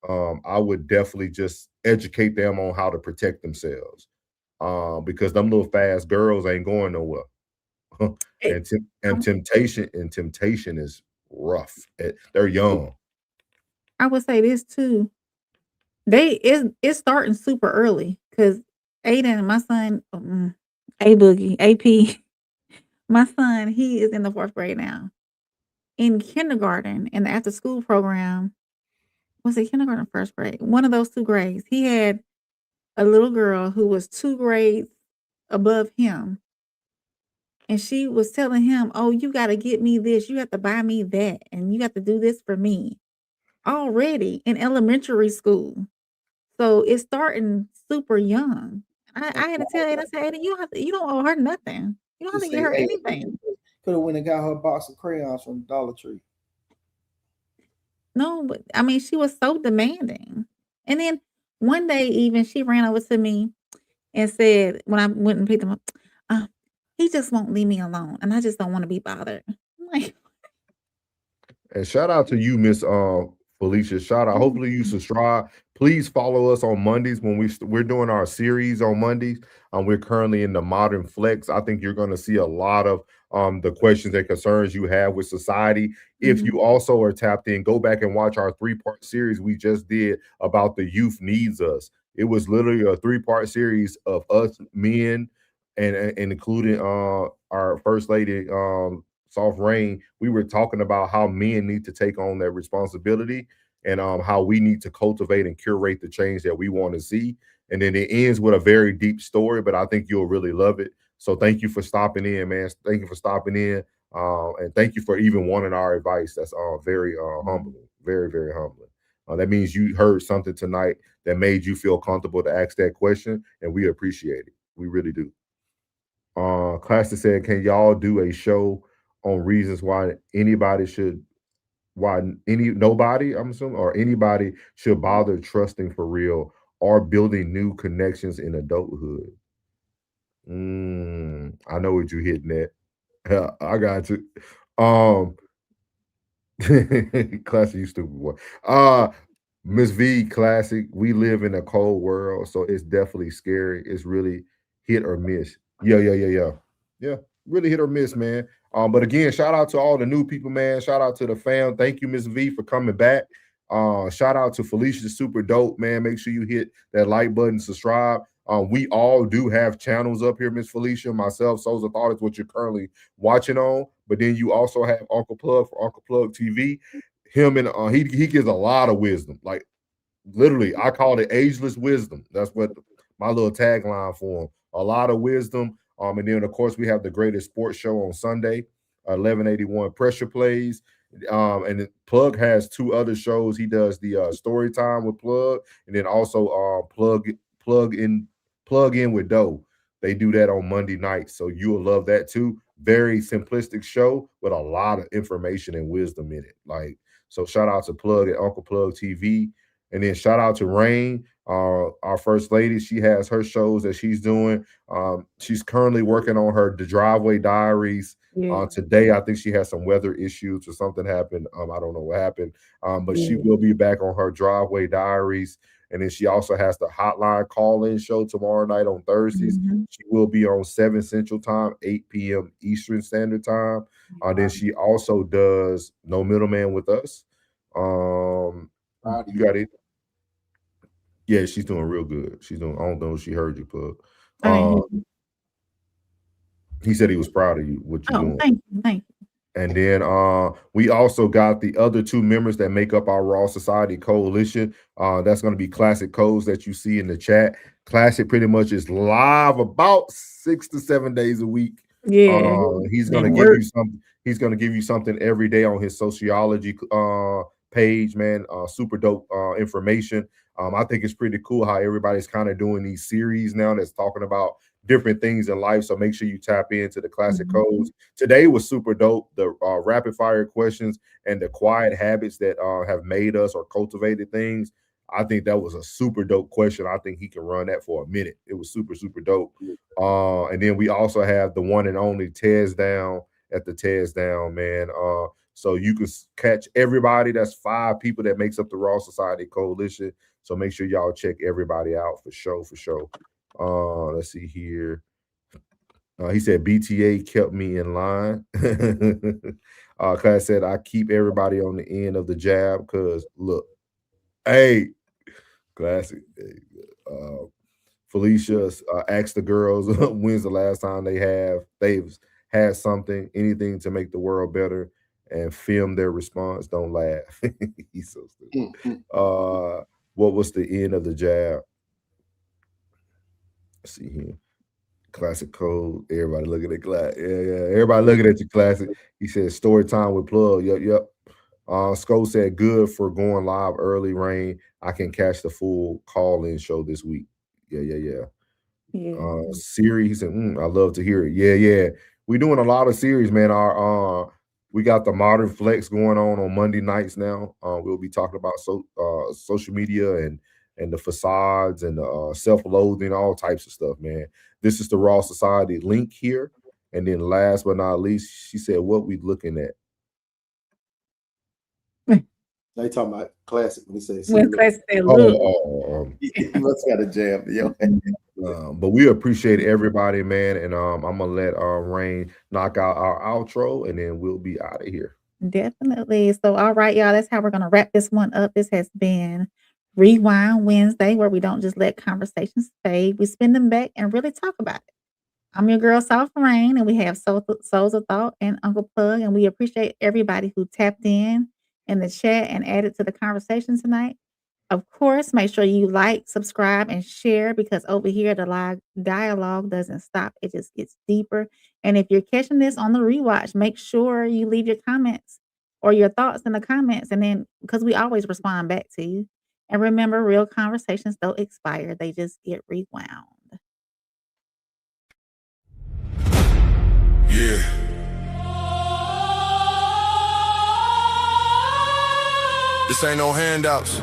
I would definitely just educate them on how to protect themselves. Because them little fast girls ain't going nowhere. It, Temptation is rough. They're young. I would say this too. It's starting super early because Aiden, my son, A Boogie, AP, my son, he is in the 4th grade now. In kindergarten, in the after school program, was it kindergarten or 1st grade? One of those 2 grades. He had a little girl who was 2 grades above him. And she was telling him, "Oh, you got to get me this. You have to buy me that. And you got to do this for me." Already in elementary school. So it's starting super young. I had to tell Ada, I said, "Ada, you don't owe her nothing. You don't have to get her anything." Could have went and got her a box of crayons from Dollar Tree. No, but I mean, she was so demanding. And then one day, even she ran over to me and said, when I went and picked him up, he just won't leave me alone, and I just don't want to be bothered. I'm like, And shout out to you, Miss Felicia. Shout out. Hopefully you subscribe. Please follow us on Mondays when we're doing our series on Mondays. We're currently in the Modern Flex. I think you're going to see a lot of the questions and concerns you have with society. If you also are tapped in, go back and watch our 3-part series we just did about the youth needs us. It was literally a 3-part series of us men and including our first lady, Soft Rain. We were talking about how men need to take on that responsibility and how we need to cultivate and curate the change that we want to see. And then it ends with a very deep story, but I think you'll really love it. So thank you for stopping in, man. Thank you for stopping in. And thank you for even wanting our advice. That's very humbling, very, very humbling. That means you heard something tonight that made you feel comfortable to ask that question, and we appreciate it. We really do. Classic said, can y'all do a show on reasons why nobody, I'm assuming, or anybody should bother trusting for real or building new connections in adulthood? I know what you're hitting at. I got you. Classic, you stupid boy. Miss V, classic. We live in a cold world, so it's definitely scary. It's really hit or miss. Yeah. Really hit or miss, man. But again, shout out to all the new people, man. Shout out to the fam. Thank you, Miss V, for coming back. Shout out to Felicia, super dope, man. Make sure you hit that like button, subscribe. We all do have channels up here, Miss Felicia, myself, Souls of Thought is what you're currently watching on. But then you also have Uncle Plug for Uncle Plug TV. Him and he gives a lot of wisdom. Like literally, I call it ageless wisdom. That's what my little tagline for him. A lot of wisdom. And then of course we have the greatest sports show on Sunday, 1181 Pressure Plays. And Plug has 2 other shows. He does the Story Time with Plug, and then also plug in with Doe. They do that on Monday nights, so you'll love that too. Very simplistic show with a lot of information and wisdom in it. Like, so shout out to Plug at Uncle Plug TV. And then shout out to Rain, our first lady. She has her shows that she's doing. She's currently working on the Driveway Diaries. Today, I think she has some weather issues or something happened. I don't know what happened. But she will be back on her Driveway Diaries. And then she also has the hotline call-in show tomorrow night on Thursdays. She will be on 7 Central Time, 8 p.m. Eastern Standard Time. Then she also does No Middleman with Us. You got it. Yeah, she's doing real good. She's doing. I don't know if she heard you, Plug. He said he was proud of you. What you doing? Thank you. And then we also got the other 2 members that make up our Raw Society Coalition. That's going to be Classic Codes that you see in the chat. Classic pretty much is live about 6 to 7 days a week. Yeah. He's going to give you something. He's going to give you something every day on his sociology page, man. Super dope information. I think it's pretty cool how everybody's kind of doing these series now that's talking about different things in life. So make sure you tap into the Classic Codes. Today was super dope. The rapid fire questions and the quiet habits that have made us or cultivated things. I think that was a super dope question. I think he can run that for a minute. It was super, super dope. And then we also have the one and only Tears Down at the Tez Down, man. So you can catch everybody. That's 5 people that makes up the Raw Society Coalition. So make sure y'all check everybody out for sure. Let's see here. He said BTA kept me in line. Class said I keep everybody on the end of the jab because look, hey, classic. Felicia asked the girls when's the last time they've had anything to make the world better, and film their response. Don't laugh. He's so stupid. What was the end of the jab? Let's see here. Classic code. Everybody looking at class. Yeah. Everybody looking at your classic. He said story time with plug. Yep. Sko said good for going live early. Rain. I can catch the full call-in show this week. Yeah. Siri, he said, I love to hear it. Yeah. We're doing a lot of series, man. We got the Modern Flex going on Monday nights now. We'll be talking about social media and the facades and the self-loathing, all types of stuff, man. This is the Raw Society link here. And then last but not least, she said, what we looking at? They talking about classic when he says when classic say look. He must have got a jam. But we appreciate everybody, man. And I'm gonna let Rain knock out our outro, and then we'll be out of here. Definitely. So, all right, y'all. That's how we're gonna wrap this one up. This has been Rewind Wednesday, where we don't just let conversations fade. We spin them back and really talk about it. I'm your girl, Soft Rain, and we have Souls of Thought and Uncle Plug, and we appreciate everybody who tapped in the chat and added to the conversation tonight. Of course, make sure you like, subscribe, and share, because over here the live dialogue doesn't stop. It just gets deeper. And if you're catching this on the rewatch, make sure you leave your comments or your thoughts in the comments, and then because we always respond back to you. And remember, real conversations don't expire. They just get rewound. Yeah. This ain't no handouts.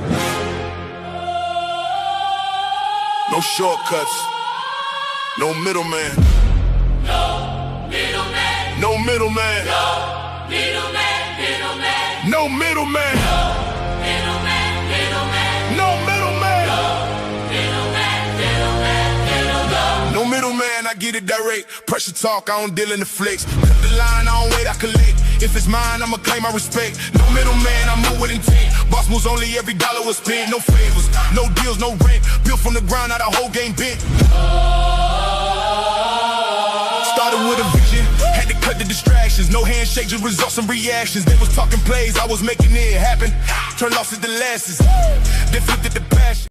No shortcuts. No middleman. No middleman. No middleman. No middleman. No middleman. No middleman, I get it direct. Pressure talk, I don't deal in the flex. Cut the line, I don't wait, I collect. If it's mine, I'ma claim my respect. No middleman, I move with intent. Boss moves only, every dollar was spent. No favors, no deals, no rent. Built from the ground, now the whole game bent. Started with a vision, had to cut the distractions. No handshake, just results and reactions. They was talking plays, I was making it happen. Turned losses to losses, then flipped it to passion.